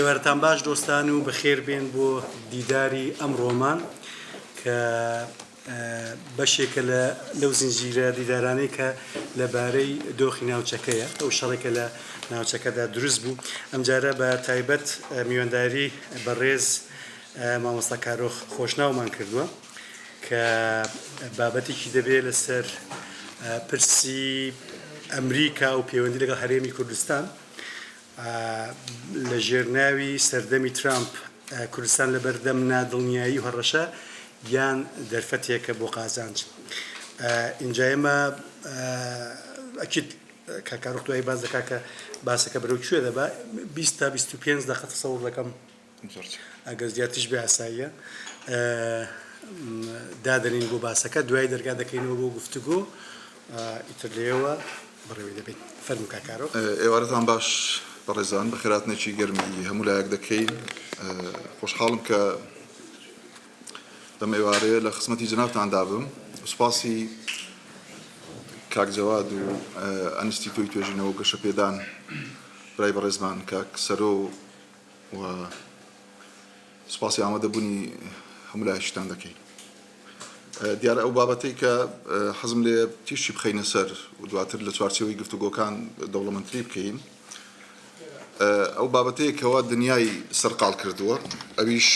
سێوەرتان باش دۆستان و بەخێر بێن بۆ دیداری ئەم ڕۆمان کە بەشێکە لەو زنجیرە دیدارانەی کە لەبارەی دۆخی ناوچەکەیە ئەو شەڕێکە لە ناوچەکەدا دروست بوو. ئەمجارە بە تایبەت میوانداری بەڕێز مامۆستا کارۆخ خۆشناومان کردووە کە بابەتێکی دەبێت لەسەر پرسی ئەمریکا و پەیوەندی لەگەڵ هەرێمی کوردستان لە ژێرناوی سەردەمی ترامپ کوردستان لە بەردەم نادڵنیایی و هەڕەشە یان دەرفەتێکە بۆ قازانج. اینجا ئێمە ئەکید کاکارۆخ دوای باز دەکا کە باسەکە بەرەو کوێ دەبا 20 تا 25 دقیقە تەسەوڕ دەکەم ئەگەر زیاتریش بێ ئاساییە دادەنین بۆ باسەکە دوای دەرگا دەکەینەوە بۆ گفتوگۆ ئیتر لێەوە بڕێوەی دەبێت. فەرموو کاکارۆخ. ئێوارەتان باش بەڕێزان بە خێراتنێکی گەرمی هەموو لایەک دەکەین. خۆشحاڵم کە لەم ئێوارەیە لە خزمەتی جەنابتاندا بم. سوپاسی کاک جەواد و ئەنستیتۆی توێژینەوە و گەشەپێدان برای بەڕێزمان کاک سەرۆ و سوپاسی ئامادەبوونی هەموو لایەکیشتان دەکەین. دیارە ئەو بابەتەی کە حەزم لێ تیشی بخەینە سەر و دواتر لە چوارچێوەی گفتوگۆکان دەوڵەمەندتری بکەین. ئەو بابەتەیەکەوە دنیای سەرقاڵ کردووە، ئەویش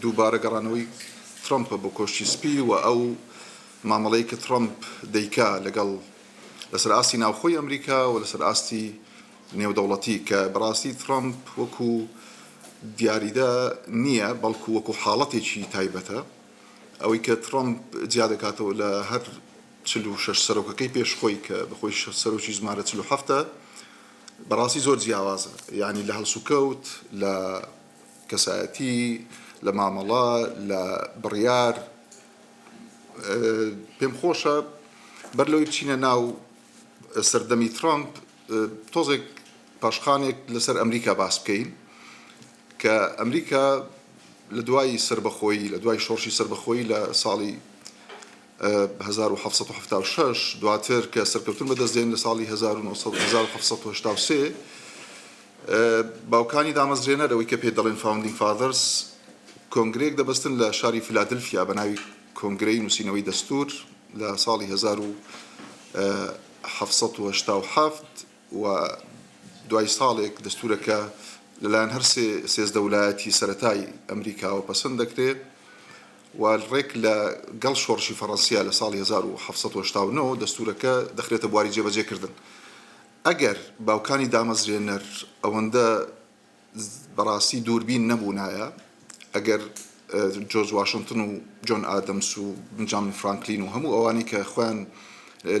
دووبارە گەڕانەوەی ترامپە بۆ کۆشتی سپی و ئەو مامەڵەی کە ترامپ دەیکا لەگەڵ لەسەر ئاستی ناوخۆی ئەمریکا و لەسەر ئاستی نێودەوڵەتی کە بەڕاستی ترامپ وەکو دیاریدا نییە بەڵکو وەکو حاڵەتێکی تایبەتە. ئەوەی کە ترامپ جیا دەکاتەوە لە هەر 46 سەرۆکەکەی پێشخۆی کە بەخۆی سەرۆکی ژمارە 47 بەڕاستی زۆر جیاوازە، یعنی لە هەڵسوکەوت لە کەسایەتی لە مامەڵە لە بڕیار پێم خۆشە بەر لەوەی بچینە ناو سەردەمی ترامپ تۆزێک پاشخانێک لەسەر ئەمریکا باس بکەین کە ئەمریکا لە دوای سربەخۆیی لە دوای شۆڕشی سربەخۆیی لە ساڵی 1776 دواتر کە سەرکەوتن بەدەستدێن لە ساڵی 1783 باوکانی دامەزرێنەر ئەوەی کە پێ دەڵێن فاوندینگ فادرز کۆنگرێک دەبەستن لە شاری فیلادلفیا بە ناوی کۆنگرەی نووسینەوەی دەستور لە ساڵی 1787 و دوای ساڵێک دەستورەکە لەلایەن هەر سێزدە ویلایەتی سەرەتای ئەمریکاوە پەسەند دەکرێت و ڕێک لە گەڵ شۆڕشی فەڕەنسیا لە ساڵی 1789 دەستورەکە دەخرێتە بواری جێبەجێکردن. ئەگەر باوکانی دامەزرێنەر ئەوەندە بەڕاستی دووربین نەبوونایە، ئەگەر جۆرج واشنتن و جۆن ئادەمس و بنجامین فرانکلین و هەموو ئەوانی کە خۆیان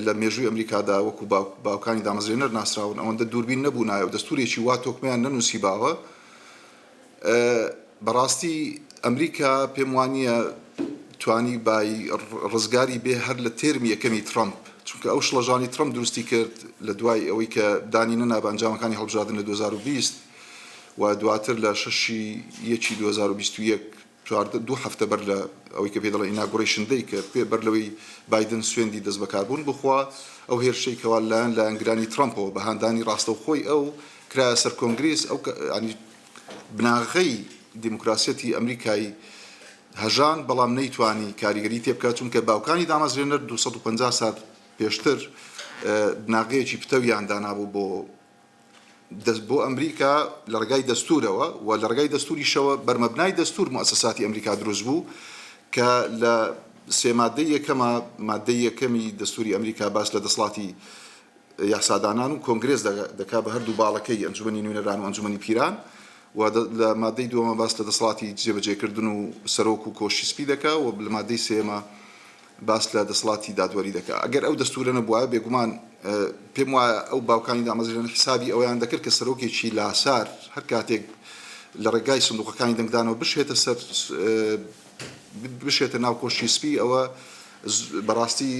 لە مێژووی ئەمریکادا وەکو باوکانی دامەزرێنەر ناسراون ئەوەندە دووربین نەبوونایە و دەستورێکی وا تۆکمیان نەنووسیباوە، بەڕاستی ئەمریکا پێم وانییە توانی بای ڕزگاری بێ هەر لە تێرمی یەکەمی ترامپ، چونکە ئەو شڵەژانی ترامپ دروستی کرد لە دوای ئەوەی کە دانی نەنا بە ئەنجامەکانی هەڵبژاردن لە 2020 و دواتر لە 6/1/2021 دوو هەفتە بەر لە ئەوەی کە پێ دەڵێن ئیناگوڕیشن دەی کە پێ بەر لەوەی بایدن سوێندی دەست بەکاربوون بخوا ئەو هێرشەی کەوا لایەن لە ئەنگرانی ترامپەوە بە هاندانی ڕاستەوخۆی ئەو کرایە سەر کۆنگرێس ئەو ینی بناغەی دیموکراسیەتی ئەمریکایی هەژان بەڵام نەیتوانی کاریگەری تێ بکات، چونکە باوکانی دامەزرێنەر 250 سال پێشتر بناغەیەکی پتەویان دانابوو بۆ ئەمریکا لە ڕێگای دەستورەوە و لە ڕێگای دەستوریشەوە بەرمەبنای دەستور مؤسساتی ئەمریکا دروست بوو کە لە سێ مادەی یەکەمە مادەی یەکەمی دەستوری ئەمریکا باس لە دەسەڵاتی یاسادانان و کۆنگرێس دەکا بە هەردوو باڵەکەی ئەنجومەنی نوێنەران و ئەنجومەنی پیران و لە مادەی دووەمە باس لە دەسەڵاتی جێبەجێکردن و سەرۆک و کۆشی سپی دەکا و لە مادەی سێمە باس لە دەسەڵاتی دادوەری دەکا. ئەگەر ئەو دەستورە نەبووە بێگومان پێم وایە ئەو باوکانی دامەزرێنەر حسابی ئەویان دەکرد کە سەرۆکێکی لاسار هەر کاتێک لە ڕێگای سندوقەکانی دەنگدانەوە بشێتە ناو کۆشی سپی ئەوە بەڕاستی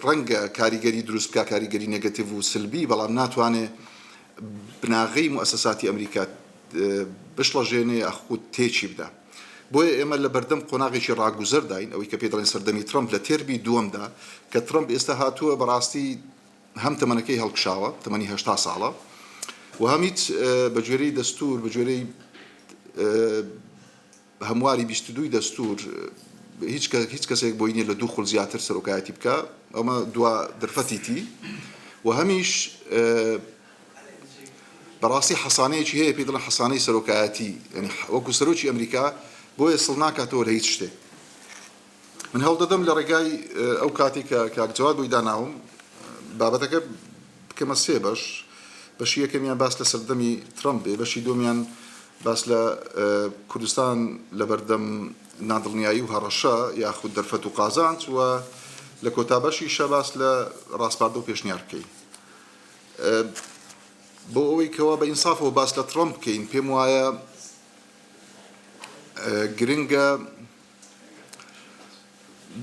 ڕەنگە کاریگەری دروست بکە، کاریگەری نێگەتیڤ و سلبی، بەڵام ناتوانێت بناغەی مؤسساتی ئەمریکا بشڵەژێنێ ئەخوت تێکی بدە. بۆیە ئێمە لە بەردەم قۆناغێکی ڕاگوزەر داین ئەوەی کە پێ دەڵێن سەردەمی ترامپ لە تێرمی دووەمدا کە ترامپ ئێستا هاتووە بەڕاستی هەم تەمەنەکەی هەڵکشاوە، تەمەنی 80 ساڵە و هەم هیچ بە گوێرەی دەستور بە گوێرەی هەمواری 22 دەستور هیچ کەسێک بۆی نییە لە 2 خول زیاتر سەرۆکایەتی بکە ئەمە دوا دەرفەتیتی و هەمیش بەڕاستی حەسانەیەکی هەیە پێی دەڵێن حەسانەی سەرۆکایەتی ینی وەکو سەرۆکی ئەمریکا بۆیە سڵ ناکاتەوە لە هیچ شتێک من هەوڵ دەدەم لە ڕێگای ئەو کاتی کە کاکجواد بۆی داناوم بابەتەکە بکەمە سێ بەشی یەکەمیان باس لە سەردەمی ترامپ بێ بەشی دومیان باس لە کوردستان لە بەردەم نادڵنیایی و هەڕەشە یاخود دەرفەت و قازانج و لە کۆتابەشی شە باس لە ڕاستپاردە و پێشنیار بکەین بۆ ئەوەی کەوا بە ئینسافەوە باس لە ترامپ بکەین پێم وایە گرنگە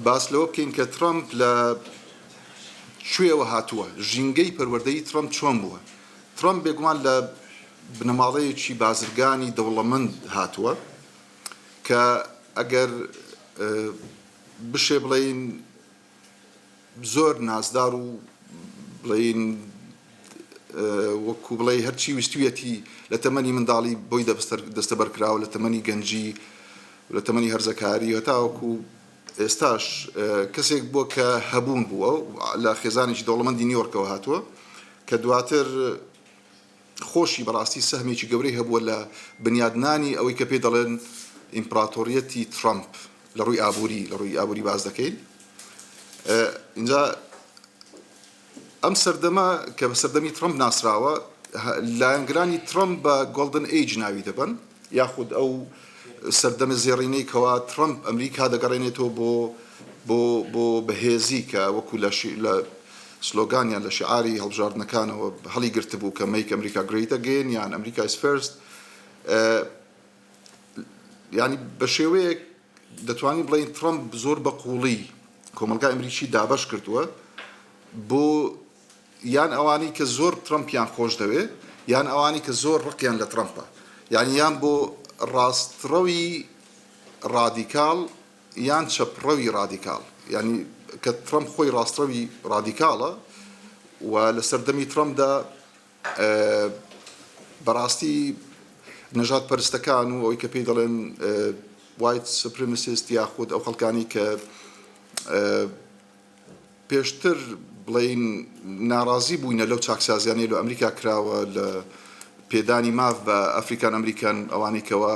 باس لەوە بکەین کە ترامپ لە کوێوە هاتووە ژینگەی پەروەردەیی ترامپ چۆن بووە ترامپ بێگومان لە بنەماڵەیەکی بازرگانی دەوڵەمەند هاتووە کە ئەگەر بشێ بڵێین زۆر نازدار و بڵێین وەکو بڵێ هەرچی ویستویەتی لە تەمەنی منداڵی بۆی دەستەبەرکراوە لە تەمەنی گەنجی لە تەمەنی هەرزەکاری هەتاوەکو ئێستاش کەسێک بووە کە هەبوون بووە لە خێزانێکی دەوڵەمەندی نیویۆرکەوە هاتووە کە دواتر خۆشی بەڕاستی سەهمێکی گەورەی هەبووە لە بنیادنانی ئەوەی کە پێ دەڵێن ئیمپراتۆریەتی ترامپ لە ڕووی ئابووری باز دەکەین اینجا ئەم سەردەمە کە بە سەردەمی ترامپ ناسراوە لایەنگرانی ترامپ بە گۆڵدن ئەیج ناوی دەبن یاخود ئەو سەردەمە زێڕینەی کەوا ترامپ ئەمریکا دەگەڕێنێتەوە بۆ بەهێزی کە وەکو لە سلۆگانیان لە شعاری هەڵبژاردنەکانەوە هەڵی گرتبوو کە make America great again یان America is first یعنی بە شێوەیەک دەتوانین بڵێین ترامپ زۆر بە قوڵی کۆمەلگای ئەمریکی دابەش کردووە بۆ یان ئەوانی کە زۆر ترامپیان خۆش دەوێ یان ئەوانی کە زۆر ڕقیان لە ترامپە یعنی یان بۆ ڕاستڕەوی ڕادیکال یان چەپڕەوی ڕادیکال یعنی کە ترامپ خۆی ڕاستڕەوی ڕادیکاڵە و لە سەردەمی ترامپدا بەڕاستی نەژاد پەرستەکان و ئەوەی کە پێی دەڵێن وایت سوپریمسیست یاخود ئەو خەڵکانی کە پێشتر بڵێین ناڕازی بووینە لەو چاکسازیانەی لە ئەمریکا کراوە لە پێدانی ماف بە ئەفریکان ئەمریکان ئەوانەی کەەوە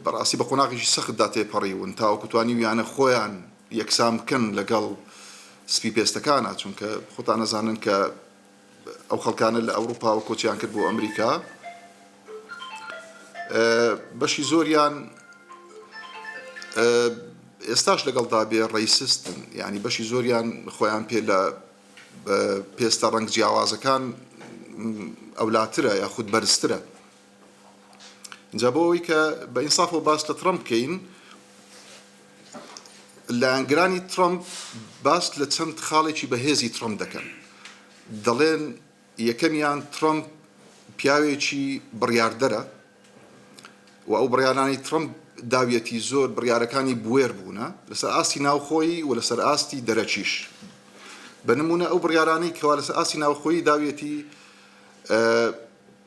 بەڕاستی بە قۆناغیشی سەختدا تێپەڕیون تاوەکو توانی ویانە خۆیان یەکسان بکەن لەگەڵ سپی پێستەکانە چونکە خۆتان نەزانن کە ئەو خەڵکانە لە ئەوروپا و کۆچیان کرد بۆ ئەمریکا بەشی زۆریان ئێستاش لەگەڵدا بێ ڕیسستن یعنی بەشی زۆریان خۆیان پێ لە پێستە ڕەنگ جیاوازەکان ئەولاترە یاخود بەرزترە اینجا بۆ ئەوەی کە بە ئینسافەوە باس لە ترامپ بکەین لایەنگرانی ترامپ باس لە چەند خاڵێکی بەهێزی ترامپ دەکەن دەڵێن یەکەمیان ترامپ پیاوێکی بڕیاردەرە و ئەو بڕیارانی ترامپ داویەتی زۆر بڕیارەکانی بوێر بوونە لەسەر ئاستی ناوخۆیی و لەسەر ئاستی دەرەچیش بە نمونە ئەو بڕیارانەی کەوا لەسەر ئاستی ناوخۆیی داویەتی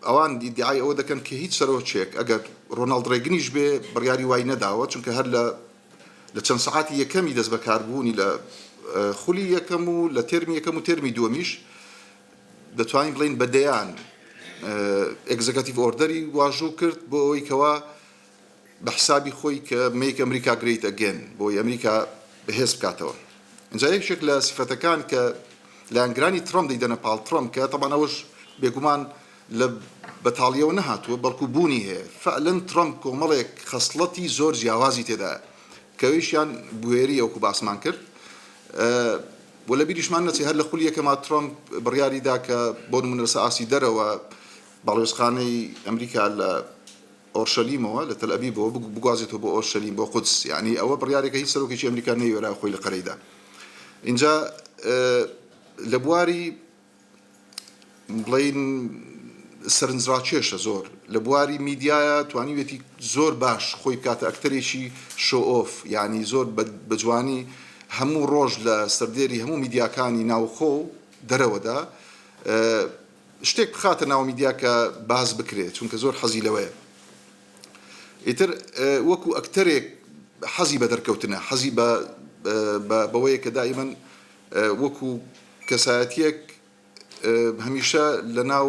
ئەوان دیدعای ئەوە دەکەن کە هیچ سەرۆکێک ئەگەر ڕۆناڵد ڕێگنیش بێ بڕیاری وای نەداوە چونکە هەر لە چەند سەعاتی یەکەمی دەست بەکاربوونی لە خولی یەکەم و لە تێرمی یەکەم و تێرمی دووەمیش دەتوانین بڵێن بەدەیان ئێگزەکەتیڤ ئۆردەری واژوو کرد بۆ ئەوەی کەوا بە حسابی خۆی کە make America great again بۆی ئەمریکا بەهێز بکاتەوە اینجا یەکێک لە سیفەتەکان کە لایەنگرانی ترامپ دەیدەنە پاڵ ترامپ کە تەمان ئەوەش بێگومان لە بەتاڵیەوە نەهاتووە بەڵکو بوونی هەیە فعلەن ترامپ کۆمەڵێک خەسڵەتی زۆر جیاوازی تێدایە کەویشیان بوێری ئەوکو باسمان کرد و لە بیریشمان نەچێ هەر لە خولی یەکەما ترامپ بڕیاریدا کە بۆ نمونە لەسەر ئاسی دەرەوە باڵێۆزخانەی ئەمریکا لە ئۆرشەلیمەوە لە تەل ئەبیبەوە بگوازێتەوە بۆ ئۆرشەلیم بۆ قودس یعنی ئەوە بڕیارێکە هیچ سەرۆکێکی ئەمریکا نەیوێرا خۆی لە قەرەیدا اینجا لە بواری بڵێین سەرنجڕاکێشە زۆر لە بواری میدیایە توانیوێتی زۆر باش خۆی بکاتە ئەکتەرێکی شۆئۆف یعنی زۆر بەجوانی هەموو ڕۆژ لە سەردێری هەموو میدیاکانی ناوخۆ و دەرەوەدا شتێک بخاتە ناو میدیا کە باز بکرێت چونکە زۆر حەزی لەوەیە ئیتر وەکو ئەکتەرێک حەزی بە دەرکەوتنە حەزی بەوەیە کە دائیمەن وەکو کەسایەتیەک هەمیشە لە ناو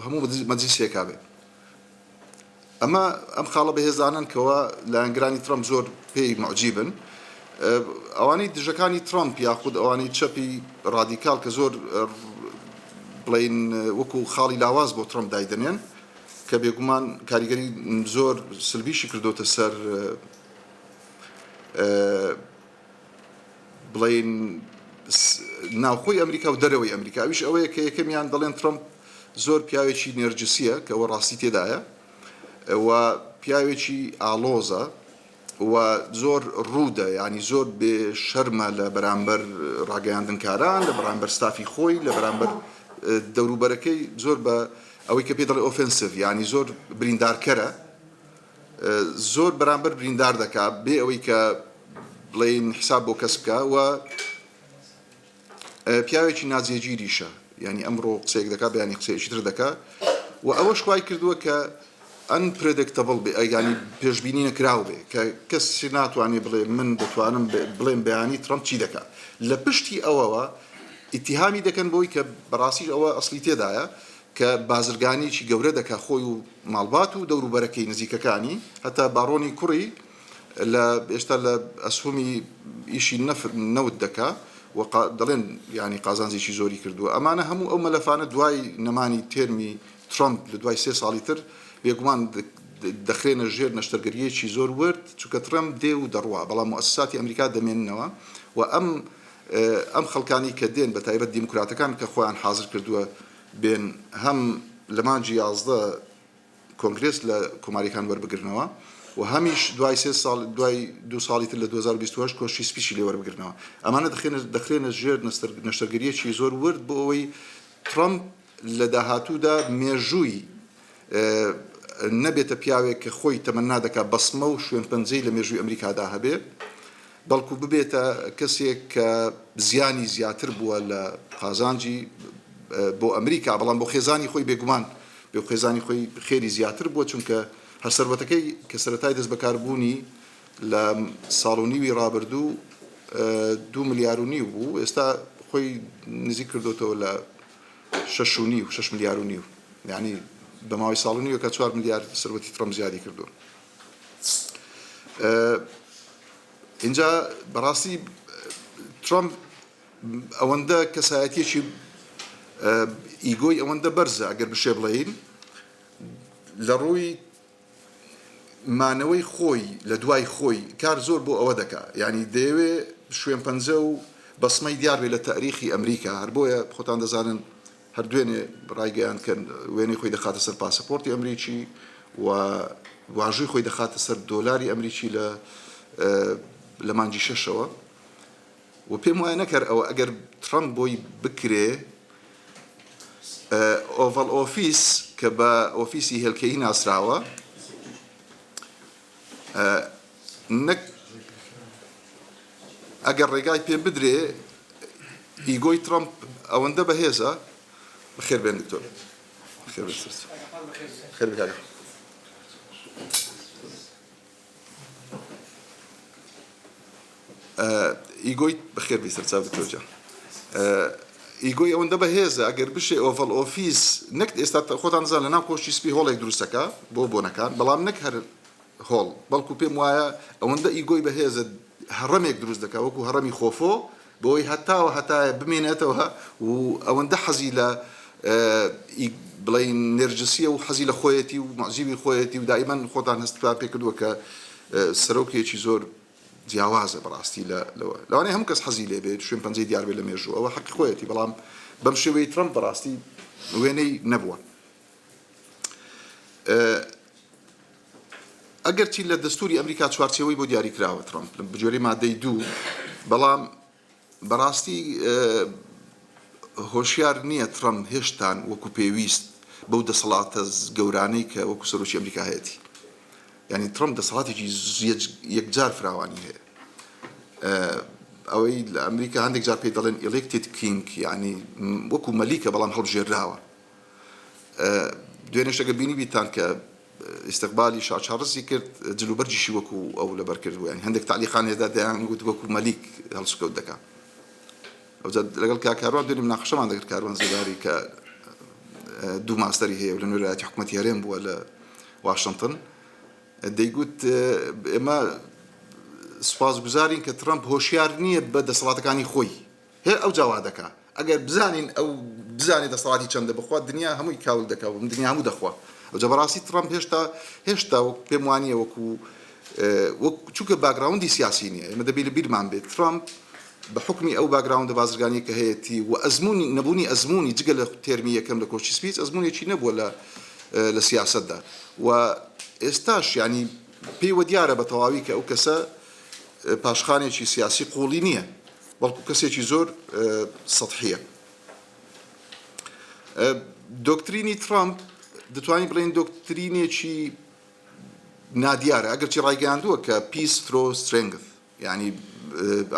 هەموو مەجلیسێکا بێت ئەمە ئەم خاڵە بەهێزانن کەەوە لایەنگرانی ترەمپ زۆر پێی معجیبن ئەوانەی دژەکانی ترەمپ یاخود ئەوانەی چەپی ڕادیکال کە زۆر بڵین وەکو خاڵی لاواز بۆ ترەمپ دایدنێن کە بێگومان کاریگەری زۆر سلبیشی کردوتە سەر بڵین ناوخۆی ئەمریکا و دەرەوەی ئەمریکا ئەویش ئەوەیە کە یەکەمیان دەڵێن ترەمپ زۆر پیاوێکی نێرجسیە کە ئەوە ڕاستی تێدایە و پیاوێکی ئالۆزە و زۆر ڕوودە ینی زۆر بێ شەرمە لە بەرامبەر ڕاگەیاندنکاران لە بەرامبەر ستافی خۆی لە بەرامبەر دەوروبەرەکەی زۆر بە ئەوەی کە پێ دەڵێ ئۆفنسیڤ ینی زۆر بریندارکەرە زۆر بەرامبەر بریندار دەکات بێ ئەوەی کە بڵین حساب بۆ کەس بکە و پیاوێکی ناجێگیریشە ینی ئەمڕۆ قسەیەک دەکات بەیانی قسەیەکی تر دەکات و ئەوەش خوای کردووە کە unpredictable بێ ینی پێشبینی نەکراو بێ کە کەسی ناتوانێت بڵێ من دەتوانم بڵێم بەیانی ترەمپ چی دەکات لە پشتی ئەوەوە ئیتیهامی دەکەن بۆی کە بەڕاستی ئەوە ئەسلی تێدایە کە بازرگانیی گەورە دەکات خۆی و ماڵبات و دەوروبەرەکەی نزیکەکانی هەتا باڕۆنی کوڕی لە ئێستا لە ئەسهومی ئیشی نەوت دەکات دەڵێن ینی قازانجێکی زۆری کردووە ئەمانە هەموو ئەو مەلەفانە دوای نەمانی تێرمی ترەمپ لە دوای 3 ساڵی تر بێگومان دەخرێنە ژێر نەشتەرگەریەکی زۆر ورد چونکە ترەمپ دێ و دەڕوا بەڵام موسساتی ئەمریکا دەمێننەوە و ئەم خەڵکانی کە دێن بە تایبەت دیموکراتەکان کە خۆیان حاضر کردووە بێن هەم لە مانجی 11 کۆنگرس لە کۆماریەکان وەربگرنەوە و هەمیش دوای 3 ساڵ دوای 2 ساڵی تر لە 2028 کۆشی سپیشی لێ وەربگرنەوە ئەمانە دەخرێنە ژێر نەشتەرگەریەکی زۆر ورد بۆ ئەوەی ترەمپ لە داهاتوودا مێژووی نەبێتە پیاوێک کە خۆی تەمەنا دەکات بەسمە و شوێن پەنجەی لە مێژووی ئەمریکادا هەبێ بەڵکو ببێتە کەسێک کە زیانی زیاتر بووە لە قازانجی بۆ ئەمریکا بەڵام بۆ خێزانی خۆی بێگومان بێ خێزانی خۆی خێری زیاتر بووە چونکە هەر سەرەتەکەی کە سەرەتای دەست بەکاربوونی لە ساڵ و نیوی ڕابردوو 2 ملیار و نیو بوو ئێستا خۆی نزیک کردوتەوە لە 6 ملیار و نیو یعنی بە ماوەی ساڵ و نیوە کە 4 ملیار سەرەتی ترەمپ زیادی کردووە اینجا بەڕاستی ترەمپ ئەوەندە کەسایەتیەکی ئیگۆی ئەوەندە بەرزە ئەگەر بشێ بڵێین لە ڕووی مانەوەی خۆی لە دوای خۆی کار زۆر بۆ ئەوە دەکات ینی دەیەوێ شوێن پەنجە و بەسمەی دیار بێ لە تاریخی ئەمریکا هەر بۆیە خۆتان دەزانن هەر دوێنێ ڕایگەیان کە وێنەی خۆی دەخاتە سەر پاسەپۆرتی ئەمریکی و واژووی خۆی دەخاتە سەر دۆلاری ئەمریکی لە مانجی 6ەوە و پێم وایە نەکرد ئەوە ئەگەر ترەمپ بۆی بکرێ ئۆڤەڵ ئۆفیس کە بە ئۆفیسی هێلکەیی ناسراوە ئەگەر ڕێگای پێ بدرێ ئیگۆی ترەمپ ئەوەندە بەهێزە بخێر بێن دکتۆر خێر بکارێ ئیگۆی بەخێر بی سەرچاو دکتۆرجا ئیگۆی ئەوەندە بەهێزە ئەگەر بشێ ئۆڤەڵ ئۆفیس نەک ئێستا خۆتان زان لە ناو کۆشتی سپی هۆڵێک دروستەکە بۆ بۆنەکان بەڵام نەک هەر هۆڵ بەڵکو پێم وایە ئەوەندە ئیگۆی بەهێزە هەڕەمێک دروست دەکات وەکو هەڕەمی خۆفۆ بۆی هەتایە بمێنێتەوە و ئەوەندە حەزی لە بڵین نێرجسیە و حەزی لە خۆیەتی و معجیبی خۆیەتی و دائیمەن خۆتان هەستپا پێ کردووە کە سەرۆکێکی زۆر جیاوازە بەڕاستی لەوانەیە هەموو کەس حەزی لێ بێت شوێن پەنجەی دیار بێت لە مێژوو ئەوە حەقی خۆیەتی بەڵام بەم شێوەی ترەمپ بەڕاستی وێنەی نەبووە ئەگەر چی لە دەستوری ئەمریکا چوارچێوەی بۆ دیاری کراوە ترەمپ بجۆرەی مادەی 2 بەڵام بەڕاستی هۆشیار نییە ترەمپ هێشتان وەکو پێویست بەو دەسەڵاتە گەورانەی کە وەکو سەرۆکی ئەمریکا هەیەی ینی ترەمپ دەسەڵاتێکی یەکجار فراوانی هەیە ئەوەی لە ئەمریکا هەندێک جار پێی دەڵێن ئێلێکتێد کینگ ینی وەکو مەلیکە بەڵام هەڵبژێراوە دوێنێ شەکە بینی بیتان کە استقبالی شاچارزی کرد جلوبەرجیشی وەکو ئەو لەبەر کردووە ینی هەندێک تعلیقان هێدا دەیان گوت وەکو مەلیک هەڵسوکەوت دەکات ئەوجا لەگەڵ کاروان دوێنێ مناقەشەمان دەکرد کاروان زێداری کە دوو ماستەری هەیە و لە نوێرایەتی حکوومەتی هەرێم بووە لە واشنگتن دەیگوت ئێمە سوپاسگوزارین کە ترامپ هۆشیار نییە بە دەسەڵاتەکانی خۆی هێ ئەو جاوا دەکات ئەگەر بزانین ئەو بزانێت دەسەڵاتی چەندە بخوات دنیا هەمووی کاول دەکات و دنیا هەموو دەخوا ئەوجا بەڕاستی ترامپ هێشتا پێم وانییە وەکو چونکە باگراوندی سیاسی نییە ئێمە دەبێت لە بیرمان بێت ترامپ بە حکمی ئەو باگراوندە بازرگانی کە هەیەی و ئەزمموی نەبوونی ئەزمموی جگە لە تێرمی یەکەم لە کۆچی سپیس ئەزممویەکی نەبووە لە سیاستدا و ئێستاش ینی پێیوە دیارە بە تەواوی کە ئەو کەسە پاشخانێکی سیاسی قوڵی نییە بەڵکو کەسێکی زۆر سەطحیە دۆکترینی ترامپ دەتوانین بڵێن دۆکترینێکی نادیارە ئەگەرچی ڕایگەیاندووە کە پیس ترۆ سترێنگث ینی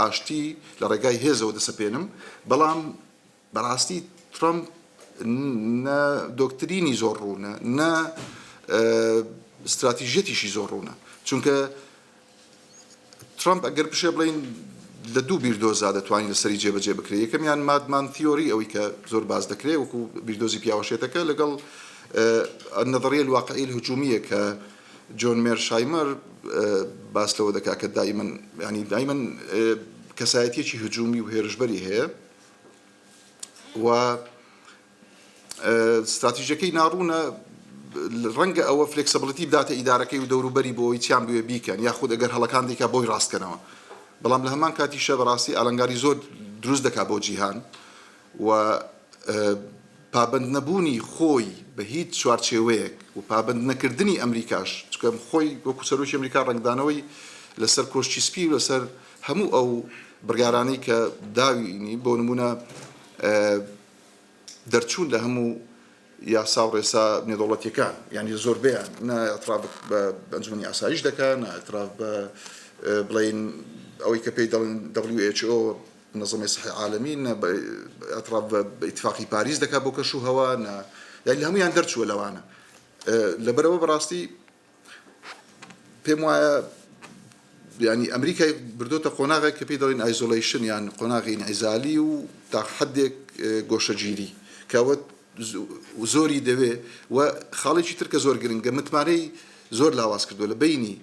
ئاشتی لە ڕێگای هێزەوە دەسەپێنم بەڵام بەڕاستی ترامپ نە دۆکترینی زۆر ڕوونە نە استراتیژێتیشی زۆر ڕوونە چونکە ترامپ ئەگەر بشێ بڵین لە دوو بیردۆزا دەتوانین لەسەری جێبەجێ بکرێت یەکەمیان مادمان تیۆری ئەوەی کە زۆر باز دەکرێت وەکو بیردۆزی پیاوەشێتەکە لەگەڵ النظرية الواقعية الهجومية كجون ميرشايمر باس لو دكا دائما كسايتي شي هجومي وهيرجبري هي و استراتيجيكي نارونا رنگ او فلكسبيليتي بدات اداركي ودورو بري بو يتيام بي بيكن ياخذ اگر هلكان ديكا بوي راست كنوا بلام لهمان كاتي شب راسي الانغاري زود دروز دكا بو جيهان و پابند نەبوونی خۆی بە هیچ چوارچێوەیەک و پابند نەکردنی ئەمریکاش چکە خۆی وەکو سەرۆکی ئەمریکا ڕنگدانەوەی لەسەر کۆشتی سپی و لەسەر هەموو ئەو بڕیارانەی کە داوینی بۆ نمونە دەرچوون لە هەموو یاسا و ڕێسا نێودەوڵەتیەکان یعنی زۆربەیان نە ئەتراف بە ئەنجومەنی ئاسایش دەکات نە ئەتراف بە بڵین ئەوەی کە پێی دەڵێن WHO منظمة الصحة العالمية أطراف باتفاقي باريس دكا بوكشو هوا يعني هم يندرشوا لوانا لبروا براستي بموا يعني أمريكا بردوتا قناغة كبيدرين ايزوليشن يعني قناغة انعزالي وتحدك جوشجيري كوت زوري دوي وخالي ترك زور جرينجا متماري زور لاواس كردو لبيني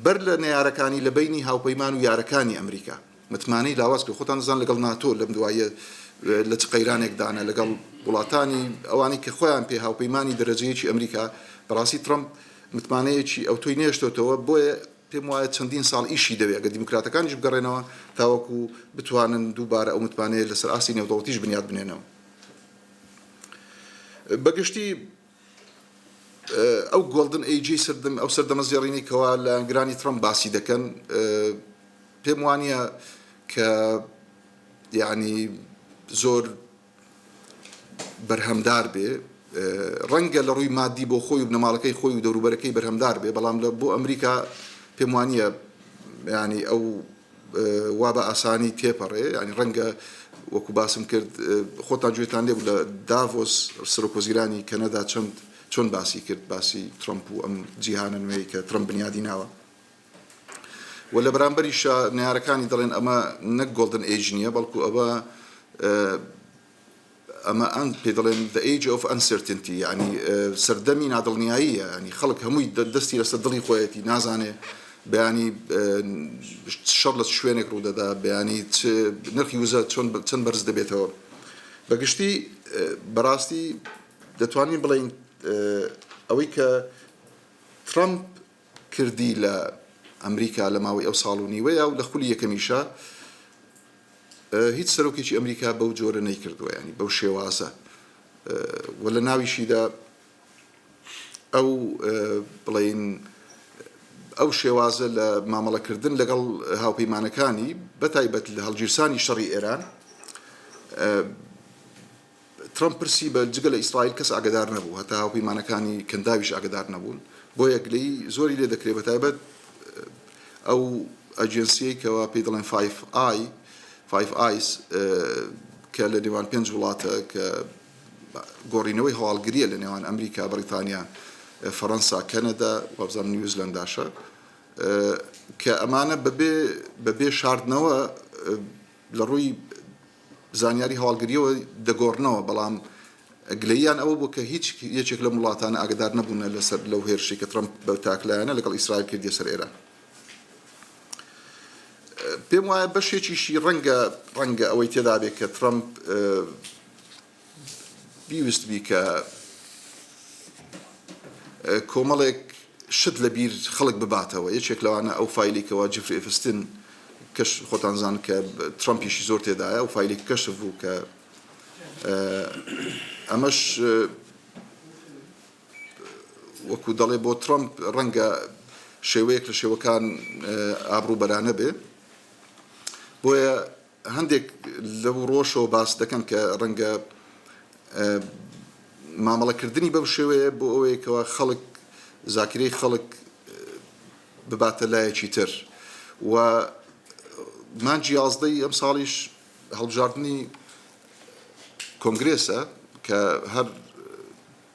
برلا نياركاني لبيني هاو بيمانو ياركاني أمريكا متماني لاواز كل خطان زان لقل ناتو لم دواية لتقيرانك دانا لقل ولاطاني أواني كخوان بيها وبيماني درجية أمريكا براسي ترامب متماني شيء أو توينيش تو بوي بمواعيد چندين سال إيشي دوي أقدر ديمقراطة كان يجيب قريناه تاوكو بتوانن دوباره أو متماني لسر آسيني ودولتيش بنياد بنينه بقشتي أو جولدن أيجي سردم أو سردم الزياريني كوال جراني ترامب باسي دكان بموانيا ك يعني زور برهمدار به رنگ لروی مادی بو خوی ابن مالکی خوی و دورو برکی برهمدار به بلام لبو امریکا بموانيا يعني او وابا اساني تيبره يعني رنگ وكو باسم كرد خوتان جويتان ولا دافوس سروكوزيراني كندا چون باسي كرد باسي ترامب ام جيهان نوي كترامب بنيادي ناوا ولا برامبريش نهاركاني دلين اما نك جولدن ايج نيا بلكو ابا اما ان بيدلين ذا ايج اوف انسرتينتي يعني سردمي نادل نهائيه يعني خلق همو دستي لسدلي خويتي نازانه بياني شرلت شوينك رودا دا بياني نرخي وزا شون برز دبيتو بقشتي براستي دتواني بلين اويك ترامب كردي ل أمريكا لماوي أو صالوني ويا ولا خليه كميشا هيت سروكي أمريكا بوجورة نيكردوا يعني بوشيوازة ولا ناوي شيدا أو بلين أو شيوازة لمعاملة كردن لقل هاو بيمانكاني بتايبة هالجيرساني شري إيران ترامب برسي بجقل إسرائيل كس أقدار نبو هتا هاو بيمانكاني كنداويش أقدار نبون بويا قلي زوري لي ذكري بتايبة أو أجنسية كوا بيدلين 5 آيز كالنيوان بينجولاتا كغورينوي هو الجريء لنيوان أمريكا بريطانيا فەڕەنسا کەنەدا وابزانم نیوزیلنداشە کە ئەمانە بەبێ شاردنەوە لە ڕووی زانیاری هەواڵگریەوە دەگۆڕنەوە بەڵام گلەییان ئەوە بوو کە هیچ یەکێک لە وڵاتانە ئاگدار نەبوون لەسەر لەو هێرشی کە ترەمپ بە تاکلایەنە لەگەڵ ئیسرائیل کردیە سەر ئێران. پێم وایە بەشێکیشی ڕەنگە ئەوەی تێدا بێت کە ترەمپ بیویست بی کە کۆمەڵێک شت لە بیر خەڵک بباتەوە یەکێک لەوانە ئەو فایلێکەوە جفری ئێفستن کەش خۆتان زان کە ترەمپیشی زۆر تێدایە و فایلێک کەشف بوو کە ئەمەش وەکو دەڵێ بۆ ترەمپ ڕەنگە شێوەیەک لە شێوەکان ئابڕوو بەرانە بێ بۆیە هەندێک لەو ڕۆژەوە باس دەکەن کە ڕەنگە مامەڵەکردنی بەو شێوەیە بۆ ئەوەیەکەوە خەڵک زاکرەی خەڵک بباتە لایەکی تر و مانجی 11 ئەم ساڵیش هەڵبژاردننی کۆنگرێسە کە هەر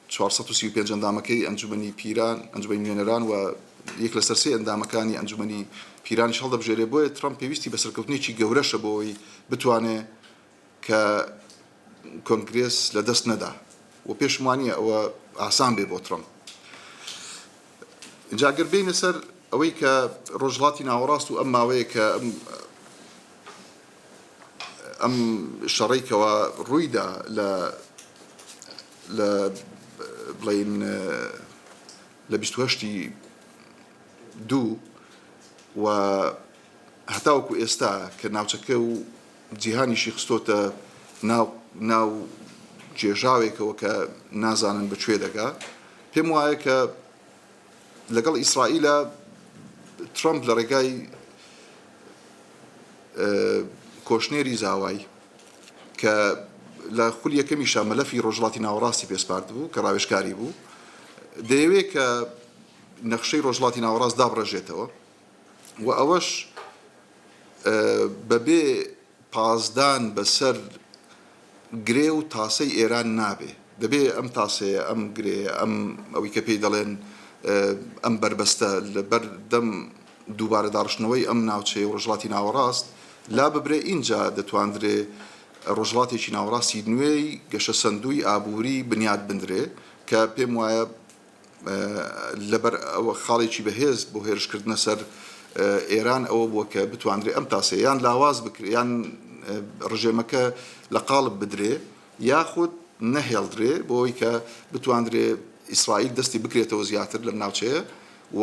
435 ئەندامەکەی ئەنجومەنی پیران ئەنجومەنی نوێنەران و یەک لەسەر سێ ئەندامەکانی ئەنجومەنی پیرانیش هەڵدەبژێرێ بۆیە ترەمپ پێویستی بە سەرکەوتنێکی گەورەشە بۆەوەی بتوانێت کە کۆنگرێس لە دەست نەدا و پێشم وانییە ئەوە ئاسان بێ بۆ ترەمپ. اینجا گەر بینە سەر ئەوەی کە ڕۆژهەڵاتی ناوەڕاست و ئەم ماوەیە کە ئەم شەڕێکەوە ڕوویدا لە بڵین لە 28 دوو و هەتاوەکو ئێستا کە ناوچەکە و جیهانیشی خستۆتە ناو جێژاوێکەوە کە نازانن بەکوێ دەگا پێم وایە کە لەگەڵ ئیسرائیلە ترەمپ لە ڕێگای کۆشنێری زاوای کە لە خولی یەکەمیشە مەلەفی ڕۆژهەڵاتی ناوەڕاستی پێسپارد بوو کە ڕاوێژکاری بوو دەیەوێت کە نەخشەی ڕۆژهەڵاتی ناوەڕاست دابڕێژێتەوە و ئەوەش بەبێ پازدان بەسەر گرێ و تاسەی ئێران نابێ دەبێ ئەم تاسەیە ئەم گرێ ئەم ئەوەی کە پێی دەڵێن ئەم بربەستە لەبەر دەم دووبارە داڕشتنەوەی ئەم ناوچەی ڕۆژهەڵاتی ناوەڕاست لا ببرێ ئینجا دەتواندرێ ڕۆژهەڵاتێکی ناوەڕاستی نوێی گەشە سندووی ئابووری بنیاد بندرێ کە پێم وایە لەبەر ئەوە خاڵێکی بەهێز بۆ هێرشکردنە سەر ئێران ئەوە بووە کە بتواندرێ ئەم تاسێ یان لاواز بکرێ یان ڕژێمەکە لە قاڵب بدرێ یاخود نەهێڵدرێ بۆی کە بتواندرێ ئیسرائیل دەستی بکرێتەوە زیاتر لەم ناوچەیە و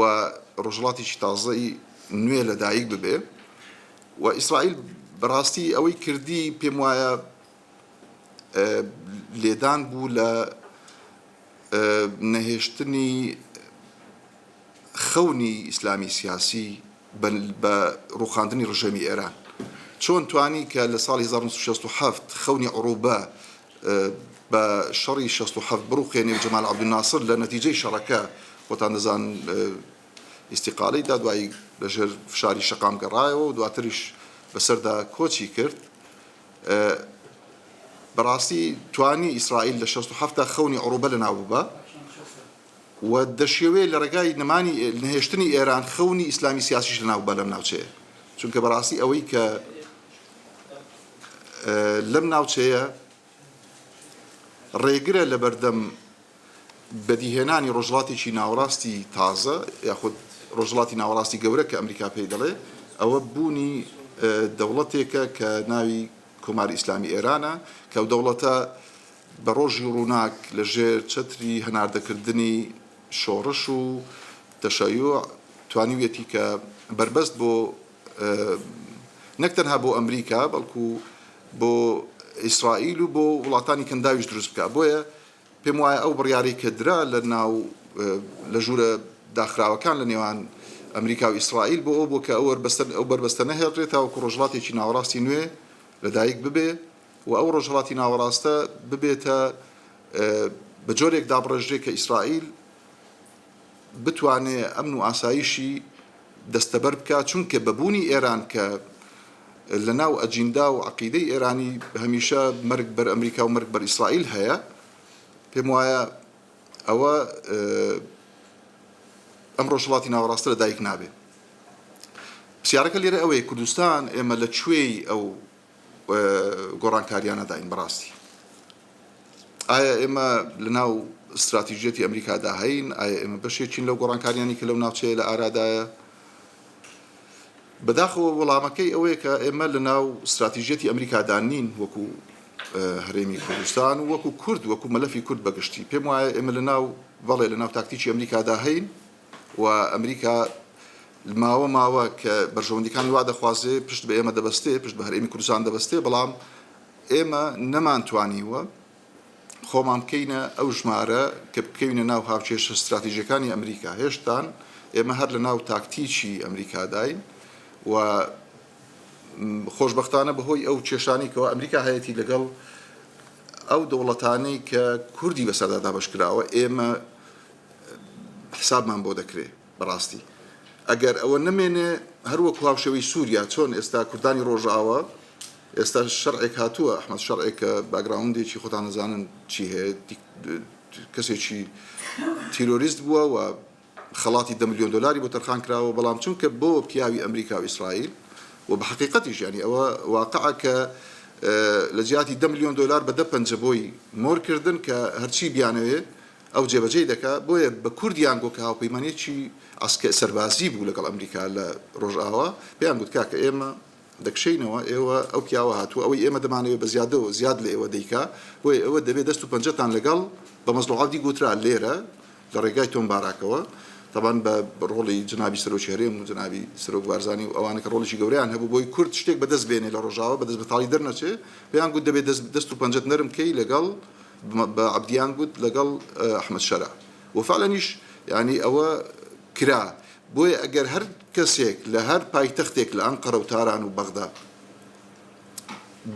ڕۆژهەڵاتێکی تازەی نوێ لەدایک ببێ و ئیسرائیل بەڕاستی ئەوەی کردی پێم وایە لێدان بوو لە نەهێشتنی خەونی ئیسلامی سیاسی بە ڕووخاندنی ڕژەمی ئێران چۆن توانی کە لە ساڵی 1967 خەونی عروبە بە شەڕی 67 بڕوخێنێ جەمال عەبدولناسر لە نەتیجەی شەڕەکە خۆتان دەزان ئیستیقالەیدا دوایی لەژێر فشاری شەقام گەڕایەوە و دواتریش بەسەردا کۆچی کرد بەڕاستی توانی ئیسرائیل لە 67 خەونی عروبە لەناو ببە و دەشێوێ لە ڕێگای نەمانی نەهێشتنی ئێران خەونی ئیسلامی سیاسیش لەناو بە لەم ناوچەیە چونکە بەڕاستی ئەوەی کە لەم ناوچەیە ڕێگرە لە بەردەم بەدیهێنانی ڕۆژهەڵاتێکی ناوەڕاستی تازە یاخود ڕۆژهەڵاتی ناوەڕاستی گەورە کە ئەمریکا پێی دەڵێ ئەوە بوونی دەوڵەتێکە کە ناوی کۆماری ئیسلامی ئێرانە کە ئەو دەوڵەتە بە ڕۆژی ڕووناک لەژێر چەتری هەناردەکردنی شۆڕش و تەشەیوع توانیوێتی کە بربەست بۆ نەک تەنها بۆ ئەمریکا بەڵکو بۆ ئیسرائیل و بۆ وڵاتانی کەنداویش دروست بکە بۆیە پێم وایە ئەو بڕیاری کە درا لە ناو لە ژوورە داخراوەکان لە نێوان ئەمریکا و ئیسرائیل بۆ ئەو بۆ کە ئەو بربەستە نەهێڵرێتەوە وەکو ڕۆژهەڵاتێکی ناوەڕاستی نوێ لەدایک ببێ و ئەو ڕۆژهەڵاتی ناوەڕاستە ببێتە بە جۆرێک دابڕێژرێ کە ئیسرائیل بتوانێ ئەمن و ئاسایشی دەستەبەر بکە چونکە بەبوونی ئێران کە لە ناو ئەجیندا و عەقیدەی ئێرانی هەمیشە مەرگ بەر ئەمریکا و مەرگ بەر ئیسرائیل هەیە پێم وایە ئەوە ئەم ڕۆژهڵاتی ناوەڕاستە لە دایک نابێ. پرسیارەکە لێرە ئەوەیە کوردستان ئێمە لە کوێی ئەو گۆڕانکاریانە داین بەڕاستی. ئایا ئێمە لە ناو استراتیژیەتی ئەمریکادا هەین؟ ئایا ئێمە بەشێکین لەو گۆڕانکاریانی کە لەو ناوچەیە لە ئارادایە؟ بەداخەوە وەڵامەکەی ئەوەیە کە ئێمە لە ناو استراتیژیەتی ئەمریکادا نین وەکو هەرێمی کوردستان و وەکو کورد وەکو مەلەفی کورد بەگشتی. پێم وایە ئێمە لە ناو بەڵێ لە ناو تاکتیکی ئەمریکادا هەین و ئەمریکا ماوە کە بەرژەوەندەکانی وا دەخوازێ پشت بە ئێمە دەبەستێ، پشت بە هەرێمی کوردستان دەبەستێ، بەڵام ئێمە نەمانتوانیوە خۆمان بکەینە ئەو ژمارە کە بکەوینە ناو هاوچێشە استراتیژیەکانی ئەمریکا. هێشتان ئێمە هەر لە ناو تاکتیکی ئەمریکاداین و خۆشبەختانە بەهۆی ئەو کێشانی کەەوە ئەمریکا هەیەی لەگەڵ ئەو دەوڵەتانەی کە کوردی بەسەردا دابەشکراوە ئێمە حسابمان بۆ دەکرێت بەڕاستی. ئەگەر ئەوە نمێنێ هەروەکو هاوشێوەی سووریا چۆن ئێستا کوردانی ڕۆژاوە ئێستا شەرعێک هاتووە، ئەحمەد شەرعێک باگراوندێکی خۆتان نەزانن چی هەیە، کەسێکی تیرۆریست بووە و خەڵاتی 10 ملیۆن دلاری بۆ تەرخان کراوە، بەڵام چونکە بۆ پیاوی ئەمریکا و ئیسرائیل و بە حقیقەتیش یعنی ئەوە واقعە کە لە جیاتی 10 ملیۆن دلار بە 10 پەنجە بۆی مۆرکردن کە هەرچی بیانەوێ ئەو جێبەجێ دەکا. بۆیە بە کوردیان گۆ کە هاوپەیمانێکی ئاسکە سەربازی بوو لەگەڵ ئەمریکا لە ڕۆژئاوا پێیان گوت کاکە ئێمە دەکشینەوە، ئێوە ئەو پیاوە هاتووە، ئەوەی ئێمە دەمانەوێت بە زیادەوە زیاد لە ئێوە دەیکا، بۆیە ئەوە دەبێت دەست و پەنجەتان لەگەڵ بە مەزڵعاتی گوترا لێرە لە ڕێگای تۆم باراکەوە. طبعاً بە ڕۆڵی جنابی سەرۆکی هەرێم و جنابی سەرۆک بارزانی و ئەوانە کە ڕۆڵێکی گەورەیان هەبوو بۆی کورد شتێک بەدەست بێنێ لە ڕۆژاوە بەدەست بەتاڵی دەرنەچێ، پێیان گوت دەبێت دەست و پەنجەت نەرم بکەی لەگەڵ بە عەبدیان گوت لەگەڵ ئەحمەد شەرع و فعلەنیش یعنی ئەوە کرا. بۆیە ئەگەر هەر کەسێک لە هەر پایتەختێک لە ئەنقەرە و تاران و بەغدا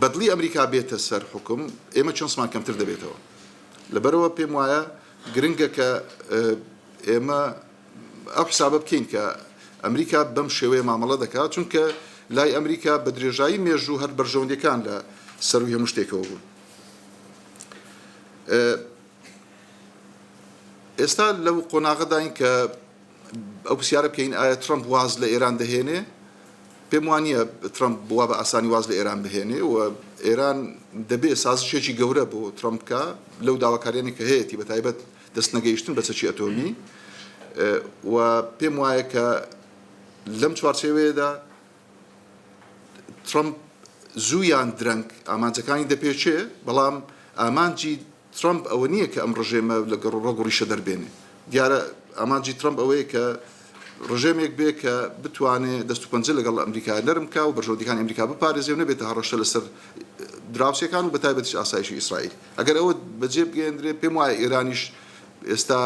بەدڵی ئەمریکا بێتە سەر حکم، ئێمە چۆنسمان کەمتر دەبێتەوە. لەبەرەوە پێم وایە گرنگە کە ئێمە ئەو حسابە بکەین کە ئەمریکا بەم شێوەیە مامەڵە دەکات، چونکە لای ئەمریکا بە درێژایی مێژوو هەر بەرژەوەندەکان لە سەروی هەموو شتێکەوە بوون. ئێستا لەو قۆناغەداین کە ئەو پرسیارە بکەین ئایا ترەمپ واز لە ئێران دەهێنێ؟ پێم وانییە ترەمپ بووە بە ئاسانی واز لە ئێران بهێنێ و ئێران دەبێت سازشێکی گەورە بۆ ترەمپکە لەو داواکاریانی کە هەیەی بە تایبەت دەست نەگەیشتن بە چەکی ئەتۆمی و پێم وایە کە لەم چوارچێوەیەدا ترەمپ زوویان درەنگ ئامانجەکانی دەپێچێ، بەڵام ئامانجی ترەمپ ئەوە نییە کە ئەم ڕژێمە لە ڕۆگوڕیشە دەربێنێ. دیارە ئامانجی ترەمپ ئەوەیە کە ڕژێمێک بێ کە بتوانێت دەست و پەنجە لەگەڵ ئەمریکا نەرمکە و بەرژەوەندەکانی ئەمریکا بپارێزێ و نەبێتە هەڕەشە لەسەر دراوسەکان و بەتایبەتیش ئاسایشی ئیسرائیل. ئەگەر ئەوە بەجێ بگەێنرێ پێم وایە ئێرانیش ئێستا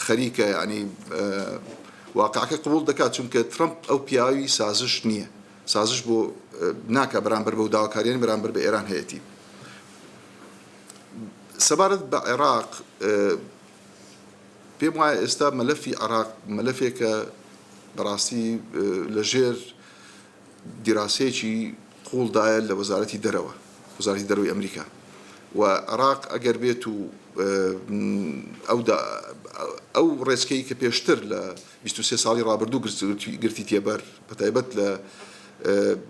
خەریکە، ینی واقعەکە قبول دەکات، چونکە ترەمپ ئەو پیاوی سازش نییە، سازش بۆ ناکە بەرامبەر بە داواکاریانی بەرامبەر بە ئێران هەیەتی. سەبارەت بە عێراق پێم وایە ئێستا مەلەفی عێراق مەلەفێکە بەڕاستی لەژێر دیراسەیەکی قوڵدایە لە وەزارەتی دەرەوە، وەزارەتی دەرەوەی ئەمریکا و عێراق ئەگەر بێت و ئەو ڕێچکەی کە پێشتر لە 23 ساڵی ڕابردوو گرتی تێبەر بەتایبەت لە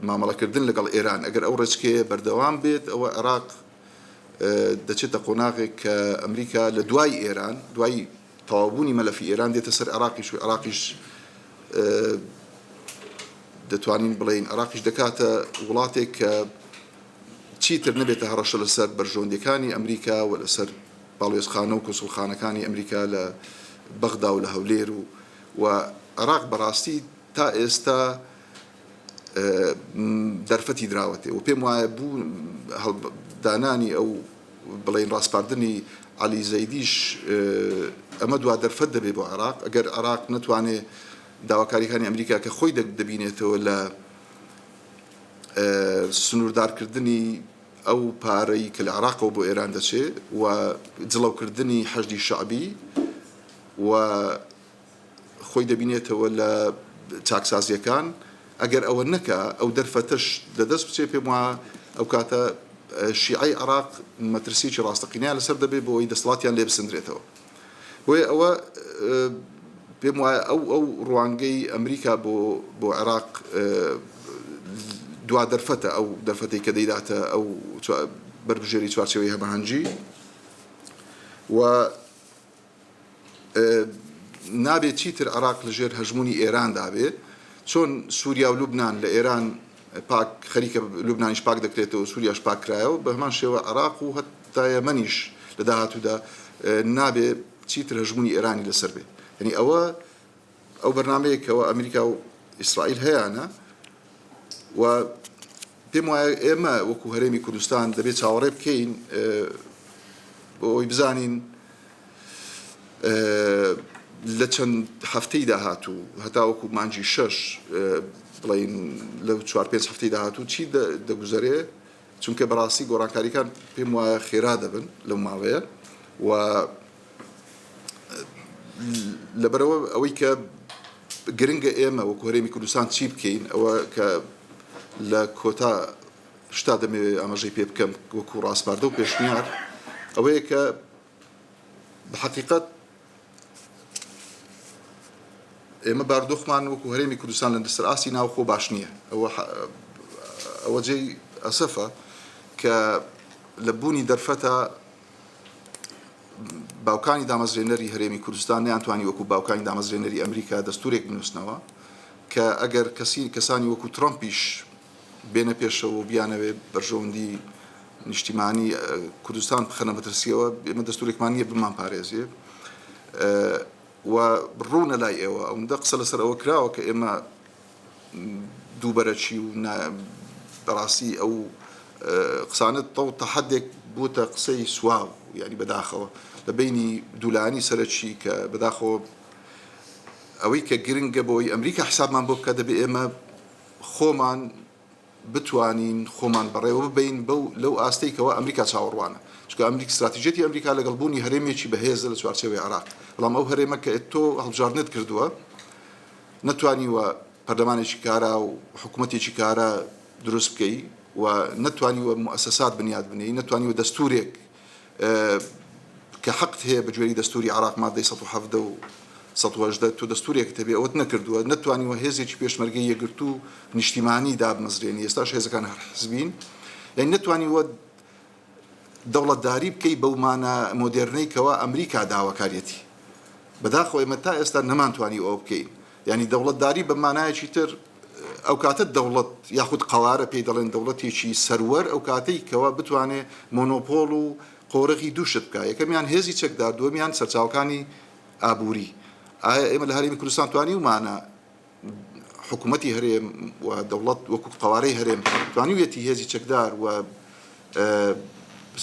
مامەڵەکردن لەگەڵ ئێران، ئەگەر ئەو ڕێچکەیە بەردەوام بێت ئەوە عێراق دەچێتە قۆناغێک کە ئەمریکا لە دوای ئێران، دوای تەواوبوونی مەلەفی ئێران دێتە سەر عێراقیش و عێراقیش دەتوانین بڵێین عێراقیش دەکاتە وڵاتێک کە چیتر نەبێتە هەڕەشە لەسەر بەرژەوەندەکانی ئەمریکا و لەسەر باڵێزخانە و کۆسوڵخانەکانی ئەمریکا لە بەغدا و لە هەولێر و عێراق بەڕاستی تا ئێستا دەرفەتی دراوەتێ و پێم وایە بوو دانانی ئەو بڵێن ڕاستپاردنی عەلی زەیدیش ئەمە دوا دەرفەت دەبێت بۆ عێراق. ئەگەر عێراق نەتوانێت داواکاریەکانی ئەمریکا کە خۆی دەبینێتەوە لە سنووردارکردنی ئەو پارەی کە لە عێراقەوە بۆ ئێران دەچێت و جڵەوکردنی حەشدی شەعبی و خۆی دەبینێتەوە لە چاکسازیەکان، ئەگەر ئەوە نەکە ئەو دەرفەتەش دەدەست بچێ پێم وایە ئەو کاتە شیعەی عێراق مەترسیی ڕاستەقینەیان لەسەر دەبێت بۆ ئەوەی دەسەڵاتیان لێ بسەندرێتەوە. بۆیە ئەوە پێم وایە ئەو ڕوانگەی ئەمریکا بۆ عێراق دوا دەرفەتە ئەو دەرفەتەی کە دەیداتە ئەو بەربژێری چوارچێوەی هەمەهەنگی و نابێت چیتر عێراق لەژێر هەژمونی ئێران دابێت چۆن سووریا و لوبنان لە ئێران پاک خەریکە لوبنانیش پاک دەکرێتەوە سووریاش پاک کرایەوە بە هەمان شێوە عێراق و هەتا یەمەنیش لە داهاتوودا نابێت چیتر هەژمونی ئێرانی لەسەر بێت یعنی ئەو بەرنامەیەکەوە ئەمریکا و ئیسرائیل هەیەە و پێم وایە ئێمە وەکو هەرێمی کوردستان دەبێت چاوەڕێ بکەین بۆی بزانین لە چەند هەفتەی داهاتوو هەتا وەکو مانجی 6 بڵین لەو 4-5 هەفتەی داهاتوو چی دەگوزارێ چونکە بەڕاستی گۆڕانکاریەکان پێم وایە خێرا دەبن لەو ماوەیە و لەبەرەوە ئەوەی کە گرنگە ئێمە وەکو هەرێمی کوردستان چی بکەین ئەوە کە لە کۆتا شتا دەمێ ئاماژەی پێ بکەم وەکو ڕاستپاردە و پێشنیار ئەوەیە کە بەحەقیقەت ئێمە باردۆخمان وەکو هەرێمی کوردستان لە دەسەرئاسی ناوخۆ باش نییە ئەوە جێی ئەسەفە کە لە بوونی دەرفەتە باوکانی دامەزرێنەری هەرێمی کوردستان نەیانتوانی وەکو باوکانی دامەزرێنەری ئەمریکا دەستورێک بنووسنەوە کە ئەگەر کەسانی وەکو ترامپیش بێنە پێشەوە و بیانەوێ بەرژەوەندی نیشتیمانی کوردستان بخەنە بەترسیەوە ئێمە دەستورێکمان نییە بمان پارێزیێ و بڕوونە لای ئێوە ئەوەندە قسە لەسەر ئەوە کراوە کە ئێمە دووبەرەچی و بەڕاستی ئەو قسانت تەحەدێک بووتە قسەی سواو یعنی بەداخەوە لە بینی دوولانی سەرەکی کە بەداخەوە ئەوەی کە گرنگە بۆی ئەمریکا حسابمان بۆ بکە دەبێ ئێمە خۆمان بتوانین خۆمان بەڕێوە ببین لەو ئاستەیکەوە ئەمریکا چاوەڕوانە چونکە ئەمریکا استراتیژێتی ئەمریکا لەگەڵ بوونی هەرێمێکی بەهێزە لە چوارچێوەی عێراق بەڵام ئەو هەرێمە کە تۆ هەڵبژاردنت کردووە نەتوانیوە پەرلەمانێکی کارا و حکوومەتێکی کارا دروست بکەی و نەتوانیوە مؤسسات بنیاد بنێی نەتوانیوە دەستورێک کە حەقت هەیە بە گوێری دەستوری عێراق مادەی 170 و 180 تۆ دەستورێک تەبێ ئەوت نەکردووە نەتوانیوە هێزێکی پێشمەرگەی یەکگرت و نیشتیمانی دابمەزرێنی ئێستاش هێزەکان هەر حزبین یعنی نەتوانیوە دەوڵەتداری بکەی بەومانە مۆدێرنەی کەوە ئەمریکا داواکاریەتی بەداخەوە ئێمە تا ئێستا نەمانتوانی ئەوە بکەین یعنی دەوڵەتداری بە مانایەکی تر ئەو کاتە دەوڵەت یاخود قەوارە پێی دەڵێن دەوڵەتێکی سەروەر ئەو کاتەی کەوە بتوانێت مۆنۆپۆل و قۆرەغی دووشت بکە یەکەمیان هێزی چەکدار دووەمیان سەرچاوەکانی ئابووری ئایا ئێمە لە هەرێمی کوردستان توانی ومانە حکوومەتی هەرێم و دەوڵەت وەکو قەوارەی هەرێم توانیوێتی هێزی چەکدار و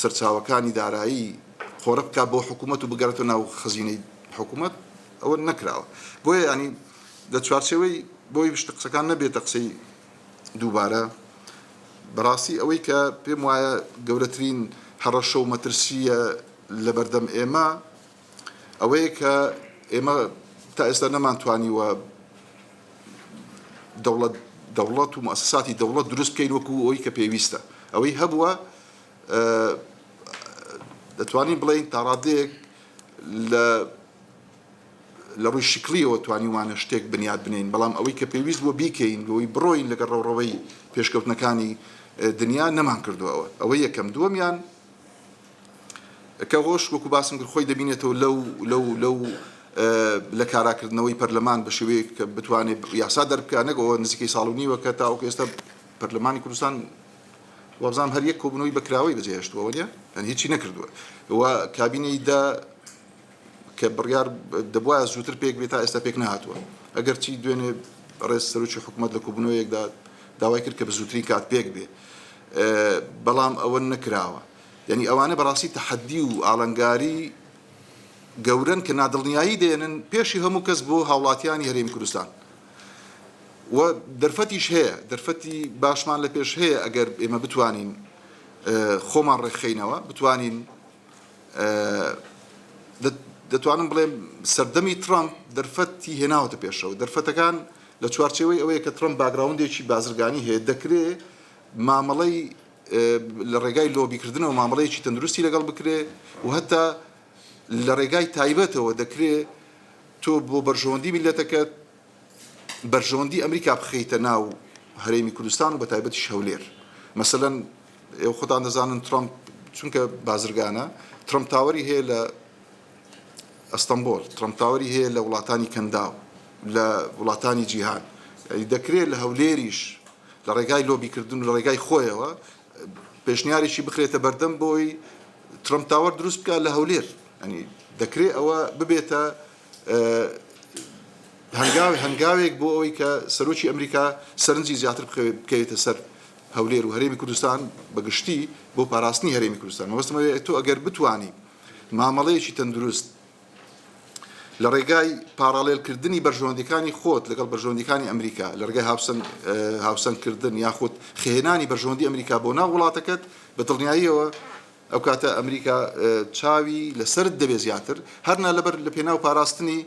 سەرچاوەکانی دارایی خۆرە بکە بۆ حکوومەت و بگەڕێتەوە ناو خەزینەی حکوومەت ئەوە نەکراوە بۆیە ینی لە چوارچێوەی بۆی قسەکان نەبێتە قسەی دووبارە بەڕاستی ئەوەی کە پێم وایە گەورەترین هەڕەشە و مەترسیە لە بەردەم ئێمە ئەوەیە کە ئێمە تا ئێستا نەمانتوانیوە دەوڵەت و مؤسساتی دەوڵەت دروست بکەین وەکو ئەوەی کە پێویستە ئەوەی هەبووە دەتوانین بڵێین تا ڕادەیەک لە ڕووی شکلیەوە توانیوانە شتێک بنیاد بنین بەڵام ئەوەی کە پێویست بووە بیکەین بۆی بڕۆین لەگەڵ ڕەوڕەوەی پێشکەوتنەکانی دنیا نەمان کردووەوە ئەوەی یەکەم دووەمیان کە هۆش وەکو باسم کرد خۆی دەبینێتەوە لەو لە کاراکردنەوەی پەرلەمان بە شێوەیەک کە بتوانێت یاسا دەربکە نەگەوە نزیکەی ساڵ و نیوە کە تاوەکو ئێستا پەرلەمانی کوردستان وابزانام هەر یەک کۆبوونەوەی بەکراوەی بەجێهێشتووە نیە یعنی هیچی نەکردووە و کابینەی کە بڕیار دەبوایە زووتر پێک بێت تا ئێستا پێک نهاتووە ئەگەر چی دوێنێ ڕێز سەرۆکی حکوومەت لە کۆبوونەوەیەکدا داوای کرد کە بە زووترین کات پێک بێ بەڵام ئەوە نەکراوە یعنی ئەوانە بەڕاستی تەحەدی و ئاڵنگاری گەورن کە نادڵنیایی دێنن پێشی هەموو کەس بۆ هاوڵاتیانی هەرێمی کوردستان و دەرفەتیش هەیە دەرفەتی باشمان لە پێش هەیە ئەگەر ئێمە بتوانین خۆمان ڕێکخینەوە بتوانین دەتوانم بڵێم سەردەمی ترامپ دەرفەتی هێناوەتە پێشەوە دەرفەتەکان لە چوارچێوەی ئەوەیە کە ترامپ باگراوندێکی بازرگانی هەیە دەکرێت مامەڵەی لە ڕێگای لۆبیکردنەوە مامەڵەیەکی تەندروستی لەگەڵ بکرێ و هەتا لە ڕێگای تایبەتەوە دەکرێت تۆ بۆ بەرژەوەندی میلەتەکەت بەرژەوەندی ئەمریکا بخەیتە ناو هەرێمی کوردستان و بە تایبەتیش هەولێر. مەسەلەن ئێوە خۆتان دەزانن ترامپ چونکە بازرگانە، ترامپ تاوەری هەیە لە ئەستەمبۆل، ترامپ تاوەری هەیە لە وڵاتانی کەنداو، لە وڵاتانی جیهان. دەکرێت لە هەولێریش لە ڕێگای لۆبیکردن و لە ڕێگای خۆیەوە پێشنیارێکی بخرێتە بەردەم بۆی ترامپ تاوەر دروست بکات لە هەولێر. ینی دەکرێت ئەوە ببێتە هەنگاوێک بۆ ئەوەی کە سەرۆکی ئەمریکا سەرنجی زیاتر بکەوێتە سەر هەولێر و هەرێمی کوردستان بەگشتی بۆ پاراستنی هەرێمی کوردستان. مەبەستمەوەیە تۆ ئەگەر بتوانی مامەڵەیەکی تەندروست لە ڕێگای پاراڵێلکردنی بەرژەوەندەکانی خۆت لەگەڵ بەرژەوەندەکانی ئەمریکا لە ڕێگای هاوسەنگکردن یاخود خێنانی بەرژەوەندی ئەمریکا بۆ ناو وڵاتەکەت بە دڵنیاییەوە ئەو کاتە ئەمریکا چاوی لەسرت دەبێت زیاتر هەرنا لەبەر لە پێناو پاراستنی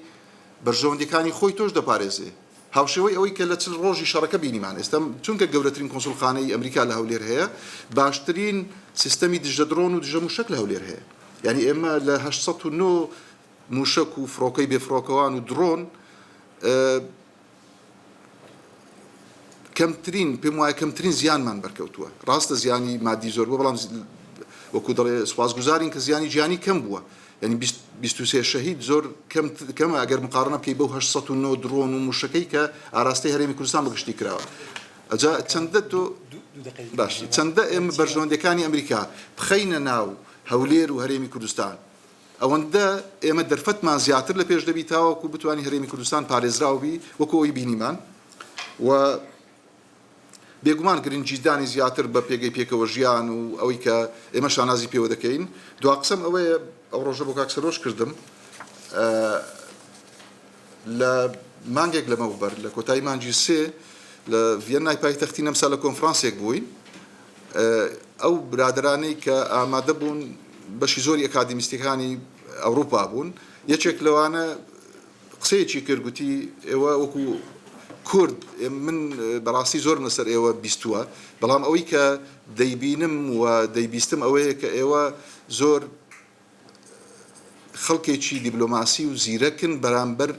بەرژەوەندەکانی خۆی تۆش دەپارێزێ. هاوشێوەی ئەوەی کە لە چ ڕۆژی شەڕەکە بینیمان ئێستا چونکە گەورەترین کۆنسوڵخانەی ئەمریکا لە هەولێر هەیە، باشترین سیستەمی دژە درۆن و دژە موشک لە هەولێر هەیە. یعنی ئێمە لە 809 موشک و فڕۆکەی بێفڕۆکەوان و درۆن کەمترین پێم وایە کەمترین زیانمان بەرکەوتووە. ڕاستە زیانی مادی زۆر بووە، بەڵام وەکو دەڵێ سوپاسگوزارین کە زیانی گیانی کەم بووە. ینی 23 شەهید زۆر کەمە ئەگەر مقارنە بکەی بەو 809 درۆن و موشەکەی کە ئاراستەی هەرێمی کوردستان بەگشتی کراوە. ئەجا چەندە تۆ باشی چەندە ئێمە بەرژەوەندەکانی ئەمریکا بخەینە ناو هەولێر و هەرێمی کوردستان، ئەوەندە ئێمە دەرفەتمان زیاتر لە پێش دەبیتەوە و بتوانین هەرێمی کوردستان پارێزراوبی وەکو ئەوی بینیمان. و بێگومان گرنگجیدانی زیاتر بە پێگەی پێکەوە ژیان و ئەوەی کە ئێمە شانازی پێوە دەکەین. دوا قسەم ئەوەیە ئەو ڕۆژە بۆ کاک سەرۆژ کردم لە مانگێک لەمەوبەر لە کۆتایی مانگی سێ لە ڤێنای پایتەختی نەمسا لە کۆنفرانسێک بووین. ئەو برادرانەی کە ئامادە بوون بەشی زۆری ئەکادمیستەکانی ئەوروپا بوون، یەکێک لەوانە قسەیەکی کردگوتی ئێوە وەکو کورد من بەڕاستی زۆر لەسەر ئێوە بیستووە، بەڵام ئەوەی کە دەیبینم و دەیبیستم ئەوەیە کە ئێوە زۆر خەڵکێکی دیبلۆماسی و زیرەکن بەرامبەر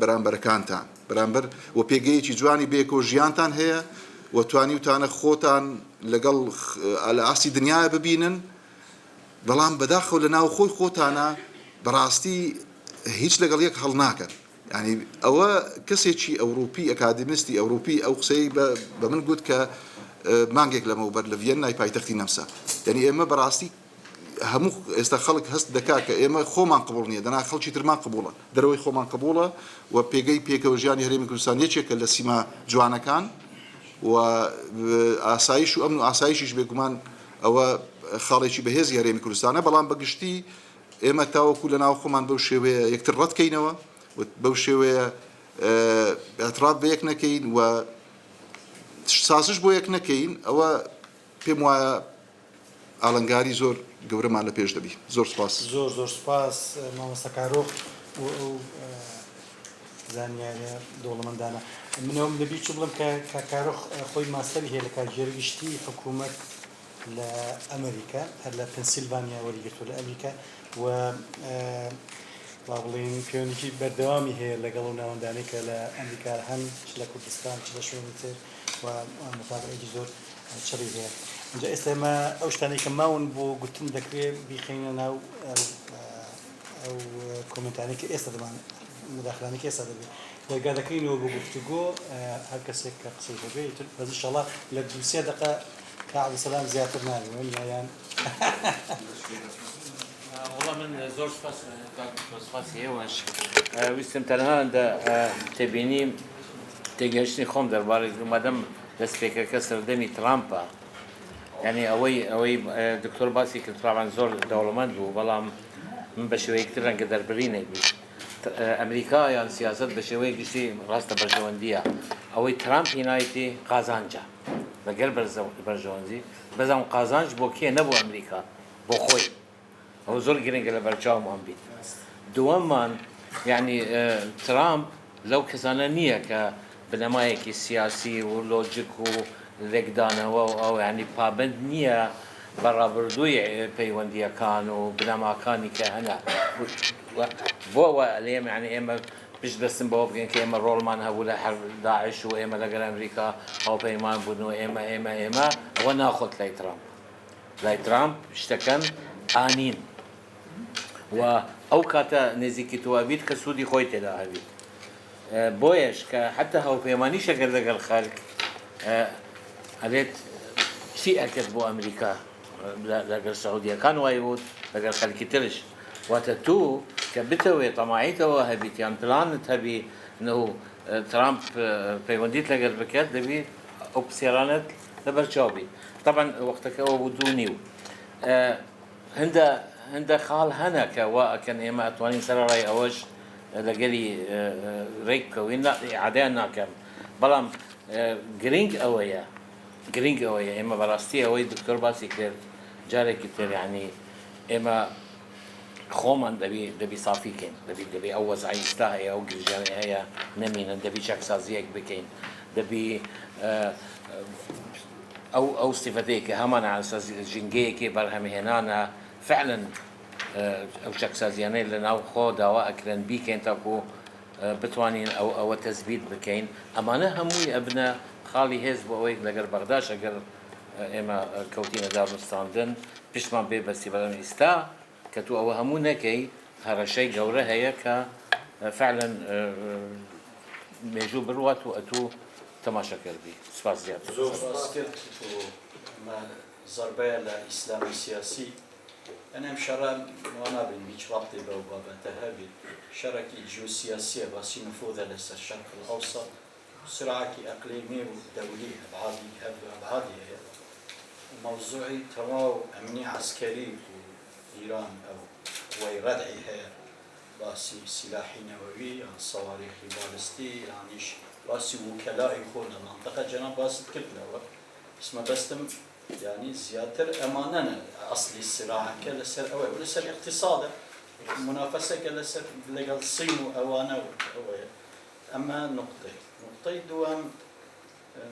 بەرامبەرەکانتان، بەرامبەر و پێگەیەکی جوانی بێکەوە ژیانتان هەیە و توانیوتانە خۆتان لەگەڵ لە ئاستی دنیاە ببینن، بەڵام بەداخەوە لە ناو خۆی خۆتانە بەڕاستی هیچ لەگەڵ یەک هەڵ ناکەن. ینی ئەوە کەسێکی ئەوروپی ئەکادمیستی ئەوروپی ئەو قسەی بە من گوت کە مانگێک لەمەوبەر لە ڤێنای پایتەختی نەمسا. یعنی ئێمە بەڕاستی هەموو ئێستا خەڵک هەست دەکات کە ئێمە خۆمان قبوڵ نییە، دەنا خەڵکی ترمان قبوڵە، دەرەوەی خۆمان قبوڵە و پێگەی پێکەوە ژیانی هەرێمی کوردستان یەکێکە لە سیما جوانەکان و ئاسایش و ئەمن و ئاسایشیش بێگومان ئەوە خاڵێکی بەهێزی هەرێمی کوردستانە، بەڵام بەگشتی ئێمە تاوەکو لە ناو خۆمان بەو شێوەیە یەکتر ڕەتکەینەوە و بەو شێوەیە ئەتراف بە یەک نەکەین و سازش بۆ یەک نەکەین. ئەوە پێم وایە ئاڵنگاری زۆر گەورەمان لە پێش دەبی. زۆر سپاس. زۆر سپاس مامۆستا کارۆخ و ئەو زانیاریە دەوڵەمەندانە. منەوەم لەبی چوو بڵم کە کارۆخ خۆی ماستەری هەیە لە کارگێڕگشتی حکوومەت لە ئەمریکا، هەر لە پنسیلڤانیا وەریگرتووە لە ئەمریکا و بڵین پەیوەندیی بەردەوامی هەیە لەگەڵ و ناوەندانەی کە لە ئەمریکا هەن چ لە کوردستان چ لە شوێنی تر و متابعەیەکی زۆر چڕی هەیە. اینجا ئێستا ئێمە ئەو شتانەی کە ماون بۆ گوتن دەکرێت بیخینە ناو ئەو کۆمنتانەی کە ئێستا دەمان مداخلانێکی ئێستا دەبێت دەرگا دەکەینەوە بۆ گفتوگۆ هەر کەسێک کە قسەی هەبێت بەز ئینشاڵڵا لە 2-3 دقیقە کە عەبدولسەلام زیاتر ناوێت یان والله من زۆر سپاسی ئێوەش ویستم تەنها تێبینی تێگەشتنی خۆم دەربارەی مادەم دەستپێکەکە سەردەمی ترامپە، یعنی ئەوەی دکتۆر باسی کرد طبعاً زۆر دەوڵەمەند بوو، بەڵام من بە شێوەیەکتر ڕەنگە دەربڕینێ بوو. ئەمریکا یان سیاست بە شێوەیە گشتی ڕاستە بەرژەوەندیە، ئەوەی ترامپ هێنایەتی قازانجە لەگەر بەرژەوەندی بەزان قازانج بۆ کێ نەبوو ئەمریکا بۆ خۆی، ئەو زۆر گرنگە لە بەرچاومان بیت. دووەممان یعنی ترامپ لەو کەسانە نییە کە بنەمایەکی سیاسی و لۆجیک و لێکدانەوە و ئەو ینی پابند نییە بەڕابردووی پەیوەندیەکان و بنەماکانی کە هەنا بۆەوە لێم ینی ئێمە مش بس بوابكن كإما رولمان هؤلاء حرب داعش وإما لقى أمريكا أو بيمان بنو إما وناخذ لاي ترامب اشتكن آنين وأو كاتا نزيكي توابيت كسودي خويت لا هبيت بويش حتى هو بيماني شكل لقى الخالق قالت شيء أكد بو أمريكا لقى السعودية كانوا يهود لقى الخالق ترش واتتو كبتوي طماعيته وهبيت يعني بلانت هبي انه ترامب بيونديت لقى البكات دبي اوبسيرانت لبرشوبي طبعا وقتك هو بدونيو هندا خال هنا كوا كان اما اتوانين سنه راي اوش لقالي ريك كوين لا عدانا كم بلام جرينج اويا اما براستي اوي دكتور باسي كتير جاري كتير يعني اما خومن دبي صافي كين دبي اوز عين استاهي او جرجاني هي نمين دبي شك سازيك بكين دبي او استفاديك همان على اساس جنجيكي برهم هنانا فعلا او شك سازياني لنا خو دواء كرن بيكين تاكو بتوانين او تثبيت بكين امانه هموي ابنا خالي هزب اويك لقر بغداش اقر اما كوتين دار مستاندن بيشمان بي بس بلان استا كتو او همونه كي هرشي جوره هي ك فعلا ميجو بروات واتو تماشا كربي سپاس زياد زور سپاسكرت ما ضربه لإسلام سياسي أنا مشارا وانا بالميج وقتي بوابة تهابي شركي جيوسياسية بس نفوذ لسه الشرق الأوسط صراعكي أقليمي ودولي أبعادي هي موضوعي تمام أمني عسكري إيران أو ويردعي هي باسي سلاحي نووي يعني صواريخ بالستي يعني باسي وكلاء يكون المنطقة جناب باسي كتلة اسمه بستم يعني زيادة أماننا أصلي الصراع كالسر أو ولسر اقتصاده منافسة كالسر لقى الصين وأوانا أما نقطة دوام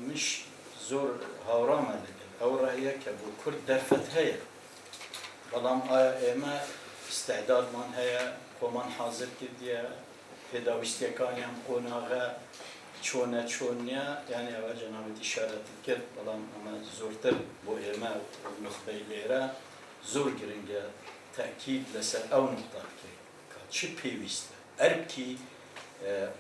مش زور هورامة لقى أو رأيك أبو كرد درفت هي بلام إما استعداد من هي كمان حاضر كديا هداوستي كان يم قناغة چونيا يعني أو جناب إشارة الكرد بلام أما زورتر بو إما ونخبي ليرة زور جرينجا تأكيد لسر أو نقطة كاتشي بيويست أربكي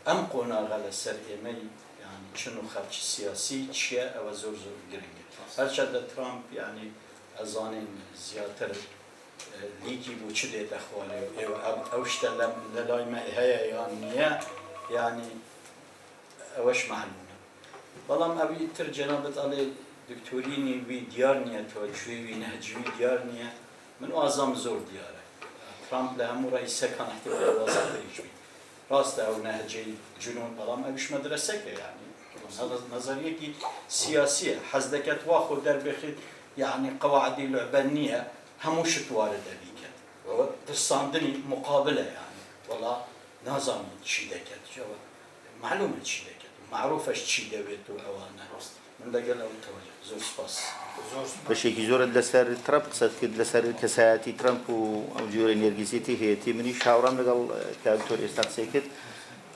أم قناغة لسر إما يعني شنو خدش سياسي تشيا أو زور جرينجا هرشد ترامب يعني أظانين زيادة ليجي بوشدة أخواني أو اشتلم للايما هي يعني أوش معلومة بلام أبي ترجمة على دكتوريني في ديارنيا توجهي نهجوي ديارنيا من أعظم زور دياره ترامب لهم رئيس كان احتمال وزارة يجوي راست أو نهجي جنون بلام أبيش مدرسة يعني هذا نظرية سياسية حزدكت واخد در بخير يعني قواعد اللعبانية هموش توارد أبيك وترساندني مقابلة يعني والله نظام تشيدكت جوا معلومة تشيدكت معروفة تشيدويت وأوانا من دقل أو التوجه زور سباس بشيء زور لسر ترامب صدق لسر كساتي ترامب أو جور نيرجسيتي هي تيمني شاورام لقال كدكتور استقسيكت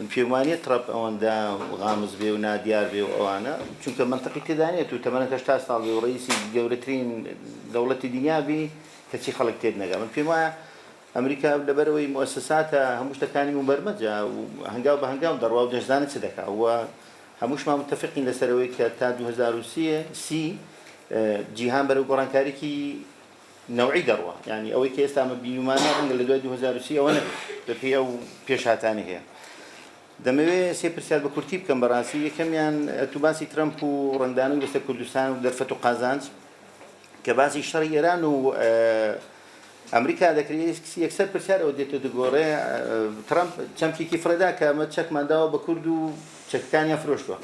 من فيمانية ترامب أوان دا غامز بي وناديار بي وأوانا چونك منطقة تدانية تو 18 سال بي ورئيسي جورترين دولة الدنيا بي كشي خلق تيدنا من فيما أمريكا لبروي مؤسساتها هموش تكاني مبرمجة وهنجاو بهنجاو دروا وجزانة صدقة هو هموش ما متفقين لسروي كتا 2006 جيهان برو قران كاريكي نوعي دروا يعني أوي كيس تام بيومانا عند اللي 2006 وانا بفي أو بيشاتاني هي دموي سيبرسيال بكرتيب كم براسي كم يعني تباسي ترامب ورندانو بس كردستان ودرفتو قازانج كباسي شري إيران و أمريكا ذكري يكسر برشار وديتو دغوري ترامب چمكي كفردا كما تشك مانداو بكردو تشكانيا فروشتو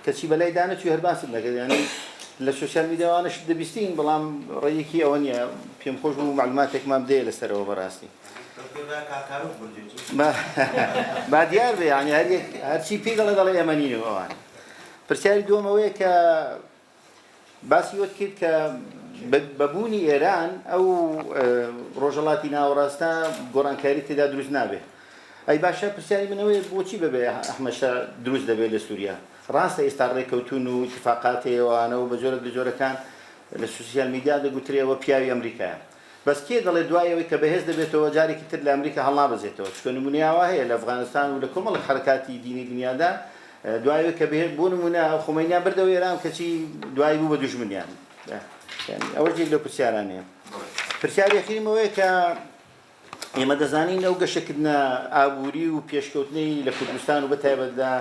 كشي بلاي دانه شو هرباس يعني السوشيال ميديا انا شد بيستين بلام ريكي اونيا فيم خوش معلوماتك ما بدي لسرو براسي ما ديار يعني هادشي بيغلا دال يمنينو اوان برشار دوم ويك بس يوتكيد ك ببوني إيران أو رجالاتنا وراستا قران كاري تدا دروز نابه ئەی باشە پرسیاری منەوەی بۆچی بەبێ ئەحمەشە دروست دەبێت لە سووریا ڕاستە ئێستا ڕێکەوتون و اتفاقاتەوەوانەوە بە جۆرە جۆرەکان لە سوسیال میدیا دەگوترێەوە پیاوی ئەمریکایە بەس کێ دەڵێ دوایەوەی کە بەهێز دەبێتەوە جارێکی تر لە ئەمریکا هەڵنابەزێتەوە چکە نمونیاوە هەیە لە ئەفغانستان و لە کۆمەڵی حرکاتی دینی دنیادا دوایەوەی کە بەهێز بۆ نمونە خۆمەینیان بردەوە ئێران کەچی دوایی بوو بە دوژمنیان ئەوە جێک لە پرسیارانەیە پرسیاری یەخینمەوەیە کە ئێمە دەزانین ئەو گەشەکردنە ئابووری و پێشکەوتنەی لە کوردستان و بەتایبەتدا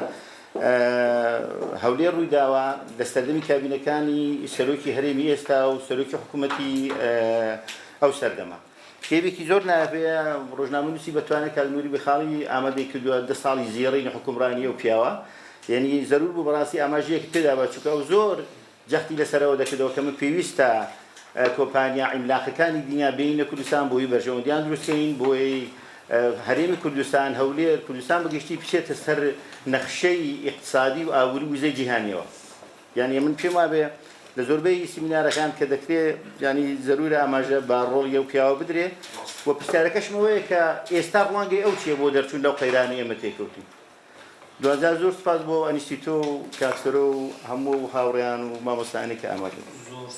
هەولێر ڕوویداوە دەستەردەمی کابینەکانی سەرۆکی هەرێمی ئێستا و سەرۆکی حکوومەتی ئەو سەردەما کتێبێکی زۆر ناوێە ڕۆژنامەنووسی بەتوانێت کالنووری بخاڵی ئامادەی کردووە 10 ساڵی زیێڕینی حکومڕانیە و پیاوە یعنی زەرور بوو بەڕاستی ئاماژەیەکی پێدا بە چووکە و زۆر جەختی لەسەرەوە دەکردەوە کە من پێویستە کۆمپانیا عیملاقەکانی دنیا بینە کوردستان بۆی بەرژەوەندیان دروستکەین بۆی هەرێمی کوردستان هەولێر کوردستان بەگشتی بچێتە سەر نەخشەی اقتصادی و ئاوری وزەی جیهانیەوە یعنی من پێم وابێ لە زۆربەی سیمینارەکان کە دەکرێت ینی زەرورە ئاماژە با ڕۆڵی ئەو پیاوە بدرێ و پرسیارەکەشمەوەیە کە ئێستا ڕوانگەی ئەو چیە بۆ دەرچوون لەو قەیرانەی ئێمە تێکەوتین دوازار زۆر سپاس بۆ ئەنیستیتۆ و کاکسەرۆ و هەموو هاوڕێیان و مامۆستانی کە ئامادە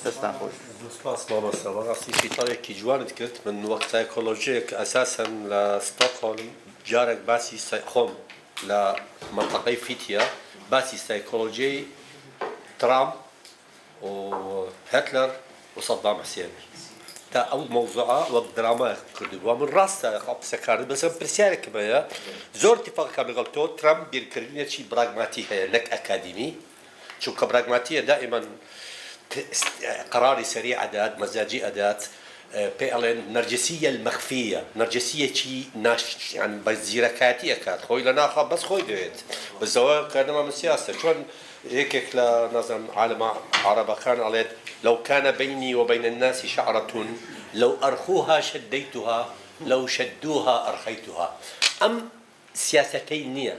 دەستان خۆش سپاس مامۆستا بەڕاستی شیتڵێکی جوانت کرد من وەک سایکۆلۆژیەک ئەساسەن لە ستۆکهۆلم جارێک باسی خۆم لە منطقەی فیتیا باسی سایکۆلۆژیای ترامپ و هتلر و صدام حسين تا ئەو مەوزوعە وەک درامە کردووە من ڕاستە قسەکارت بەسەر پرسیارێکمەیە زۆر اتفاقەکە لەگەڵ تۆ ترامپ بیرکردنێکی براگماتی هەیە نەک ئەکادیمی چونکە براگماتیە دائما قراری سريع ئەدات مەزاجی ئەدات پێ ئەڵێن نەرجسیە المەخفیە نەرجسیەکی يعني بە زیرەکاتی ئەکات خۆی لە ناخوا بەس خۆی دەوێت بەزەوە کارنەما من سیاسە چۆن هيك لا نظم عالم عرب كان عليه لو كان بيني وبين الناس شعرة لو أرخوها شديتها لو شدوها أرخيتها أم سياستين نية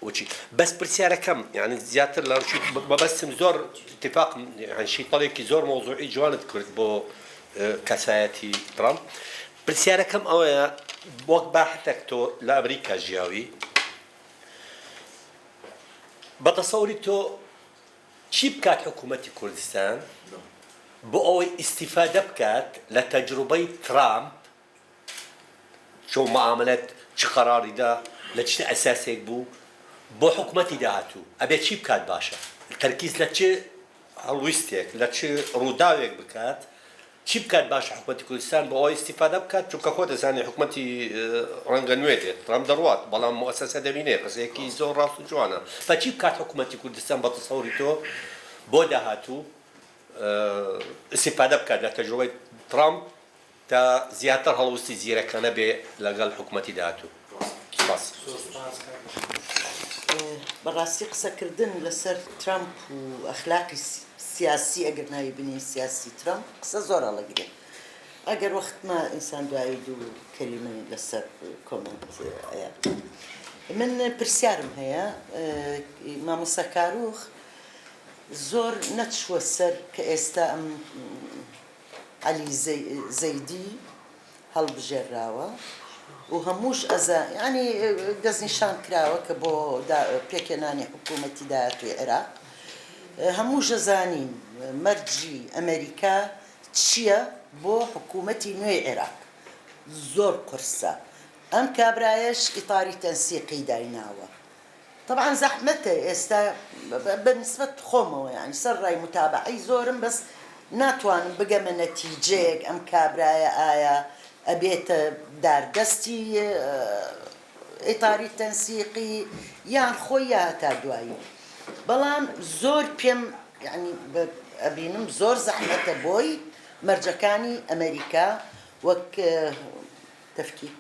وشي بس برسالة كم يعني زيادة لا شيء ما بس زور اتفاق يعني شيء طريقي زور موضوعي جوانت كرت بو كسايتي ترامب برسالة كم أو وقت باحتك تو لأمريكا جياوي بتصوري تو چی بکات حکوومەتی کوردستان بۆ ئەوەی ئیسیفادە بکات لە تەجروبەی ترامپ چۆن معاملەت چ قەراریدا لە چ ئەساسێک بوو بۆ حکوومەتی داهاتوو ئەبێ چی بکات باشە تەرکیز لە چ هەڵویستێک لە چ ڕووداوێک بکات چی بکات باشە حکوومەتی کوردستان بۆ ئەوەی ئیسیفادە بکات چونکە خۆ دەزانێت حکوومەتی ڕەنگە نوێ دێت ترامپ دەڕوات بەڵام مؤسسە دەبینێت قسەیەکی زۆر ڕاست و جوانە بەچی بکات حکوومەتی کوردستان بە تەسەوری تۆ بۆ داهاتوو ئیسیفادە بکات لە تەجروبەی ترامپ تا زیاتر هەڵوستی زیرەکانە بێ لەگەڵ حکوومەتی داهاتوو سپاس بەڕاستی قسەکردن لەسەر ترامپ و ئەخلاقی سیاسی ئەگەر ناوی بنی سیاسی ترامپ قسە زۆر هەڵەگرێ ئەگەر وەختمە ئینسان دوایی دوو کەلیمەی لەسەر کۆمنت ئەیە من پرسیارم هەیە مامۆستا کاروخ زۆر نەچووە سەر کە ئێستا ئەم عەلی زەیدی هەڵبژێراوە و هەمووش ینی دەستنیشان کراوە کە بۆ پێکێنانی حکوومەتی داهاتووی عێراق هەموو ژەزانین مەرجی ئەمریکا چییە بۆ حکوومەتی نوێی عێراق زۆر قرسە ئەم کابرایەش ئیطاری تەنسیقی دایناوە طبعا زەحمەتە ئێستا بەنسبەت خۆمەوە یعنی سەر ڕای متابعەی زۆرم بەس ناتوانم بگەمە نەتیجەیەک ئەم کابرایە ئایا ئەبێتە داردەستی ئیطاری تەنسیقی یان خۆی یا هەتا دوایی بەڵام زۆر پێم یعنی ئەبینم زۆر زەحمەتە بۆی مەرجەکانی ئەمریکا وەک تەفکیک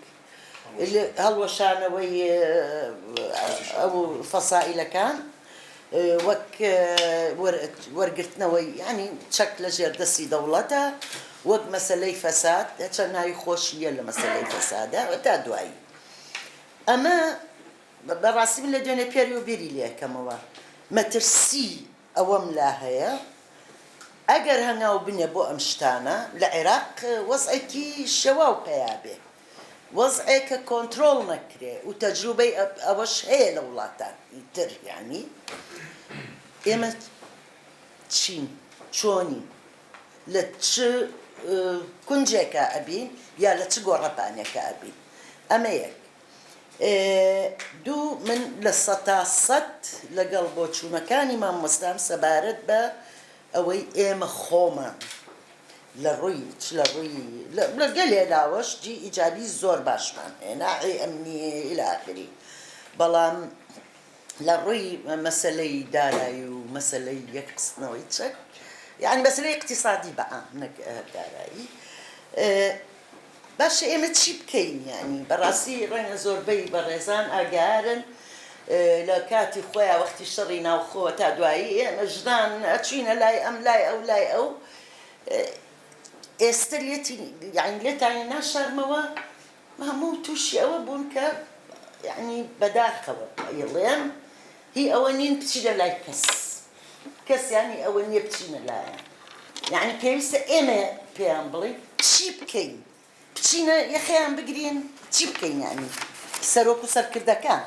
هەڵوەشانەوەی ئەو فەسائلەکان وەک وەرگرتنەوەی ینی چەک لە ژێردەستی دەوڵەتە وەک مەسەلەی فەساد چەند ناوی خۆشیە لە مەسەلەی فەسادە تا دوایی ئەمە بەڕاستی من لە دوێنێ پێری و بیری لێ یەکەمەوە مەترسی ئەوەم لا هەیە ئەگەر هەنگاو بنێ بۆ ئەم شتانە لە عێراق وەزعێکی شەواو پێیا بێ وەزعێکە کۆنتترۆل نەکرێ و تەجروبەی ئەوەش هەیە لە وڵاتان تر یعنی ئێمە چین چۆنی لە چ کونجێکە ئەبین یا لە چ گۆڕەپانێکە ئەبین ئەمە یەک دوو من لە سەتا سەد لەگەڵ بۆچوونەکانی مامۆستام سەبارەت بە ئەوەی ئێمە خۆمان لە ڕووی لەگەل لێلاوەش جی ئیجابی زۆر باشمان هێناعی ئەمنیە إلى آخره بەڵام لە ڕووی مەسەلەی دارایی و مەسەلەی یەکقسنەوەی چەک یعنی مەسەلەی اقتصادی بەعام نەک دارایی باشە ئێمە چی بکەین یعنی بەڕاستی ڕەنگە زۆربەی بەڕێزان ئاگارن لە کاتی خۆیان وەختی شەڕی ناوخۆوە تا دوایی ئێمە ژدان ئەچینە لای ئەم لای ئەو لای ئەو ئێستا لێتی یعنی لێتانی ناشارمەوە هەموو تووشی ئەوە بوون کە یعنی بەداخەوە ئەڵێن هی ئەوە نین بچینە لای کەس یعنی ئەوە نییە بچینە لایەن یعنی پێویستە ئێمە پێیان بڵێ چی بکەین بچینە یەخەیان بگرین چی بکەین یعنی سەرۆک و سەرکردەکان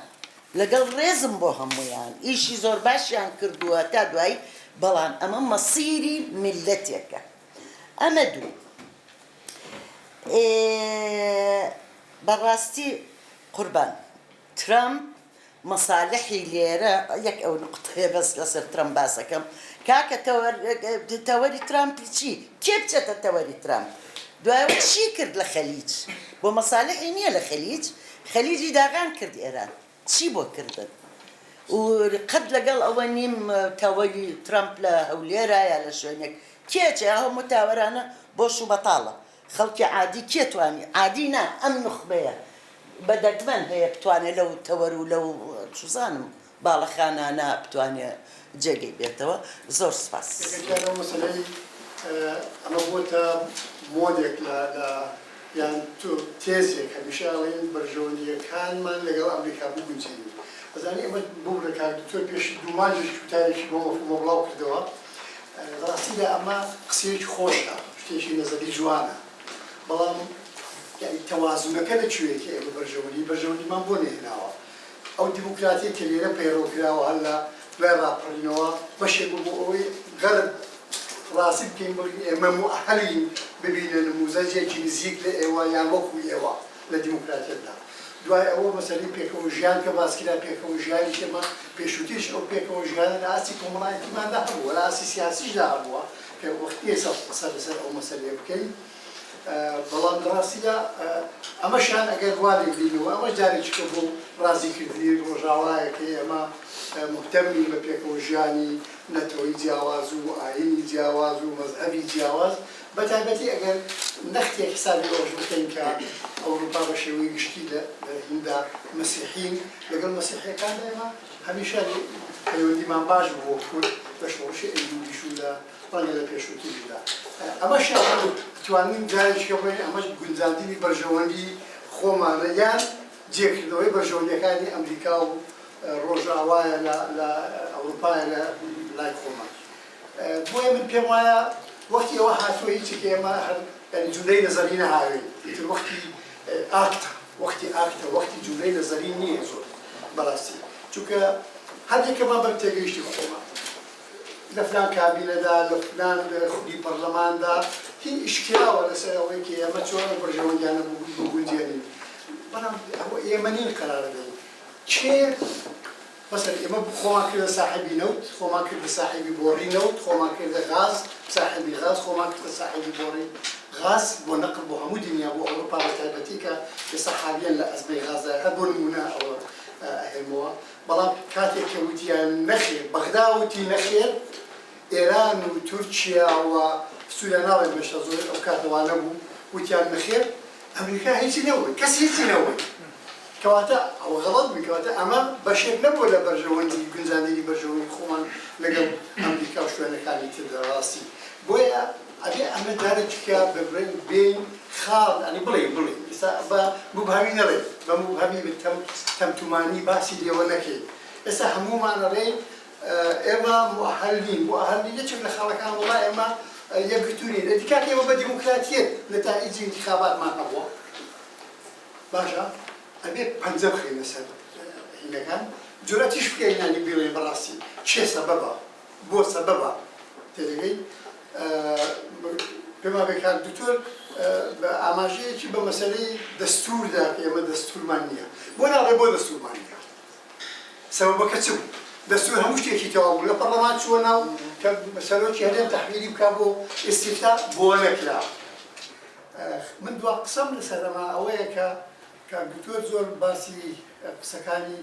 لەگەڵ ڕێزم بۆ هەمویان ئیشی زۆر باشیان کردووە تا دوایی بەڵام ئەمە مەسیری میلەتێکە ئەمە دوو بەڕاستی قوربان ترامپ مەساڵحی لێرە یەک ئەو نقطەیە بەس لەسەر ترامپ باسەکەم کاکە تەوەری ترامپی چی کێ بچێتە تەوەری ترامپ دوایەوە چی کرد لە خەلیج بۆ مەساڵحی نییە لە خەلیجی داغان کرد ئێران چی بۆ کردن و قەت لەگەڵ ئەوە نیم تەوەری ترامپ لە هەولێرە یا لە شوێنێک کێچێ هەموو تاوەرانە بۆش و بەتاڵە خەڵکی عادی کێ توانی عادی نا ئەم نخبەیە بەدەگمەن هەیە بتوانێت لەو تەوەر و لەو چوزانم باڵەخانانە بتوانێت جێگەی بێتەوە زۆر سپاس مەسەلەی ئەمە بۆتە مۆدێک لە یان تێزێک هەمیشاڵێن بەرژەوەندیەکانمان لەگەڵ ئەمریکا بگونجێنین بەزانانی ئەمە بۆ لە کاردکتۆر پێش دوومانجێک کوتارێکی بۆ مەفهومە بڵاو کردەوە ڕاستیدا ئەمە قسەیەکی خۆشە شتێکی نەزەری جوانە بەڵام تەوازونەکە لەکوێیەکی ئێمە بەرژەوەندیمان بۆ نێناوە ئەو دیموکراتی کە لێرە پەیڕۆکراوە هەر لە دوای ڕاپەڕینەوە بەشێک بۆ ئەوەی غەرب ڕاستی بکەین بڵین ئێمە مؤهلین ببینە نموزەجێکی نزیک لە ئێوە یان وەکو ئێوە لە دیموکراتیەتدا دوای ئەوە مەسەلەی پێکەوە ژیان کە باسکرا پێکەوە ژیانی ئێمە پێشووتیش ئەو پێکەوە ژیانە لە ئاسی کۆمەڵایەتیماندا هەبووە لە ئاسی سیاسیشدا هەبووە پێ وەختی ئێستا قسە لەسەر ئەو مەسەلەیە بکەین بەڵام ڕاستیدا ئەمەشان ئەگەر واری بینەوە ئەمە جارێکیکە بۆ ڕازیکردنی ڕۆژاوایەکە ئێمە مهتەمین بە پێکەوە ژیانی نەتەوەی جیاواز و ئاینی جیاواز و مەزهەبی جیاواز بەتایبەتی ئەگەر نەختێک حسابی ئەوش بکەین کە ئەوروپا بە شێوەی گشتی لە هیندا مەسیحین لەگەڵ مەسیحیەکاندا ئێمە هەمیشە پەیوەندیمان باش بوو کورد بە شۆڕشی ئەیدوبیش و لە ڕەنگە لە پێشووتیدا ئەمەش توانین جارێکیکە بڵێن ئەمەش گونجاندنی بەرژەوەندی خۆمانە یان جێکردنەوەی بەرژەوەندیەکانی ئەمریکا و ڕۆژاوایە لە ئەوروپایە لە لای خۆمان بۆیە من پێم وایە وەختی ئەوە هاتووە هیچێکی ئێمە جوولەی نەزەری نەهاوێت ئیتر وەختی ئاکتە وەختی جوولەی نەزەری نییە زۆر بەڕاستی چونکە هەردێکەمان بەم تێگەیشتی خۆمان لە فلان کابینەدا لە فلان خودی پەرلەماندا هی ئیشکراوە لەسەر ئەوەی کە ئێمە چۆن بەرژەوەندیانە بگونجێنین بەڵام ئێمە نین قەرارە دەین کێ مثلا ئێمە خۆمان کردە ساحبی نەوت خۆمان کردە ساحبی بۆڕی نەوت خۆمان کردە غاز ساحبی غاز خۆمان کردە ساحبی بۆڕی غاز بۆ نەقل بۆ هەموو دنیا بۆ ئەوروپا بە تایبەتی کە ئێستا حالیان لە ئەزمەی غازدا هەر بۆ نمونە ئەوە ئەهێمەوە بەڵام کاتێک کە وتیان نەخێر بەغدا وتی نەخێر ئێران و تورکیا و سووریا ناڵێن بەشە زۆر ئەو کاتەوە نەبوو وتیان نەخێر ئەمریکا هیچی نەوەی کەس هیچی نەوەی کەواتە ئەوە غەڵەت بووی کەواتە ئەمە بەشێک نەبووە لە بەرژەوەندی گونجاندنی بەرژەوەندی خۆمان لەگەڵ ئەمریکا و شوێنەکانی تردا ڕاستی بۆیە ئەبێ ئەمە جارێکیکە ببرین بین خاڵ ئەنی بڵێ ئێستا بە مبهەمی نەڵێ بە مبهەمی تەمتومانی باسی لێوە نەکەین ئێستا هەموومان ئەڵێن ئێمە مؤهلین یەکێک لە خاڵەکان وڵای ئێمە یەکگرتوونین ئەدی کات ئێمە بە دیموکراتیەت نەتائیجی انتخاباتمان هەبووە باشە ئەبێ پەنجە بخێنە سەر هینەکان جورەتیش بکەین ینی بڵێ بەڕاستی چێ سەبەبە بۆ سەبەبە تێدەگەی پێما بێکار دکتۆر بە ئاماژەیەکی بە مەسەلەی دەستوردا کە ئێمە دەستورمان نییە بۆ ناڵێ بۆ دەستورمان نییە سەبەبەکە چ بوو دەستور هەموو شتێکی تەواو بوو لە پەرلەمان چووە ناو کە سەرۆکی هەرێم تەحویلی بکا بۆ ئیستیفتا بۆ نەکرا من دوا قسەم لەسەر ئەمە ئەوەیە کە دکتۆر زۆر باسی قسەکانی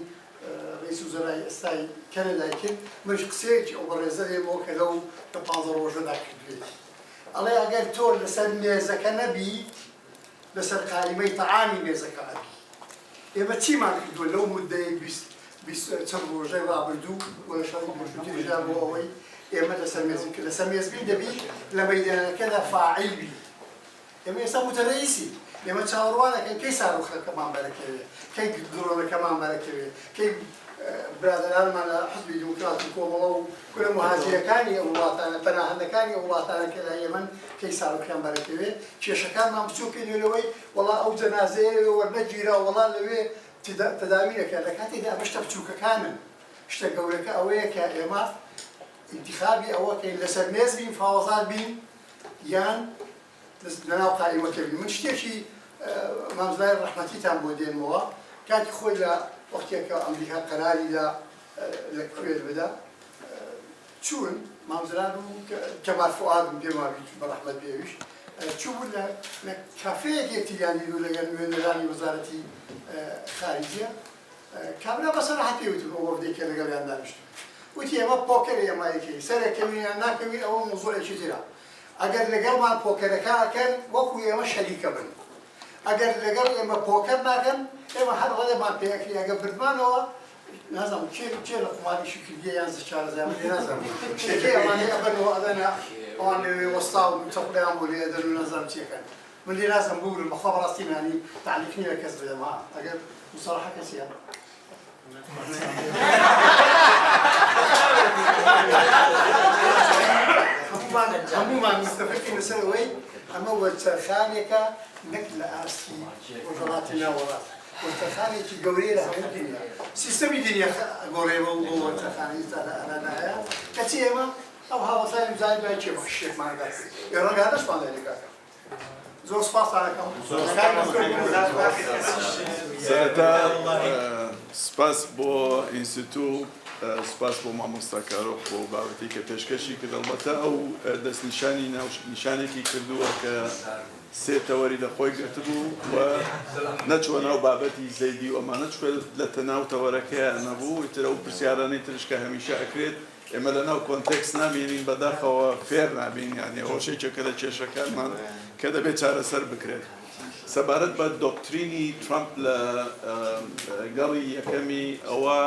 ڕئیس وزرای ئێستای کەنەدای کرد منش قسەیەکی ئەو بەڕێزە لێمەوە کە لەو لە 15 ڕۆژەدا کردوێتی ئەڵێ ئەگەر تۆ لەسەر مێزەکە نەبی لەسەر قالیمەی تەعامی مێزەکە نەبی ئێمە چیمان کردووە لەو مودەی چەند ڕۆژەی ڕابردوو وەشانی بەشوتیژدا بۆ ئەوەی ئێمە لەسەر مێزبی دەبی لە مەیدانەکەدا فاعیل بی ئێمە ئێستا متەرەئیسی ئێمە چاوەڕوانەکەن کەی ساڕوخەکەمان بەرەکەوێت کەی درۆنەکەمان بەرەکەوێت کەی برادرانمان لە حزبی دیموکراتی کۆمەڵە و کورە مهاجرەکانی ئەو وڵاتانە پەناهەندەکانی ئەو وڵاتانە کە لە ئێمن کەی ساڕوخیان بەرەکەوێت کێشەکانمان بچوو پێنێرەوەی وەڵا ئەو جەنازەیە وەرنەگیرا وەڵا لەوێ تداوی دەکات لە کاتێکدا ئەمە شتە بچووکەکانن شتە گەورەکە ئەوەیە کە ئێمە انتخابی ئەوە کەین لەسەر مێز بین فاوەزات بین یان لەناو قائیمەکە بین من شتێکی مامزای ڕەحمەتیتان بۆ دێنمەوە کاتی خۆی لە وەختێکە ئەمریکا قەراری لە کوێت بدا چوون مامزران و کەمال فوئادم پێماوی بە ڕەحمەت پێویست چوو بوو لە کافەیەک یەکتریان دیدو لەگەڵ نوێنەرانی وەزارەتی خارجیە کابرا بەسەر ڕەحەت پێوتون ئەو وەفدەی کە لەگەڵیان دانیشتون وتی ئێمە پۆکەرە ئێمایەکەی سەرەکەویان ناکەوی ئەوە موزوعێکی ترە ئەگەر لەگەڵمان پۆکەرەکەکەن وەکو ئێمە شەریکە بن ئەگەر لەگەڵ ئێمە پۆکەر ناکەن ئێمە هەر وەڵێمان پێەکەی ئەگە بردمانەوە نازانم چێ لە قوماریشی کردیە یان زەچارەزای من نازانم شتێکی ئەوانەی ئەبەنەوە ئەدەنا ئەوان لەوێ وەستا و چەقولیان بۆ لێ ئەدەن و نازانم چیەکەن من لێ نازانم بورم بەخوا بەڕاستی مانی تعلیق نییە کەس بدەم ئەگەر مصالحە کەسیە هەمومان مستەفەقین لەسەر ئەوەی ئەمە وەرچەرخانێکە نەک لە ئاستی وەژەڵاتی ناوەڵات وەرچەرخانێکی گەورەیە لە هەموو دنیا سیستەمی دنیا گۆڕێەوە بۆ وەرچەرخانی ئەلانایە کەچی ئێمە ئەو هاوڵاتانی بزانین دوای چێ شتێکمان دەکرد ڕەنگادەشمان دەکاتە زۆر سپاسانەکەم سەرەتا سپاس بۆ ئینستیتو سپاس بۆ مامۆستا کارۆخ بۆ بابەتی کە پێشکەشی کرد ئەڵبەتە ئەو دەستنیشانی نیشانێکی کردووە کە سێ تەوەری لە خۆی گرتبوو و نەچوە ناو بابەتی زەیدی و ئەمانە چوە لە تەناو تەوەرەکەیان نەبوو ئیتر ئەو پرسیارانەی ترش کە هەمیشە ئەکرێت ئێمە لە ناو کۆنتێکس نامێنین بەداخەوە فێر نابین یانێ ئەوشێکێکە لە کێشەکانمان کە دەبێت چارەسەر بکرێت سەبارەت بە دۆکترینی ترامپ لە گەڕی یەکەمی ئەوە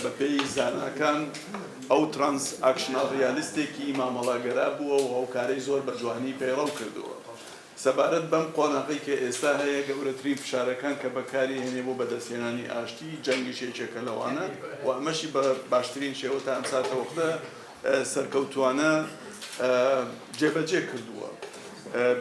بەپێی زاناکان ئەو ترانس ئاکشنال ریالیستێکی مامەڵاگەرا بووە و هەوکارەی زۆر بە جوانی پەیڕەو کردووە سەبارەت بەم قۆناغی کە ئێستا هەیە گەورەترین فشارەکان کە بەکاری هێنێ بۆ بەدەستهێنانی ئاشتی جەنگیشێکێکە لەوانە و ئەمەشی بە باشترین شێوە تا ئەم ساتەوەختە سەرکەوتوانە جێبەجێ کردووە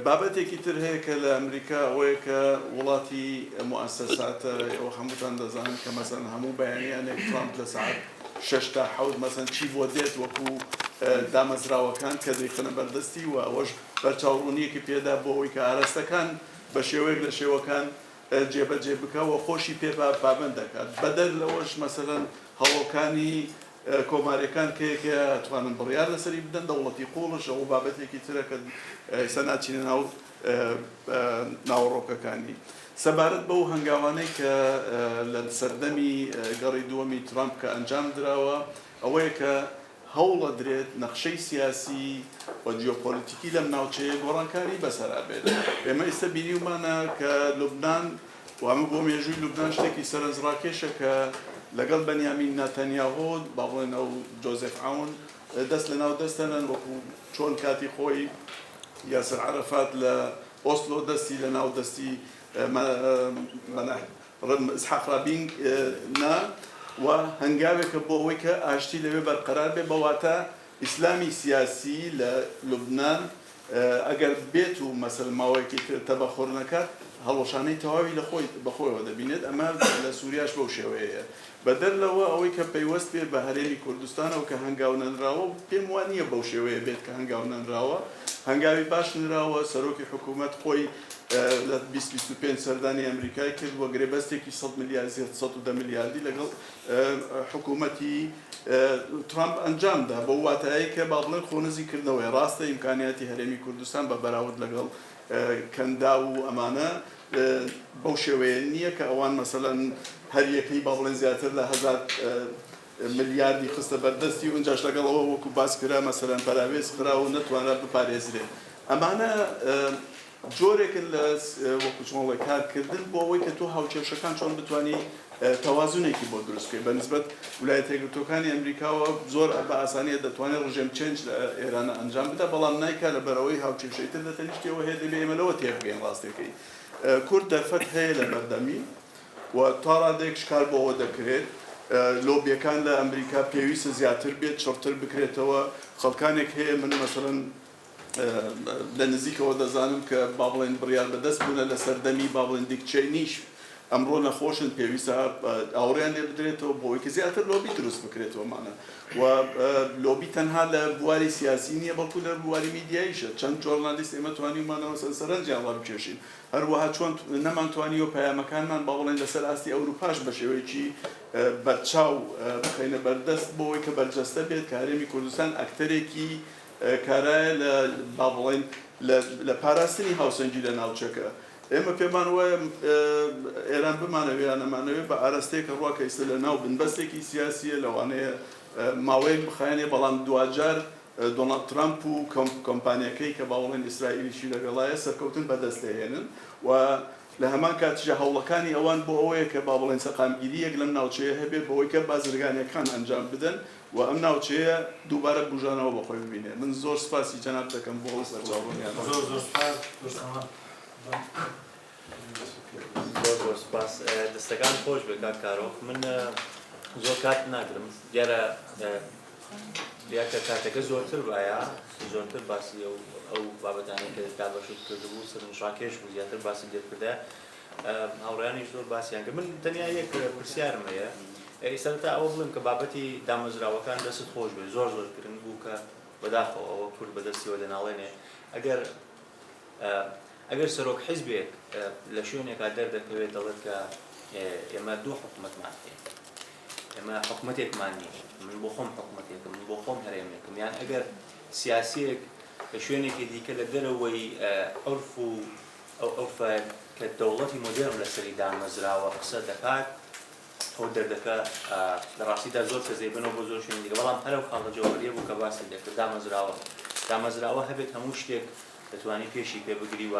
بابەتێکی تر هەیە کە لە ئەمریکا ئەوەیە کە وڵاتی مؤسساتە ئەوە هەمووتان دەزانن کە مەسەن هەموو بەیانیانێک ترامپ لە ساعت 6 تا 7 مەسەن چی بۆ دێت وەکو دامەزراوەکان کە دەیخنە بەردەستی و ئەوەش بەرچاوڕوونیەکی پێدا بۆ ئەوەی کە ئاراستەکان بە شێوەیەک لە شێوەکان جێبەجێ بکەوە خۆشی پێ پابند دەکات بەدەر لەوەش مەسەلەن هەڵۆکانی کۆماریەکان کەیەکە ئەتوانن بڕیار لەسەری بدەن دەوڵەتی قوڵش ئەو بابەتێکی ترە کە ئێستا ناچینە ناو ناوەڕۆکەکانی سەبارەت بەو هەنگاوانەی کە لە سەردەمی گەڕی دووەمی ترامپ کە ئەنجام درراوە ئەوەیە کە هەوڵە درێت نەخشەی سیاسی و جیۆپۆلیتیکی لەم ناوچەیە گۆڕانکاری بەسەرا بێت ئێمە ئێستا بینیومانە کە لوبنان و ئەمە بۆ مێژووی لوبنان شتێکی سەرنجڕاکێشە کە لەگەڵ بەنیامین نەتەنیاهۆ با بڵێن ئەو جۆزێف عاون دەست لە ناو دەستەنن وەکو چۆن کاتی خۆی یاسر عەرەفات لە ئۆسلۆ دەستی لە ناو دەستی ئیسحاق رابین نا و هەنگاوێکە بۆ ئەوەی کە ئاشتی لەوێ بەرقەرار بێ بەواتە ئیسلامی سیاسی لە لوبنان ئەگەر بێت و مەسەل ماوەیەکی تەبەخۆر نەکات هەڵۆشانەی تەواوی لە خۆی بەخۆیەوە دەبینێت ئەمە لە سووریاش بەو شێوەیە بەدەر لەوە ئەوەی کە پەیوەست بێت بە هەرێمی کوردستانەوە کە هەنگاو نەنراوە پێم وانە بەو شێوەیە بێت کە هەنگاو نەنراوە هەنگاوی باش نراوە سەرۆکی حکوومەت خۆی لە 25 سەردانی ئەمریکای کرد بۆ گرێبەستێکی 100 میلیارد 110 میلیاردی لەگەڵ حکوومەتی ترامپ ئەنجامدا بۆ واتایی کە با بڵێن خۆنزیکردنەوەی ڕاستە ئیمکانیاتی هەرێمی کوردستان بە بەراورد لەگەڵ کەندا و ئەمانە بەو شێوەیە نییە کە ئەوان مەسەلەن هەر یەکەی با بڵێن زیاتر لە 1000 ملیاردی خستە بەردەستی و ئەنجاش لەگەڵەوە وەکو باس کرا مەسەلەن پەراوێز خرا و نەتوانرا بپارێزرێت ئەمانە جۆرێکن لە وەکو چۆڵی کارکردن بۆ ئەوەی کە تۆ هاوکێشەکان چۆن بتوانی تەوازونێکی بۆ دروستکەی بە نسبەت ویلایەتە یەکگرتووەکانی ئەمریکاوە زۆر بە ئاسانیە دەتوانێت ڕژێم چێنج لە ئێرانە ئەنجام بدە بەڵام نایکا لە بەرەوەی هاوکێشەیتر لە تەنیشتەوە هەیە دەبێ ئێمەلەوە تێبگەین ڕاستەکەی کورد دەرفەت هەیە لە بەردەمی و تا ڕادێک شکار بۆەوە دەکرێت لۆبیەکان لە ئەمریکا پێویستە زیاتر بێت چڕتر بکرێتەوە خەڵکانێک هەیە من مەسەڵەن لە نزیکەوە دەزانم کە با بڵێن بڕیار بەدەست بوونە لە سەردەمی با بڵێن دیکچەی نیش ئەمڕۆ نەخۆشن پێویستە ئاوڕیان لێ بدرێتەوە بۆی کە زیاتر لۆبی دروست بکرێتەوەمانە و لۆبی تەنها لە بواری سیاسی نییە بەڵکو لە بواری میدیاییشە چەند جۆرنالیست ئێمە توانیمانەوە سەرنجیان وا بکێشین هەروەها چۆن نەمانتوانیوە پەیامەکانمان با بڵێن لەسەر ئاستی ئەوروپاش بە شێوەیەکی بەرچاو بخەینە بەردەست بۆەوەی کە بەرجەستە بێت کە هەرێمی کوردستان ئەکتەرێکی کارایە لە با بڵێن لە پاراستنی هاوسەنگی لە ناوچەکە ئێمە پێمان وایە ئێران بمانەوێ یان نەمانەوێ بە ئاراستەیەکە ڕواکەیسە لە ناو بنبەستێکی سیاسیە لەوانەیە ماوەیەک بخایەنێ بەڵام دوجار دۆناڵد ترامپ و کۆمپانیەکەی کە باوەڵێن ئیسرائیلیشی لەگەڵایە سەرکەوتن بەدەست دەهێنن و لە هەمان کاتیشە هەوڵەکانی ئەوان بۆ ئەوەیە کە با بڵێن سەقامگیریەک لەم ناوچەیە هەبێت بۆەوەی کە بازرگانیەکان ئەنجام بدەن و ئەم ناوچەیە دووبارە بژانەوە بەخۆی ببینێ من زۆر سپاسی جەناب دەکەم بۆ سەرچاوڕوونیان زۆر سپاس دەستەکان خۆش بێ کارۆخ من زۆر کات ناگرم دیارە دیاکە کاتەکە زۆرتر وایە زۆرتر باسی ئەو بابەتانی کە دابەشت کردبوو سەرنجڕاکێش بوو زیاتر باسی لێکردە هاوڕێیانی زۆر باسییان کرد من تەنیا یەک پرسیارم هەیە ئێستا ئەوە بڵم کە بابەتی دامەزراوەکان دەست خۆش بێ زۆر گرنگ بوو کە بەداخەوە ئەوە کورد بەدەستیەوە دەناڵێنێ ئەگەر سەرۆک حیزبێک لە شوێنێکا دەردەکەوێت دەڵێت کە ئێمە دوو حکومەتمان هەیە ئێمە حکومەتێکمان نییە من بۆ خۆم حکومەتێکم من بۆ خۆم هەرێمێکم یان ئەگەر سیاسیەک لە شوێنێکی دیکە لە دەرەوەی عرف و عرفە کە دەوڵەتی مۆدێرن لەسەری دامەزراوە قسە دەکات ئەو دەردەکە لە ڕاستیدا زۆر کەزێبنەوە بۆ زۆر شوێن دیکە بەڵام هەرەو خاڵە جەوهەریە بوو کە باسی دەکرد دامەزراوە هەبێت هەموو شتێک دەتوانی پێشی پێ بگری و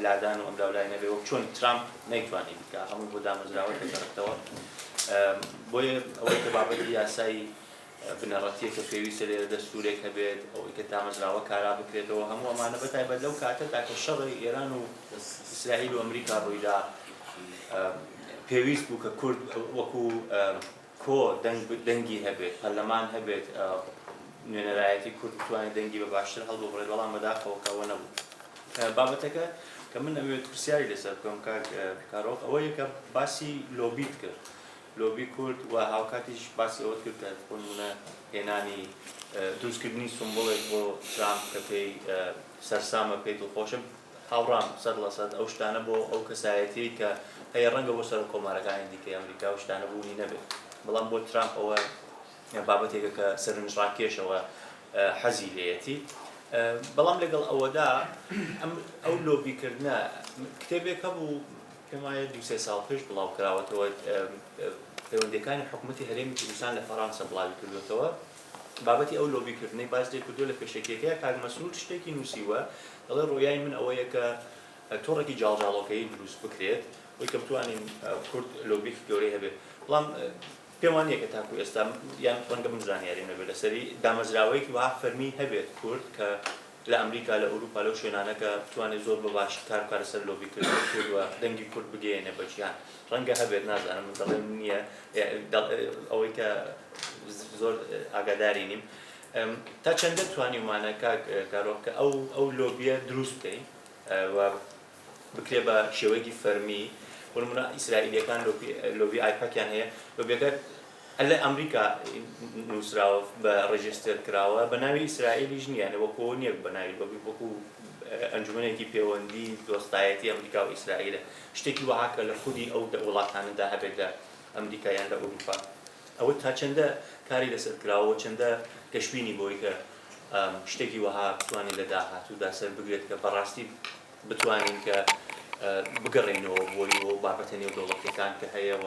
لادان و ئەملاولای نەبێ وەک چۆن ترامپ نەیتوانی بکە هەموو بۆ دامەزراوە دەکەڕێتەوە بۆیە ئەوەی کە بابەتی یاسایی بنەڕەتیە کە پێویستە لێرە دەستورێک هەبێت ئەوەی کە دامەزراوە کارا بکرێتەوە هەموو ئەمانە بەتایبەت لەو کاتەدا کە شەڕی ئێران و ئیسرائیل و ئەمریکا ڕوویدا پێویست بوو کە کورد وەکو کۆ دەنگی هەبێت پەرلەمان هەبێت نوێنەرایەتی کورد بتوانێت دەنگی بە باشتر هەڵببڕێت بەڵام بەداخەوە کەوە نەبوو بابەتەکە کە من ئەوێت پرسیاری لەسەر بکەم کارۆخ ئەوەیە کە باسی لۆبیت کرد لۆبی کورد و هاوکاتیش باسی ئەوەت کرد کە بۆنمونە هێنانی دروستکردنی سمبۆڵێک بۆ ترامپ کە پێی سەرسامە پێی دڵخۆشە هاوڕام 100% ئەو شتانە بۆ ئەو کەسایەتی کە هەیە ڕەنگە بۆ سەر کۆمارەکانی دیکەی ئەمریکا و شتانە بوونی نەبێت بەڵام بۆ ترامپ ئەوە بابەتێکە کە سەرنجڕاکێشەوە حەزی لێیەتی بەڵام لەگەڵ ئەوەدا ئەو لۆبیکردنە کتێبێکە بوو پێم وایە 2-3 ساڵ پێش بڵاو کراوەتەوە پەیوەندیەکانی حکوومەتی هەرێمی کوردستان لە فەڕەنسا بڵاوی کردوێتەوە بابەتی ئەو لۆبیکردنەی باس لێ کردووە لە پێشەکێکەیە کاک مەسعود شتێکی نووسیوە دەڵێ ڕۆیای من ئەوەیە کە تۆڕێکی جاڵجاڵۆکەیی دروست بکرێت وەی کە بتوانین کورد لۆبیکی گەورەی هەبێت بەڵام پێم وانییە کە تاکو ئێستا یان ڕەنگە من زانیاری نەبێت لەسەری دامەزراوەیەکی وها فەرمی هەبێت کورد کە لە ئەمریکا لە ئەوروپا لەو شوێنانەکە بتوانێت زۆر بەباش کارکارە سەر لۆبیکردن کردووە دەنگی کورد بگەێنێ بەچیان ڕەنگە هەبێت نازانم من دەڵێم نییە ئەوەی کە زۆر ئاگاداری نیم تا چەندە توانیمانە کارۆکە ئەو لۆبیە دروست بکەین و بکرێ بە شێوەیەکی فەرمی بۆنمونە ئیسرائیلیەکان لۆبی ئایپاکیان هەیە لۆبیەکە لە ئەمریکا نووسراوە بە ڕێژستر کراوە بە ناوی ئیسرائیلیش نییە وەکو نییە بە ناوی وەکو ئەنجومەنێکی پەیوەندی دۆستایەتی ئەمریکا و ئیسرائیلە شتێکی وەها کە لە خودی ئەو وڵاتانەدا هەبێت لە ئەمریکا یان لە ئەوروپا ئەوە تا چەندە کاری لەسەر کراوە چەندە کەشبینی بۆی کە شتێکی وەها بتوانین لە داهاتوودا سەر بگرێت کە بەڕاستی بتوانین کە بگەڕێنەوە بۆی و بابەتە نێو دەوڵەتەکان کە هەیە و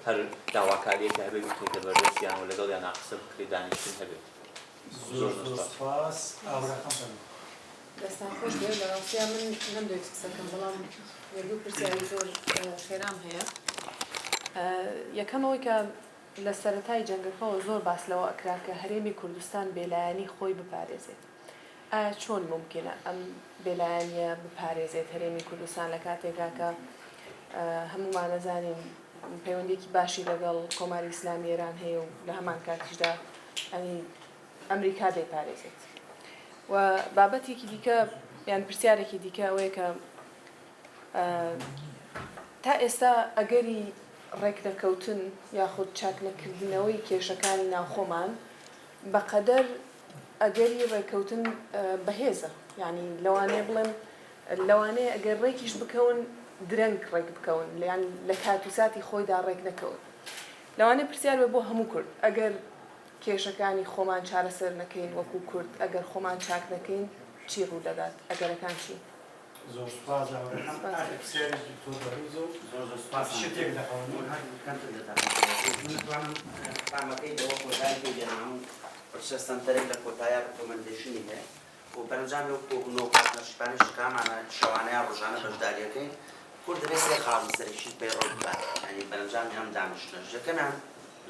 هەر داواکاریەکە هەبێت بکرێتە بەردەستیان و لەگەڵیان قسە بکرێت دانیشتن هەبێت زۆر سپاس ئاوراقەم دەستان خۆش بێ لە ڕاستیان من نەمدوێت قسەکەم بەڵام یەکدوو پرسیاری زۆر خێرام هەیە یەکەمەوەی کە لە سەرەتای جەنگەکەەوە زۆر باس لەوە ئەکرا کە هەرێمی کوردستان بێلایەنی خۆی بپارێزێت ئایا چۆن ممکنە ئەم بێلایەنیە بپارێزێت هەرێمی کوردستان لە کاتێکا کە هەمومان نەزانین پەیوەندێکی باشی لەگەڵ کۆماری ئیسلامی ئێران هەیە و لە هەمان کاتیشدا ئەمریکا دەیپارێزێت و بابەتێکی دیکە یان پرسیارێکی دیکە ئەوەیە کە تا ئێستا ئەگەری ڕێکدەکەوتن یاخود چاکنەکردنەوەی کێشەکانی ناوخۆمان بەقەدەر ئەگەری ڕێککەوتن بەهێزە یعنی لەوانەیە بڵێن لەوانەیە ئەگەر ڕێکیش بکەون درەنگ ڕێک بکەون یان لە کاتوساتی خۆیدا ڕێک نەکەون لەوانەیە پرسیار بێ بۆ هەموو کورد ئەگەر کێشەکانی خۆمان چارەسەر نەکەین وەکو کورد ئەگەر خۆمان چاک نەکەین چی ڕوو دەدات ئەگەرەکان چی زۆر سپاس پرسیاری دکتۆر بەروز و زۆر سپاس شتێک دەخەون نتوانم فامەکەی لەوە کۆتایی پێگەێنام پرسەستەمتەرێک لە کۆتایە ڕکۆمەندێشنی هەیە و بەرەنجام لەو کۆبوونەوە پارتنەرشیپانە شکامانە شەوانەیە ڕۆژانە بەشداریەکەی کورد دەبێت سێ خاڵی سەرەکی پێڕۆ بکات ینی بەرەنجام ئەم دانیشتنە ژەکەمیان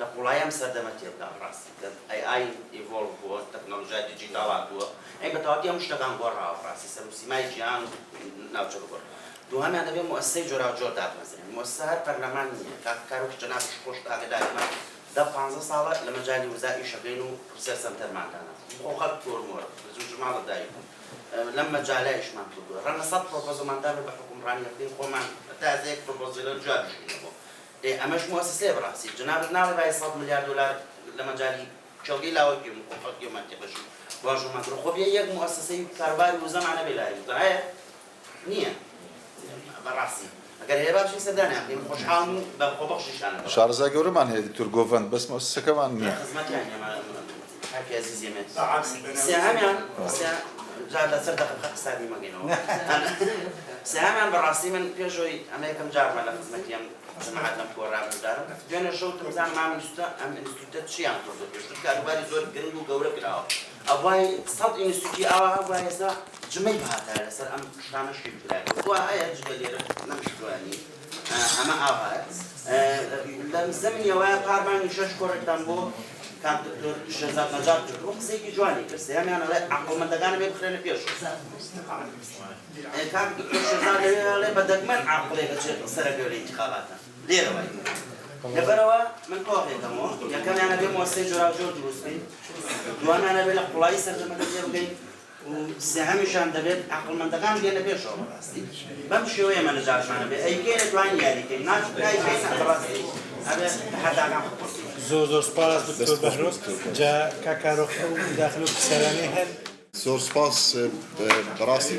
لە قوڵایەم سەردەمە تێبدا ڕاستی کە ئای ئیڤۆڵڤ بووە تەکنۆلۆژیای دیجیتاڵا بووە ئەی بەتەواوی هەموو شتەکان گۆڕاوە ڕاستی سەرسیمای گیان ناوچە بگۆڕ دووهەمیان دەبێت مؤسسەی جۆراوجۆر دادمەزرێن مؤسسە هەر پەرلەمان نییە کارۆکی جەنابی خۆش ئاگاداریمان 10-15 ساڵە لە مەجای وزای شەکەین و پرسیار سەنتەرماندانە خۆ خەڵک تۆرمۆرە زوجماڵە دایکم لەم مەجالایشمان کردووە ڕەنگە 100 پرۆپۆزۆماندان بە حکومڕانیەکەی خۆمان تازەیەک پرۆپۆزیلە جوابشینەوە ئەمەش مؤسسەیە بەڕاستی جنابت ناڵێ بای 100 میلیارد دلار لە مەجای کێڵگەی لاوە پێم خۆخەڵکی و منتیقەشی واژۆمان کرد خۆ بێ یەک مؤسسەی کارباری وزەمانە بێ لای هەیە نییە بەڕاستی ئەگەر هەیە باشی سەردانیان پێم خۆشحاڵم و بە خۆبەخشیشانە شارەزای گەورەمان هەیە دکتۆر گۆڤەند بەس مؤسسەکەمان نییە خزمەتیان حاکی عزیزیەمێت سێهامیان جار لەسەر دەقەقە قسابی مەگەینەوە سێهامیان بەڕاستی من پێشەوەی ئەمە یەکەم جارمان لە خزمەتیان سەماحەت لەم کۆڕابدارم دوێنێ شەوتم بزانم ئەم ئینستیتوتە چیان کردو پێشتر کاروباری زۆر گرنگ و گەورە کراوە ئەوای 100 ئینستیتوتی ئاوا هەبووە ئێستا جمەی بەهاتە لەسەر ئەم شتانە شتی بکرای وا هەیە جگە لێرە نەمشتوانی ئەمە ئاوایە لە زەمینەوەیە پارمانی شەش کۆڕێکتان بۆ کام دکتۆر شێرزاد نەجات کرد بۆ قسەیەکی جوانی کرد سێهامیان ئەڵێ عەقڵمەندەکانە بێ بخرێنە پێش کام دکتۆر شێرزاد لێ بە دەگمەن عەقڵێکە چێت سەرەکەوێ لە ئینتیخاباتە لێرەوە لەبەرەوە من کۆڕێتەمەوە یەکەمیانە بێ مؤسسەی جۆراوجۆر دروست بکەین دووەمیانە بێ لە قوڵایی سەردەمەکە تێ بگەین و سێهەمیشان دەبێت عەقڵمەندەکان بێنە پێشەوە بەڕاستی بەم شێوەیە مەنەجاتمانە بێ ئەیکەینە توانین یاریکەین نایکەین بەڕاستی ئەبێ حەداکان بپرسین زۆر سپاس دکتۆر بەهرۆز جا کاکارۆخە و داخل و پرسیارانەی هەن زۆر سپاس بەڕاستی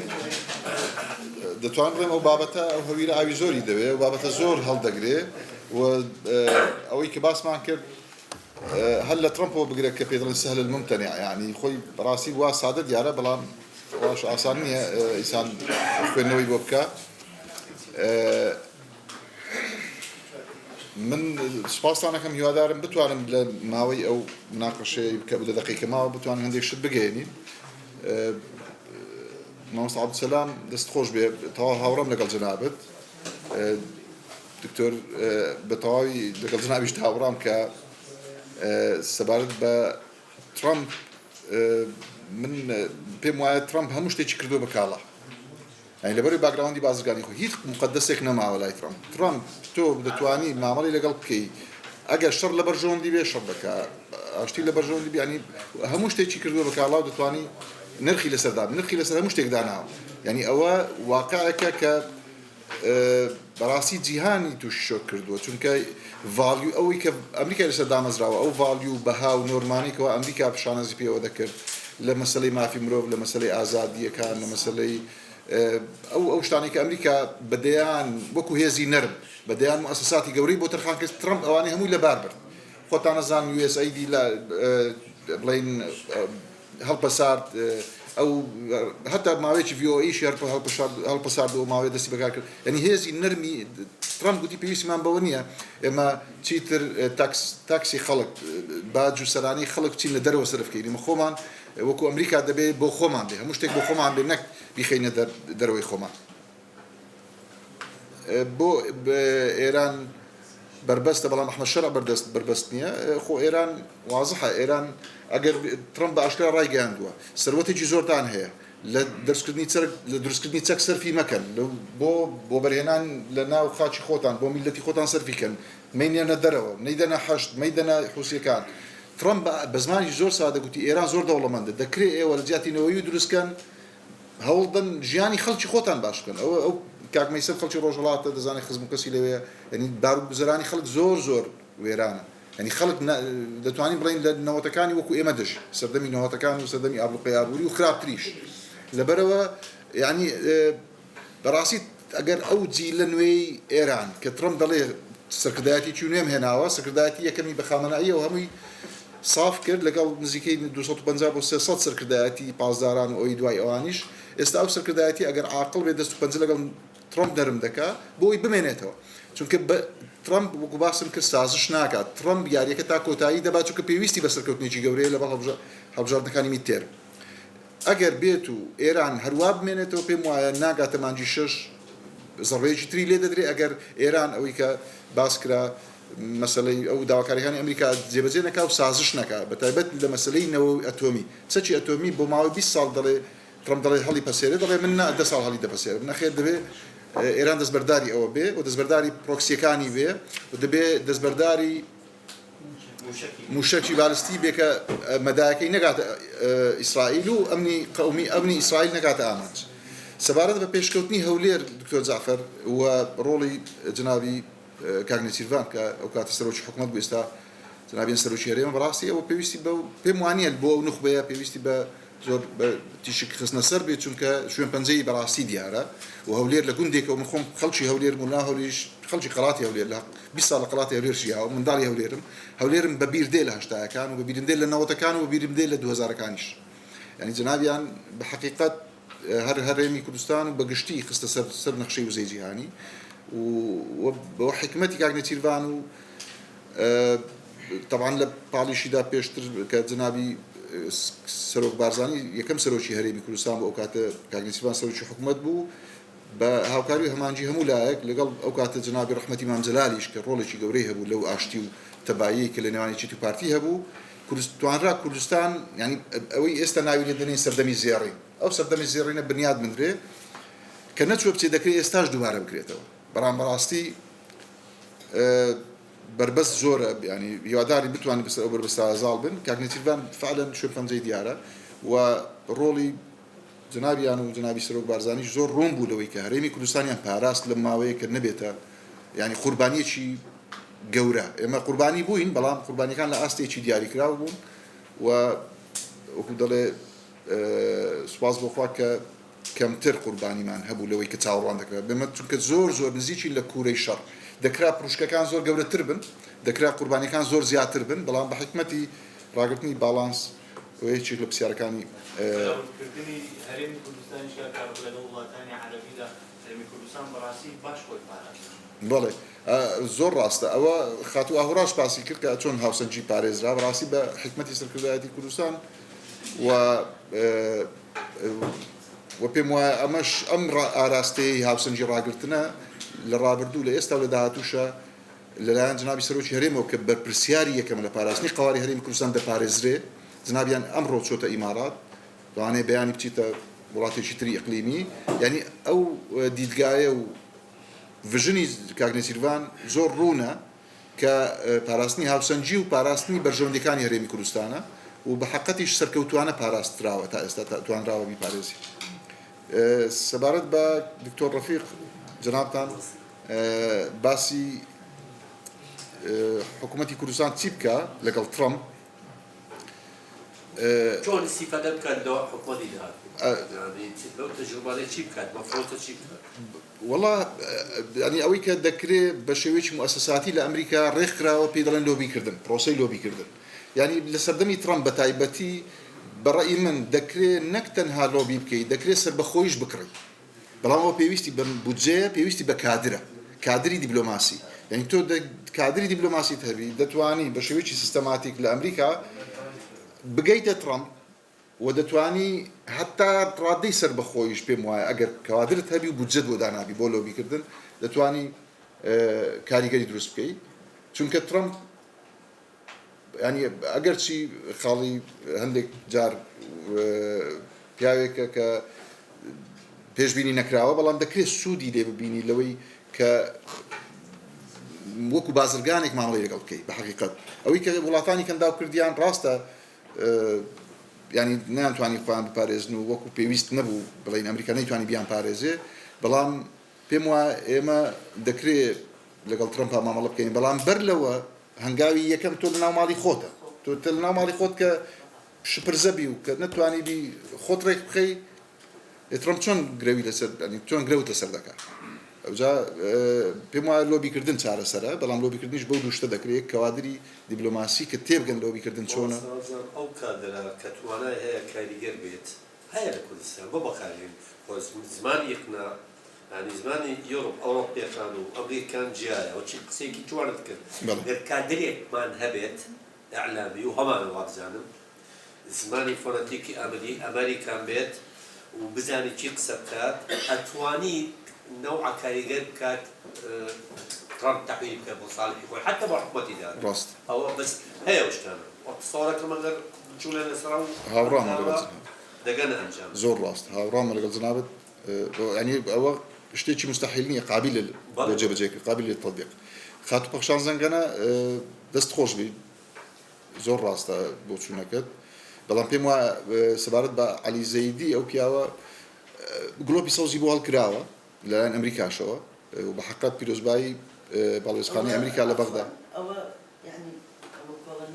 دەتوانم بڵێم ئەو بابەتە ئەو هەویرە ئاوی زۆری دەوێت و بابەتە زۆر هەڵدەگرێ و ئەوەی کە باسمان کرد هەر لە ترەمپەوە بگرێت کە پێدڵێن سەهل الممتەنع یعنی خۆی بەڕاستی وا سادە دیارە بەڵام واش ئاسان نییە ئینسان خوێندنەوەی بۆ بکە من سپاسانەکەم هیوادارم بتوانم لە ماوەی ئەو مناقەشەی کە بدە دقیقە ماوە بتوانم هەندێک شت بگەێنین مامۆستا عەبدولسەلام دەستخۆش بێ تەواو هاوڕەم لەگەڵ جەنابەت دکتۆر بە تەواوی لەگەڵ جەنابیش هاوڕام کە سەبارەت بە ترەمپ من پێم وایە ترەمپ هەموو شتێکی کردو بە کاڵا یعنی لەبەری باگراوندی بازرگانی خۆی هیچ مقدسێک نەماوە لای ترەمپ تۆ دەتوانی مامەڵی لەگەڵ بکەی ئەگەر شەڕ لە بەرژەوەندی بێ شەڕ دەکا ئاشتی لە بەرژەوەندی ینی هەموو شتێکی کردو بە کاڵا و دەتوانی نرخی لەسەردان نرخی لەسەر هەموو شتێک داناوە یعنی ئەوە واقعەکە کە بەڕاستی جیهانی توش شۆک کردووە چونکە ڤالیو ئەوەی کە ئەمریکا لەسەر دامەزراوە ئەو ڤالیو بەها و نۆرمانێکەوە ئەمریکا پیشانەزی پێوە دەکرد لە مەسلەی مافی مرۆڤ لە مەسلەی ئازادیەکان لە مەسلەی ئەو شتانی کە ئەمریکا بەدەیان وەکو هێزی نەرم بەدەیان مؤسساتی گەورەی بۆ تەرخان کرد ترەمپ ئەوانەی هەمووی لەبار برد خۆتان نەزان USAID بڵین هەڵپەسارد ئەو هەتا ماوەیەکی VOAیشی هەڵپەسارد و ماوەیە دەستی بەکار کرد یعنی هێزی نەرمی ترەمپ گوتی پێویستیمان بەوە نییە ئێمە چیتر تاکسی خەڵک باج و سەرانی خەڵک چین لە دەرەوە سەرفکەین خۆمان وەکو ئەمریکا دەبێت بۆ خۆمان بێ هەموو شتێک بۆ خۆمان بێ نەک بیخینە دەرەوەی خۆمان بۆ ئێران بربەستە بەڵام ئەحمەد شەرع بربەست نییە خۆ ئێران وازحە ئێران ئەگەر ترەمپ بە ئاشکرا ڕایگەیاندووە سەروەتێکی زۆرتان هەیە لە دروستکردنی چەک سەرفی مەکەن بۆ بەرهێنان لە ناو خاچی خۆتان بۆ میلەتی خۆتان سەرفیکەن مەینێنە دەرەوە مەیدەنە حەشت مەیدەنە حوسیەکان ترەمپ بە زمانی زۆر سادە گوتی ئێران زۆر دەوڵەمەندە دەکرێت ئێوە لە جیاتینەوەی دروستکەن هەوڵدەن ژیانی خەڵکی خۆتان باشکەن ئەو کاک مەیسەد خەڵکی ڕۆژهەڵاتە دەزانێت خزم کەسی لەوەیە ینی داروگوزەرانی خەڵک زۆر وێرانە ینی خەڵک دەتوانین بڵین لە نەوەتەکانی وەکو ئێمە دژ سەردەمی نەوەتەکان و سەردەمی ئابلوقیابووری و خراپتریش لەبەرەوە ینی بەڕاستی ئەگەر ئەو جی لە نوێی ئێران کە ترەمپ دەڵێ سەرکردایەتی چونێم هێناوە سەرکردایەتی یەکەمی بە خامنەیی و هەمووی صاف کرد لەگەڵ نزیکەی 250 بۆ 300 سەرکردایەتی پازداران و ئەوی دوای ئەوانیش ئێستا ئەو سەرکردایەتی ئەگەر عاقڵ بێ 250 لەگەڵ ترەمپ دەرم دەکا بۆی بمێنێتەوە چونکە ترەمپ وەکو باسم کرد سازش ناکات ترەمپ یاریەکە تا کۆتایی دەبات چونکە پێویستی بە سەرکەوتنێکی گەورەیە لەگەڵ هەڵبژاردنەکانی میتێر ئەگەر بێت و ئێران هەروە بمێنێتەوە پێم وایە ناگاتە مانجی 6 زەڕێکی تری لێ دەدرێت ئەگەر ئێران ئەوەی کە باس کرا مەسلەی ئەو داواکاریەکانی ئەمریکا جێبەجێ نەکا و سازش نەکا بەتایبەت لە مەسلەی نەوەی ئەتۆمی چەکی ئەتۆمی بۆ ماوەی 20 ساڵ دەڵێ ترەمپ دەڵێ هەڵی پەسێرێ دەڵێ من 10 ساڵ هەڵی دەپەسێرە نەخێر دەبێت ئێران دەستبەرداری ئەوە بێ و دەستبەرداری پرۆکسیەکانی بێ و دەبێت دەستبەرداری موشەکی بالستی بێ کە مەدایەکەی نەگاتە ئیسرائیل و ئەمنی ئیسرائیل نەگاتە ئامانج سەبارەت بە پێشکەوتنی هەولێر دکتۆر جعفەر و ڕۆڵی جنابی کاک نەچیروان کە ئەو کاتە سەرۆکی حکوومەت بوو ئێستا جنابیان سەرۆکی هەرێمە بەڕاستی ئەوە پێویستی بە پێم وانیە بۆ ئەو نخبەیە پێویستی بە زۆر تیشک خستنە سەر بێت چونکە شوێن پەنجەی بەڕاستی دیارە و هەولێر لە گوندێکەوە من خۆم خەڵکی هەولێر و ناهەولیش خەڵکی قەڵاتی هەولێر لە 20 ساڵ لە قەڵاتی هەولێر ژیاوە منداڵی هەولێرم بە بیردێ لە هەشتاکان و بە بیرندێ لە نەوەتەکان و بە بیرندێ لە 2000کانیش یعنی جنابیان بە حقیقت هەر هەرێمی کوردستان و بەگشتی خستە سەر نەخشەی وزەی جیهانی و بۆ حکمەتی کاک نەچیروان و طبعا لە پاڵیشیدا پێشتر کە جنابی سەرۆک بارزانی یەکەم سەرۆکی هەرێمی کوردستان بۆ ئەو کاتە کاک نەچیروان سەرۆکی حکوومەت بوو بە هاوکاری و هەمانجی هەموو لایەک لەگەڵ ئەو کاتە جنابی ڕەحمەتی مام جەلالیش کە ڕۆڵێکی گەورەی هەبوو لەو ئاشتی و تەبایی کە لە نێوانی چیت و پارتی هەبوو توانرا کوردستان ینی ئەوەی ئێستا ناوی لێ دەنێن سەردەمی زێڕین ئەو سەردەمی زێڕینە بنیاد بنرێ کە نەچوە بچێ دەکرێت ئێستاش دووبارە بکرێتەوە بەڕاستی بربەست زۆرە ینی هیواداری بتوانین بەسەر ئەو بربەستە ئازاڵ بن کاک نەچیروان فعلا شوێن پەنجەی دیارە و ڕۆڵی جنابیان و جنابی سەرۆک بارزانیش زۆر ڕوون بوو لەوەی کە هەرێمی کوردستانیان پاراست لە ماوەیە کە نەبێتە ینی قوربانیەکی گەورە ئێمە قوربانی بووین بەڵام قوربانیەکان لە ئاستێکی دیاریکراو بوون و وەکو دەڵێ سوپاس بۆخوا کە کەمتر قوربانیمان هەبوو لەوەی کە چاوەڕوان دەکرێت بێمە چونکە زۆر نزیکی لە کوورەی شەڕ دەکرا پروشکەکان زۆر گەورەتر بن دەکرا قوربانیەکان زۆر زیاتر بن بەڵام بە حکمەتی ڕاگررتنی باڵانس وەیەکی لە پرسیارەکانی هەرێمی کوردستانی لە وڵاتانی عەرەبیدا هەرێمی کوردستان بەڕاستی باش خۆی پاراست بەڵێ زۆر ڕاستە ئەوە خاتو ئاهوراش باسی کرد کە چۆن هاوسەنجی پارێزرا بەڕاستی بە حکمەتی سەرکردایەتی کوردستان و پێم وایە ئەمەش ئەم ئاراستەی هاوسەنجی ڕاگرتنە لە ڕابردوو لە ئێستا و لە داهاتووشە لەلایەن جنابی سەرۆکی هەرێمەوە کە بەرپرسیاری یەکەم لە پاراستنی قەواری هەرێمی کوردستان دەپارێزرێ جنابیان ئەمڕۆ چۆتە ئیمارات دەوانێت بەیانی بچیتە وڵاتێکی تری ئیقلیمی یعنی ئەو دیدگایە و ڤژنی کاک نەچیروان زۆر ڕوونە کە پاراستنی هاوسەنجی و پاراستنی بەرژەوەندەکانی هەرێمی کوردستانە و بە حقەتیش سەرکەوتوانە پاراستراوە تا ئێستا توانراوە بیپارێزی. سەبارەت بە دکتۆر ڕەفیق جەنابتان باسی حکوومەتی کوردستان چی بکە لەگەڵ ترامپ چۆن استیفادە بکات لەوە حکوومەتی داهات لەو تەجروبانەی چی بکات مەفرۆتە چی بکات والله ینی ئەوەی کە دەکرێت بە شێوەیەکی موسساتی لە ئەمریکا ڕێکخراوە پێی دەڵێن لۆبیکردن پرۆسەی لۆبیکردن ینی لە سەردەمی ترامپ بە تایبەتی بەڕێی من دەکرێت نەک تەنها لۆبی بکەیت دەکرێت سەربەخۆیش بکڕیت بەڵام ئەوە پێویستی بە بودجەیە پێویستی بە کادرە کادری دیبلۆماسی یعنی تۆ کادری دیبلۆماسی هەبی دەتوانی بە شێوەیەکی سیستەماتیک لە ئەمریکا بگەیتە ترامپ و دەتوانی هەتا ڕادەی سەربەخۆیش پێم وایە ئەگەر کادرت هەبی و بودجەت بۆ دانابی بۆ لۆبیکردن دەتوانی کاریگەری دروست بکەیت چونکە ترامپ ینی ئەگەر چی خاڵی هەندێک جار پیاوێکە کە پێشبینی نەکراوە بەڵام دەکرێت سوودی لێ ببینی لەوەی کە وەکو بازرگانێک مامەڵەی لەگەڵ بکەیت بە حەقیقەت ئەوەی کە وڵاتانی کەنداو کردیان ڕاستە ینی نانتوانی خۆیان بپارێزن و وەکو پێویست نەبوو بڵین ئەمریکا نەیتوانی بیان پارێزێ بەڵام پێم وایە ئێمە دەکرێت لەگەڵ ترامپ مامەڵە بکەین بەڵام بەر لەوە هەنگاوی یەکەم تۆ لەناو ماڵی خۆتە تۆ لەناو ماڵی خۆت کە شپرزەبی و کە نەتوانی بی خۆت ڕێک بخەی ترامپ چۆن گرەوی لەسەر چۆن گرەوتە سەر دەکات ئەوجا پێم وایە لۆبیکردن چارەسەرە بەڵام لۆبیکردنیش بەو دووشتە دەکرێت کەوادری دیبلۆماسی کە تێبگەن لۆبیکردن چۆنە ئەو کادرە کە توانای هەیە کاریگەر بێت هەیە لە کوردستان بۆ بەکارێن زمانی یەکنا ینی زمانی یۆڕۆپ ئەوڕۆپیەکان و ئەمریکان جیایە و چی قسێکی جوانت کرد گەر کادرێکمان هەبێت ئەعلامی و هەمان وابزانم زمانی فۆنەتیکی ئەمریکان بێت و بزانی چی قسە بکات ئەتوانی نوع کاریگەر بکات ترامپ تحویل بکات بۆ ساڵی خۆی حتى بۆ حکوومەتی دار ئەوە بەس هەیە شتانە ساڵەکە مەگەر چوونە لەسەر هاوڕامە لەگەڵ دەگەنە ئەنجام زۆر ڕاست هاوڕامە لەگەڵ جنابەت ینی ئەوە شتێکی مستحیل نییە قابل بۆ جێبەجێکە قابل للتطبیق خاتو پەخشان زەنگەنە دەست خۆش بی زۆر ڕاستە بۆ چوونەکەت بەڵام پێم وایە سەبارەت بە عەلی زەیدی ئەو پیاوە گڵۆپی سەوزی بۆ هەڵکراوە لەلایەن ئەمریکاشەوە و بە حەقیقەت پیرۆزبایی باڵێزخانەی ئەمریکا لە بەغدا ئەوە یعنی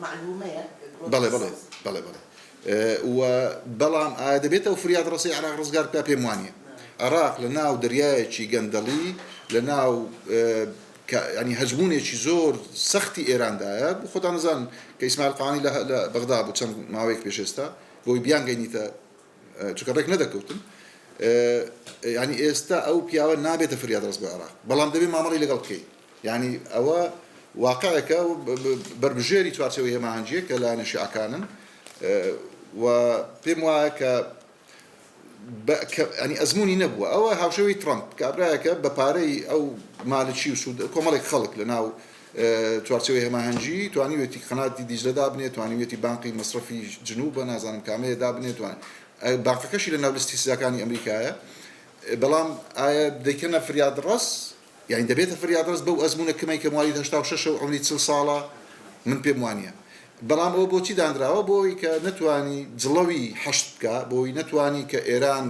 معلومەیە بەڵێ بەڵێ بەڵێ بەڵێ و بەڵام ئایا دەبێت ئەو فریاد ڕسەی عراق ڕزگار بکات پێم وانییە عراق لە ناو دەریایەکی گەندەڵی لە ناو ینی هەجمونێکی زۆر سەختی ئێراندایە بۆ خۆتان نزان کە ئیسماعیل قانی لە بەغدا بوو چەند ماوەیەک پێشێستا بۆی بیان گەینیتە چونکە ڕێک نەدەکەوتن ینی ئێستا ئەو پیاوە نابێتە فریاد ڕست بە عراق بەڵام دەبێت مامەڵی لەگەڵ بکەیت ینی ئەوە واقعەکە بربژێری چوارچەوەی هێماهەنگیە کە لایەنە شیعەکانن و پێم وایە کە ینی ئەزمموی نەبووە ئەوە هاوشەوەی ترامپ کابراایەکە بە پارەی ئەو مالچی و سوود کۆمەڵێک خەڵک لە ناو چوارچەوەی هێماهەنگی توانیوێتی قەناتی دیجلەدا بنێت توانیوێتی بانقی مەصرفی جنوبە نازانم کامەیەدا بنێت توان بانقەکەشی لە ناو لیستی سزاکانی ئەمریکایە بەڵام ئایا دەیکەنە فریاد ڕست یعنی دەبێتە فریاد ڕست بەو ئەزمونە کەمەی کە مالی 86 و عمری 40 ساڵە من پێم وانییە بەڵام ئەوە بۆچی دانراوە بۆی کە نەتوانی جڵەوی حەشت بکە بۆی نەتوانی کە ئێران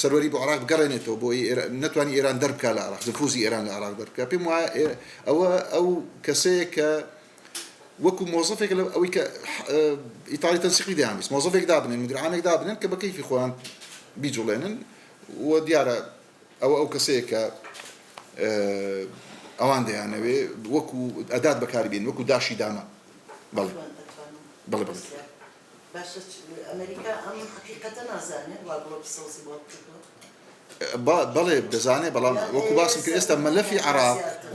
سەروەری بۆ عراق بگەڕێنێتەوە بۆی نەتوانی ئێران دەربکە لە عراق نفوزی ئێران لە عراق دەربکە پێم وایە ئەوە ئەو کەسەیە کە وەکو مۆزەفێک لە ئەوەی کە ئیتاڵی تەنسیقی دەیانویست مۆزەفێک دابنێن مدیرعامێک دابنێن کە بە کەیفی خۆیان بیجوڵێنن و دیارە ئەو کەسەیە کە ئەوان دەیانەوێ وەکو ئەدات بەکاری بێن وەکو داشی دامە بەڵێ بەڵێ بەڵێ باشە ئەمریکا ئەم حقیقەتە نازانێت وا گڵۆپی سەوزی بۆ بەڵێ دەزانێت بەڵام وەکو باسم کرد ئێستا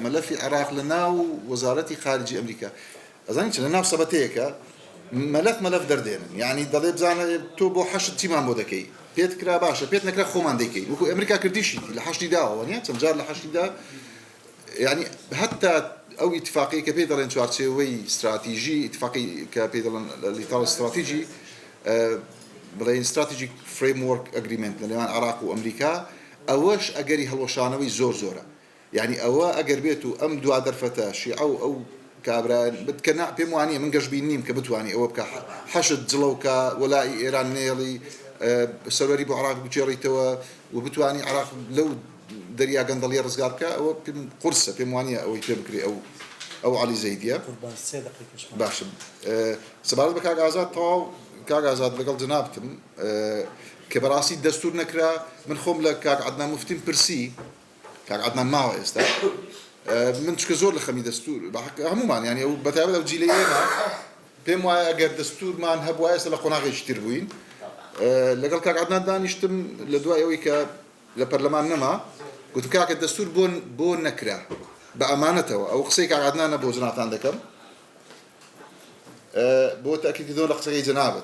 مەلەفی عراق لە ناو وەزارەتی خارجی ئەمریکا ئەزانی چ لە ناو سەبەتەیەکە مەلەف دەردێنن یعنی دەڵێ بزانە تۆ بۆ حەشت چیمان بۆ دەکەی پێت کرا باشە پێت نەکرا خۆمان دەکەی وەکو ئەمریکا کردیشی لە حەشتی داوە نیە چەند جار لە حەشتی دا یعنی هەتا ئەو ئیتفاقی کە پێی دەڵێن چوارچێوەی استراتیژی ئیتفاقی کە پێی دەڵێن لیتاڵ استراتیژی بڵێن استراتیژیک فریمورک ئەگریمنت لە نێوان عراق و ئەمریکا ئەوەش ئەگەری هەڵۆشانەوەی زۆر زۆرە یعنی ئەوە ئەگەر بێت و ئەم دوا دەرفەتە شیعە و ئەو كابرا بتكنا بيموانية من قش بينيم كبتواني أو بك حشد زلوكا ولا إيران نيلي سروري بعراق بجري توا وبتواني عراق لو دريا قندلية رزقاركا أو قرصة بيموانية أو يتبكري أو علي زيدية باش سبارت بك عازات طاو كاغازات لقل جنابتم كبراسي دستور نكرا من خم لك عدنا مفتين برسي عدنا معه استا من تشكزور لخمي دستور عموما يعني او بتعمل او جيلينا بما اگر دستور ما نهب وايس لقنا غير يشتربوين لقل كاك عدنا دان يشتم لدواء يويكا لبرلمان نما قلت كاك الدستور بون نكرا بامانته او قصيك عدنا نبو جنات عندكم بو تاكيد دون قصي جنابت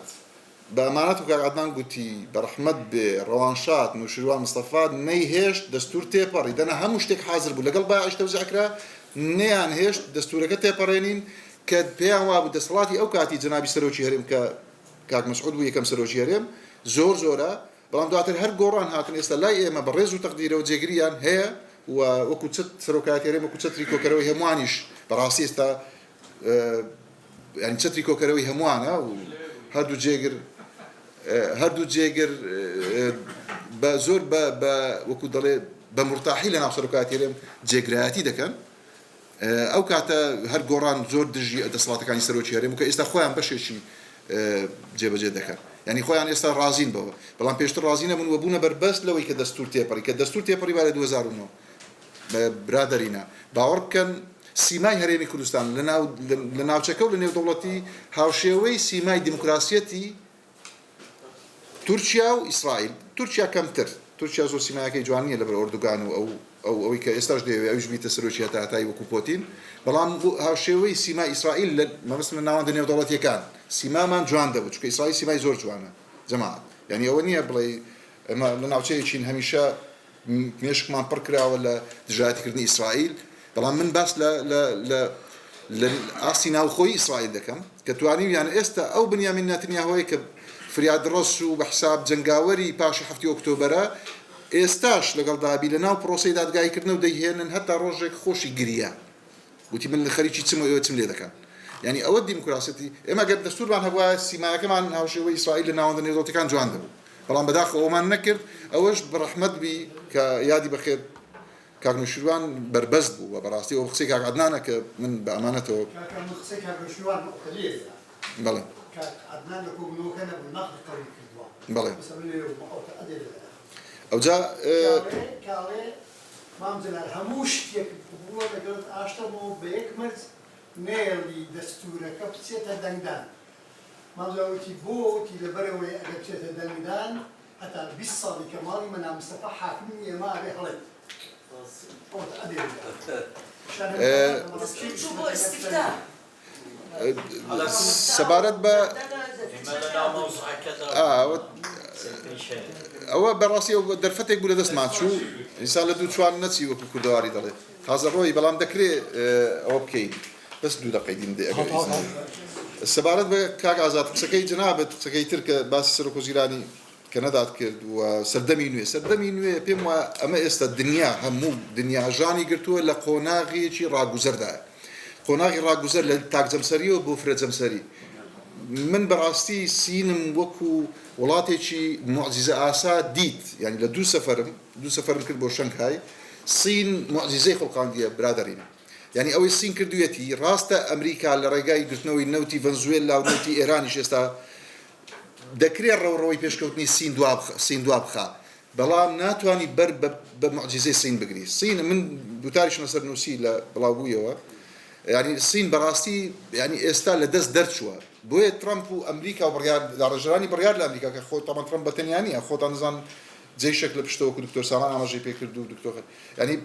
بامانته كاك عدنان قلتي برحمت بروانشات نوشروان مصطفى نيهش دستور تيبر اذا انا هم مشتك حاضر بقول لقل بايع توزع كرا نيان هيش دستورك تيبرينين كد بيعوا بدسلاتي او كاتي جنابي سروجي هرم كاك مسعود ويا كم سروجي هرم زورا بلان دواتر هر قران هاتن استا لا ما بريزو تقديره وجيغريان هي وكوتست سروكاتي هرم وكوتست ريكو كروي هموانيش براسي استا يعني تشتريكو كروي هموانا هردو جيجر بزور وكودلي بمرتاحي لنا سروكاتي ريم جيجراتي دكان او كاتا هر قران زور دجي دسلات كان يسروچي ريم وك استا خويا بشي جيب جي دكان يعني خويا استا رازين بابا بلان بيشتر رازين من وبونا بربس لو كدستور تيبري بعد 2009 برادرينا باور كان سیمای هەرێمی کوردستان لە ناوچەکە و لە نێودەوڵەتی هاوشێوەی سیمای دیموکراسیەتی تورکیا و ئیسرائیل تورکیا کەمتر تورکیا زۆر سیمایەکەی جوان نییە لەبەر ئۆردوگان و ئەوەی کە ئێستاش دەوێت ئەویش بیتە سەرۆکی هەتای وەکو پۆتین بەڵام هاوشێوەی سیمای ئیسرائیل مەبەستە لە ناوەندە نێودەوڵەتیەکان سیمامان جوان دەبوو چونکە ئیسرائیل سیمای زۆر جوانە جەماعەت یعنی ئەوە نییە بڵێ ئەمە لە ناوچەیەکین هەمیشە مێشکمان پڕ کراوە لە دژایەتیکردنی ئیسرائیل بەڵام من باس لە ئاسی ناوخۆی ئیسرائیل دەکەم کە توانیم یان ئێستا ئەو بنیامین نەتنیاهۆی کە فریادڕەس و بە حساب جەنگاوەری پاشی 7 ئۆکتۆبەرە ئێستاش لەگەڵ دابی لە ناو پرۆسەی دادگایکردنەوە دەیهێنن هەتا ڕۆژێک خۆشی گریە وتی من لە خەریکی چم لێ دەکەن یعنی ئەوە دیموکراسەتی ئێمە گەر دەستورمان هەبووە سیمایەکەمان هاوشێوەی ئیسرائیل لە ناوەندە نێودەوڵەتیەکان جوان دەبوو بەڵام بەداخەوە ئەومان نەکرد ئەوەش بەڕەحمەت بی کە یادی بەخێر كاك نوشروان بربزد بو وبراستي او خصي كاك عدنان من بامانته كاك خصي كاك نوشروان قليل بلى كاك عدنان كوب نو كان بالنقد قوي كدوا بلى او جا كالي مامزل هموش يك هو قلت اشتمو بيكمرز نيلي دستورك بسيت دندان مامزل تي بو تي لبروي بسيت دندان حتى بالصالي كمالي من مصطفى حاكميه ما بيحلت سبارت با ئەوە بەڕاستی ئەو دەرفەتێک بوو لە دەستمان چوو ئینسان لە دوو چوان نەچی وەکو کوردەواری دەڵێت تازە ڕۆی بەڵام دەکرێت ئەوە بکەین بەس دوو دقەی دیم سەبارەت بە کاک ئازاد قسەکەی جنابەت قسەکەی تر کە باسی سەرۆک وەزیرانی کە نەدات کرد و سەردەمی نوێ پێم وایە ئەمە ئێستا دنیا هەموو دنیاژانی گرتووە لە قۆناغێکی ڕاگوزەردایە قۆناغی ڕاگوزەر لە تاکجەمسەریەوە بۆ فرەجەمسەری من بەڕاستی سینم وەکو وڵاتێکی موعجیزە ئاسا دیت یعنی لە دوو سەفەرم کرد بۆ شەنگهای سین موعجیزەی خۆڵقاندیە برادەرینە یعنی ئەوەی سین کردوویەتی ڕاستە ئەمریکا لە ڕێگای گرتنەوەی نەوتی ڤەنزوێلا و نەوتی ئێرانیش ئێستا دەکرێت ڕەوڕەوەی پێشکەوتنی سین دوا بخا بەڵام ناتوانانی بەر بە معجزەی سین بگری سین من دوتاریش نەسەر نووسی لە بڵاوبوویەوە ینی سین بەڕاستی ینی ئێستا لە دەست دەرچووە بۆیە ترامپ و ئەمریکا و ڕێژەرانی بڕیار لە ئەمریکا کە خۆ تەمان ترامپ بەتەنیا نیە خۆتان نزان جێشێک لە پشتەوەکو دکتۆر سامان ئاماژەی پێکرد و دکتۆر ینی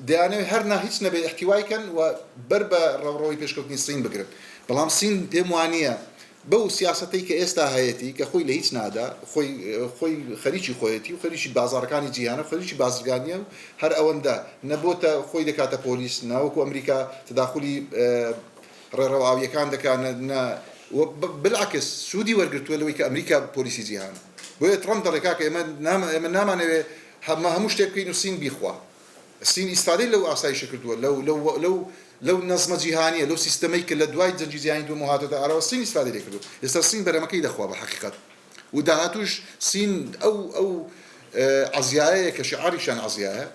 دەیانەوێت هەرنا هیچ نەبێ احتیوایکەن و بەر بە ڕەوڕەوەی پێشکەوتنی سین بگرن بەڵام سین پێم وانییە بەو سیاسەتەی کە ئێستا هەیەی کە خۆی لە هیچ نادا خۆی خەریکی خۆیەتی و خەریکی بازارەکانی جیهانە خەریکی بازرگانیە و هەر ئەوەندە نەبۆتە خۆی دەکاتە پۆلیس ناوەکو ئەمریکا تداخلی ڕێڕەواویەکان دەکات بالعکس سوودی وەرگرتووە لەوەی کە ئەمریکا پۆلیسی جیهانە بۆیە ترامپ دەڵێ کاکە ئێمە نامانەوێت هەموو شتێک بکەین و سین بیخوا سین ئیستادەی لەو ئاسایشە کردووە لەو لەو نەزمە جیهانیە لەو سیستەمەی کە لە دوای جەنگی جیهانی دووەم هاتوۆتە ئاراوە سین استفادە لێ کردو ئێستا سین بەرەمەکەی دەخوا بە حەقیقەت و داهاتوش سین ئەو عزیایە کە شعاریشان عزیایە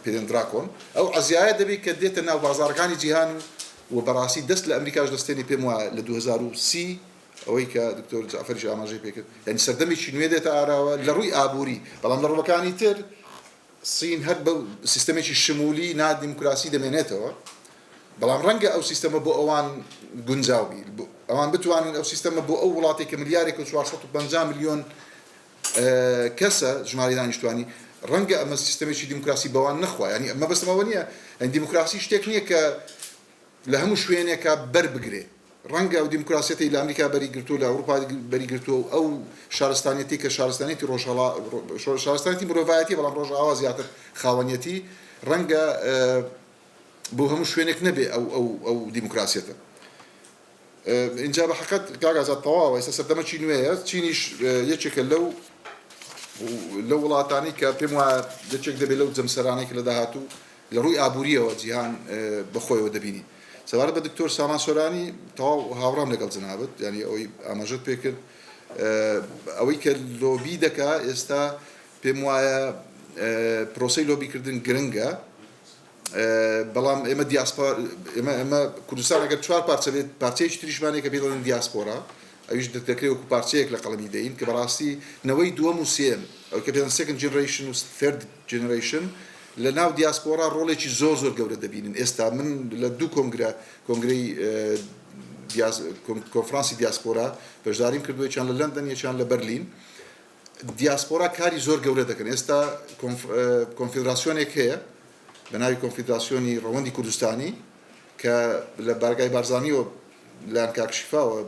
پێدەن دراکۆن ئەو عزیایە دەبێت کە دێتە ناو بازارەکانی جیهان و بەڕاستی دەست لە ئەمریکاش دەستێنی پێم وایە لە 2030 ئەوەی کە دکتۆر جعفەریش ئاماژەی پێکرد یعنی سەردەمێکی نوێ دێتە ئاراوە لە ڕووی ئابووری بەڵام لە ڕووبەکانی تر سین هەر بەو سیستەمێکی شمولی نادیموکراسی دەمێنێتەوە بەڵام ڕەنگە ئەو سیستەمە بۆ ئەوان گونجاوبی ئەوان بتوانن ئەو سیستەمە بۆ ئەو وڵاتی کە ملیارێک و 450 میلیۆن کەسە ژماری دانیشتوانی ڕەنگە ئەمە سیستەمێکی دیموکراسی بەوان نەخوا ینی ئەمە بەستەمەوە نییە دیموکراسی شتێک نییە کە لە هەموو شوێنێکە بەربگرێ ڕەنگە ئەو دیموکراسیەتی لە ئەمریکا بەریگرتووە لە ئەوروپا بەریگرتووە ئەو شارستانیەتی کە شارستانیەتی شارستانیەتی مرۆڤایەتی بەڵام ڕۆژئاوا زیاتر خاوەنیەتی ڕەنگە بۆ هەموو شوێنێک نەبێ ئەو دیموکراسیەتە اینجا بە حقیقەت کاگازات تەواوە ئێستا سەردەمەکی نوێیە چینیش یەکێکە لەو وڵاتانی کە پێم وایە یەکێک دەبێت لەو جەمسەرانەی کە لە داهاتوو لە ڕووی ئابووریەوە جیهان بەخۆیەوە دەبینی سەوارە بە دکتۆر سامان سۆرانی تەواو هاوڕام لەگەڵ جنابەت ینی ئەوەی ئاماژەت پێ کرد ئەوەی کە لۆبی دەکا ئێستا پێم وایە پرۆسەی لۆبیکردن گرنگە بەڵام ئێمە دیاسپۆرا ئێمە کوردستان ئەگەر 4 پارچە بێت پارچەیەکی تریشمانێک کە پێڵێن دیاسپۆرا ئەویش دەکرێت وەکو پارچەیەک لە قەڵەمی دەین کە بەڕاستی نەوەی دووەم و سێم ئەو کە پێڵێن سێکند جێنەرەیشن و ثێرد جێنەرەیشن لە ناو دیاسپۆرا ڕۆڵێکی زۆر گەورە دەبینن ئێستا من لە دوو کۆنگرەی کۆنفرانسی دیاسپۆرا بەشداریم کردووە یەکیان لە لەندەن یەکیان لە بەرلین دیاسپۆرا کاری زۆر گەورە دەکەن ئێستا کۆنفیدراسیۆنێک هەیە بە ناوی کۆنفیدراسیۆنی ڕەوەندی کوردستانی کە لە بارگای بارزانیەوە لایەن کاکشیفاوە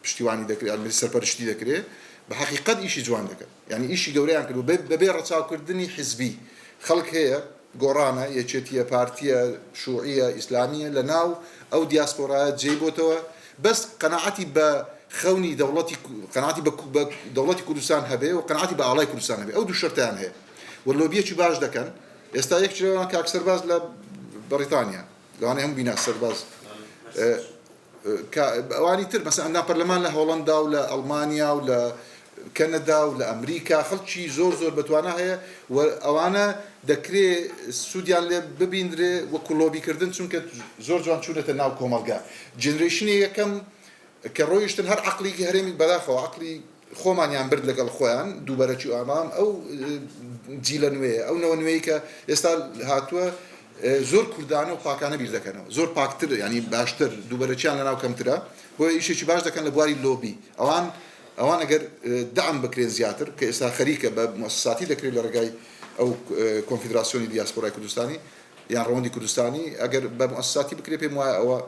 پشتیوانی دەکرێت سەرپەرشتی دەکرێت بە حەقیقەت ئیشی جوان دەکەن یعنی ئیشی گەورەیان کردو بەبێ ڕەچاوکردنی حیزبی خەڵک هەیە گۆڕانە یەکێتیە پارتیە شوعیە ئیسلامیە لە ناو ئەو دیاسپۆرایە جێی بۆتەوە بەس قەناعەتی بە خەونی قەناعەتی بە دەوڵەتی کوردستان هەبێ و قەناعەتی بە ئاڵای کوردستان هەبێ ئەو دوو شەرتیان هەیە وەلۆبیەکی باش دەکەن ئێستا یەک جوان کاک سەرباز لە بەریتانیا لەوانەیە هەموو بینا سەرباز ئەوانی تر مەسەڵەن پەرلەمان لە هۆڵەندا و لە ئەڵمانیا و لە کەنەدا و لە ئەمریکا خەڵکی زۆر بەتوانە هەیە و ئەوانە دەکرێت سوودیان لێ ببیندرێ وەکو لۆبیکردن چونکە زۆر جوان چوونەتە ناو کۆمەلگا جێنەرێشنی یەکەم کە ڕۆیشتن هەر عەقڵێکی هەرێمی بەداخەوە عەقڵی خۆمانیان برد لەگەڵ خۆیان دووبەرەکی ئامام ئەو جیلە نوێیە ئەو نەوە نوێی کە ئێستا هاتووە زۆر کوردانە و پاکانە بیر دەکەنەوە زۆر پاکتر ینی باشتر دووبەرەکیان لە ناو کەمترە بۆ ئیشێکی باش دەکەن لە بواری لۆبی ئەوان ئەگەر دەعم بکرێن زیاتر کە ئێستا خەریکە بە مؤسساتی دەکرێت لە ڕێگای ئەو کۆنفیدراسیۆنی دیاسپۆرای کوردستانی یان ڕەوەندی کوردستانی ئەگەر بە مؤسساتی بکرێت پێم وایە ئەوە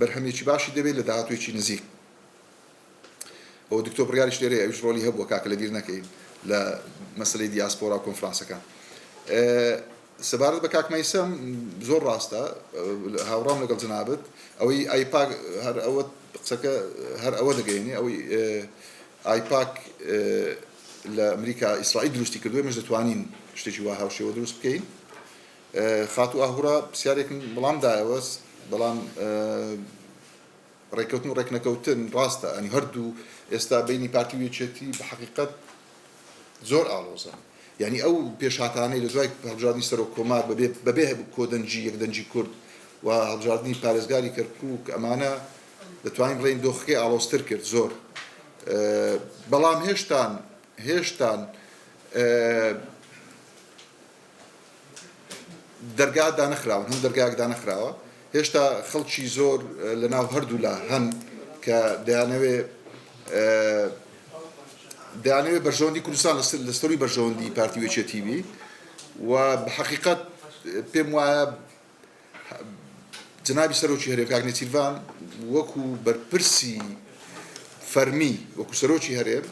بەرهەمێکی باشی دەبێت لە داهاتوێکی نزیک ئەو دکتۆر بڕیاریش لێرەیە ئەویش ڕۆلی هەبووە کاکە لە بیر نەکەین لە مەسەلەی دیاسپۆرا و کۆنفرانسەکان سەبارەت بە کاک مەیسەم زۆر ڕاستە هاوڕام لەگەڵ جنابەت ئەوەی ئایپاک هەر ئەوە قسەکە هەر ئەوە دەگەینێ ئەوەی ئایپاک لە ئەمریکا ئیسرائیل دروستی کردووە مەش دەتوانین شتێکی وا هاوشێوە دروست بکەین خاتو ئاهورا پرسیارێکم بەڵام دایەوە بەڵام ڕێککەوتن و ڕێکنەکەوتن ڕاستە ئەنی هەردوو ئێستا بینی پارتی و یەکێتی بە حەقیقەت زۆر ئاڵۆزە یعنی ئەو پێشهاتانەی لە دوای هەڵبژاردننی سەرۆک کۆمار بەبێ کۆدەنجی یەکدەنجی کورد و هەڵبژاردننی پارێزگاری کەرکووک ئەمانە دەتوانین بڵێن دۆخەکەی ئاڵۆزتر کرد زۆر بەڵام هێشتان دەرگا دانەخراون هەم دەرگایەک دانەخراوە هێشتا خەڵکی زۆر لە ناو هەردوو لا هەن کە دەیانەوێت بەرژەوەندی کوردستان لە سەروی بەرژەوەندی پارتی وێچێتیبی و بە حەقیقەت پێم وایە جنابی سەرۆکی هەرێم کاک نێچیروان وەکو بەرپرسی فەرمی وەکو سەرۆکی هەرێم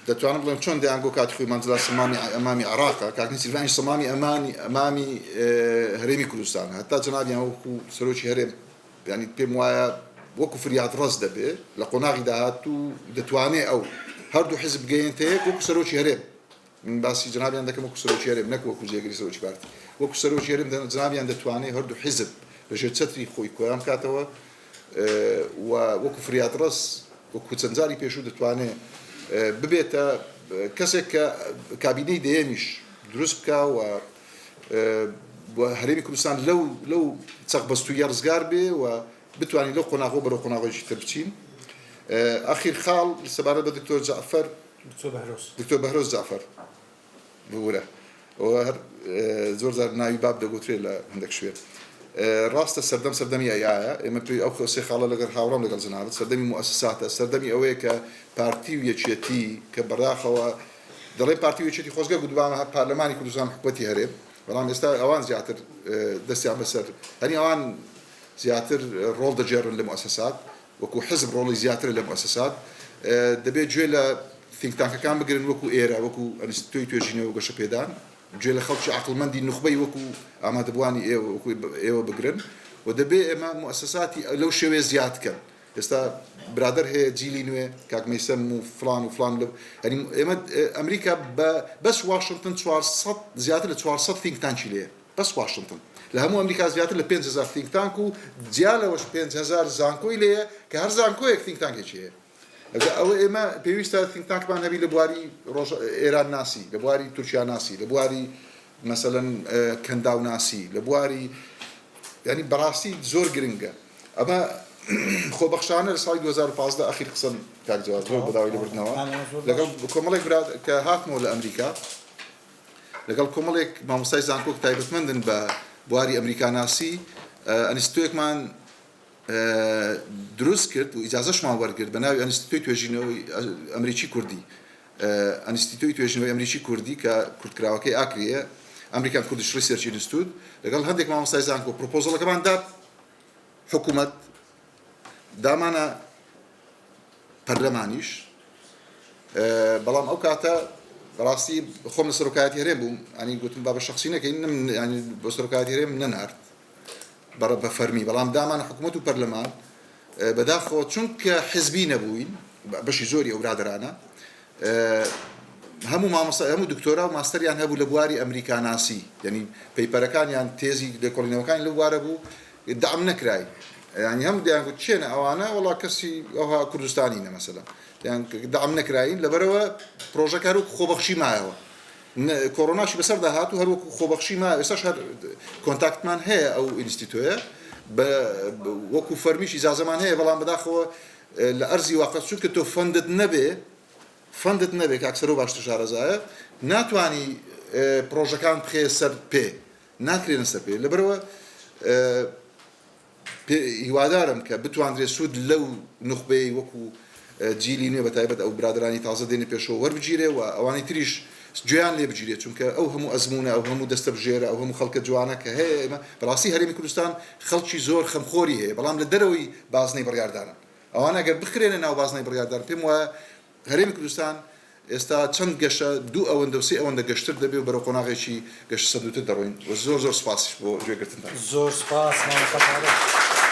دەتوانم بڵێم چۆن دەیانگۆ کاتی خۆی مانجلا سەمامی ئەمامی عێراقا کاک نێچیروانی سەمامی ئەمامی هەرێمی کوردستان هەتا جنابیان وەکو سەرۆکی هەرێم ینی پێم وایە وەکو فریاد ڕست دەبێ لە قۆناغی داهاتوو دەتوانێت ئەو هەردوو حیزب بگەێنێت وەکو سەرۆکی هەرێم من باسی جنابیان دەکەم وەکو سەرۆکی هەرێم نەک وەکو جێگری سەرۆکی پارتی وەکو سەرۆ ژێرم جنابیان دەتوانێت هەردوو حیزب لەژێر چەتری خۆی کۆیان بکاتەوە و وەکو فریادڕەس وەکو چەند جاری پێشوو دەتوانێت ببێتە کەسێک کە کابینەی دەیەمیش دروست بکە و هەرێمی کوردستان لەو چەقبەستویە ڕزگار بێ و بتوانین لەو قۆناغۆ بەرەو قۆناغۆیەکی تر بچین. ئاخیر خاڵ سەبارەت بە دکتۆر جعفەر دکتۆر بەهرۆز جعفەر بورە زۆر جار ناوی باب دەگوترێ لە هەندێک شوێن ڕاستە سەردەمی ئایایە ئێمە پێی ئەو سێ خاڵە لەگەڵ هاوڕام لەگەڵ جنابەت سەردەمی موسساتە سەردەمی ئەوەیە کە پارتی و یەکێتی کە بەرداخەوە دەڵێ پارتی و یەکێتی خۆزگە گوتبانە پارلەمانی کوردستان حکومەتی هەرێم بەڵام ئێستا ئەوان زیاتر دەستیان بەسەر هەنی ئەوان زیاتر ڕۆڵ دەجێڕن لە موسسات وەکو حزب ڕۆڵی زیاتر لە موسسات دەبێت گوێ لە تینکتانکەکان بگرن وەکو ئێرە وەکو ئەنستیتۆی توێژینەوە و گەشەپێدان گوێ لە خەڵکی عەقڵمەندی نوخبەی وەکو ئامادەبوانی ئێوە بگرن و دەبێت ئێمە موسساتی لەو شێوێ زیاد بکەن. ئێستا برادر هەیە جیلی نوێ کاک مەیسەم و فلان ئێمە ئەمریکا بەس واشنگتن 400 زیاتر لە 400 تینکتانکی لێیە بەس واشنگتن لە هەموو ئەمریکا زیاتر لە 5,000 تینکتانک و جیالەوەش 5,000 زانکۆی لێیە کە هەر زانکۆیەک تینکتانکێکی هەیە. ئەوە ئێمە پێویستە تینکتانکمان هەبی لە بواری ئێران ناسی لە بواری تورکیا ناسی لە بواری مەسەلەن کەنداو ناسی لە بواری ینی بەڕاستی زۆر گرنگە. ئەمە خۆبەخشانە لە ساڵی 2015 ئەخیر قسەم کاک جواد زۆر بەداوای لەبردنەوە لەگەڵ کۆمەڵێک کە هاتمەوە لە ئەمریکا لەگەڵ کۆمەڵێک مامۆستای زانکۆ کە تایبەتمەندن بە بواری ئەمریکا ناسی ئەنستیتۆیەکمان دروست کرد و ئیجازەشمان وەرگرت بە ناوی ئەنستیتۆی توێژینەوەی ئەمریکی کوردی ئەنستیتۆی توێژینەوەی ئەمریکی کوردی کە کوردکراوەکەی ئاکریە ئەمریکان کوردیش ریسێرچ ئینستیتوت لەگەڵ هەندێک مامۆستای زانکۆ پرۆپۆزەڵەکەمان دا حکوومەت دامانە پەرلەمانیش بەڵام ئەو کاتە بەڕاستی خۆم لە سەرۆکایەتی هەرێم بووم ئەنی گوتم با بە شخصی نەکەین ینی بۆ سەرۆکایەتی هەرێم نەنارد بە فەرمی بەڵام دامانە حکوومەت و پەرلەمان بەداخەوە چونکە حزبی نەبووین بەشی زۆری ئەو برادرانە هەموو دکتۆرا و ماستەریان هەبوو لە بواری ئەمریکا ناسی یعنی پەیپەرەکانیان تێزی لێکۆڵینەوەکانی لە بوارە بوو دام نەکرای ینی هەموو دەیانگوت چێنە ئەوانە وەڵا کەسی ئەوها کوردستانینە مەسەلەن دام نەکراین لەبەرەوە پرۆژەکە هەروەک خۆبەخشی مایەوە کۆڕۆناشی بەسەر داهات و هەروەکو خۆبەخشی ما ئێستاش هەر کۆنتاکتمان هەیە ئەو ئینستیتۆیە وەکو فەرمیش ئیجازەمان هەیە بەڵام بەداخەوە لە ئەرزی واقع چونکە تۆ فەندت نەبێ کاکسەرۆ باشتر شارەزایە ناتوانی پرۆژەکان بخێ سەر پێ ناکرێنە سەر پێ لەبەرەوە هیوادارم کە بتواندرێت سوود لەو نوخبەی وەکو جیلی نوێ بەتایبەت ئەو برادرانی تازە دێنێ پێشەوە وەربگیرێ و ئەوانی تریش گوێیان لێ بگیرێت چونکە ئەو هەموو ئەزمونە ئەو هەموو دەستە بژێرە ئەو هەموو خەڵکە جوانە کە هەیە ئێمە بەڕاستی هەرێمی کوردستان خەڵکی زۆر خەمخۆری هەیە بەڵام لە دەرەوەی بازنەی بڕیاردارن ئەوان ئەگەر بخرێنە ناو بازنەی بڕیاردار پێم وایە هەرێمی کوردستان ئێستا چەند گەشە دوو ئەوەندە و سێ ئەوەندە گەشتر دەبێ و بەرەو قۆناغێکی گەشت سەدوتر دەڕۆین و زۆر سپاس بۆ گوێگرتنتان. زۆر سپاس مامۆستا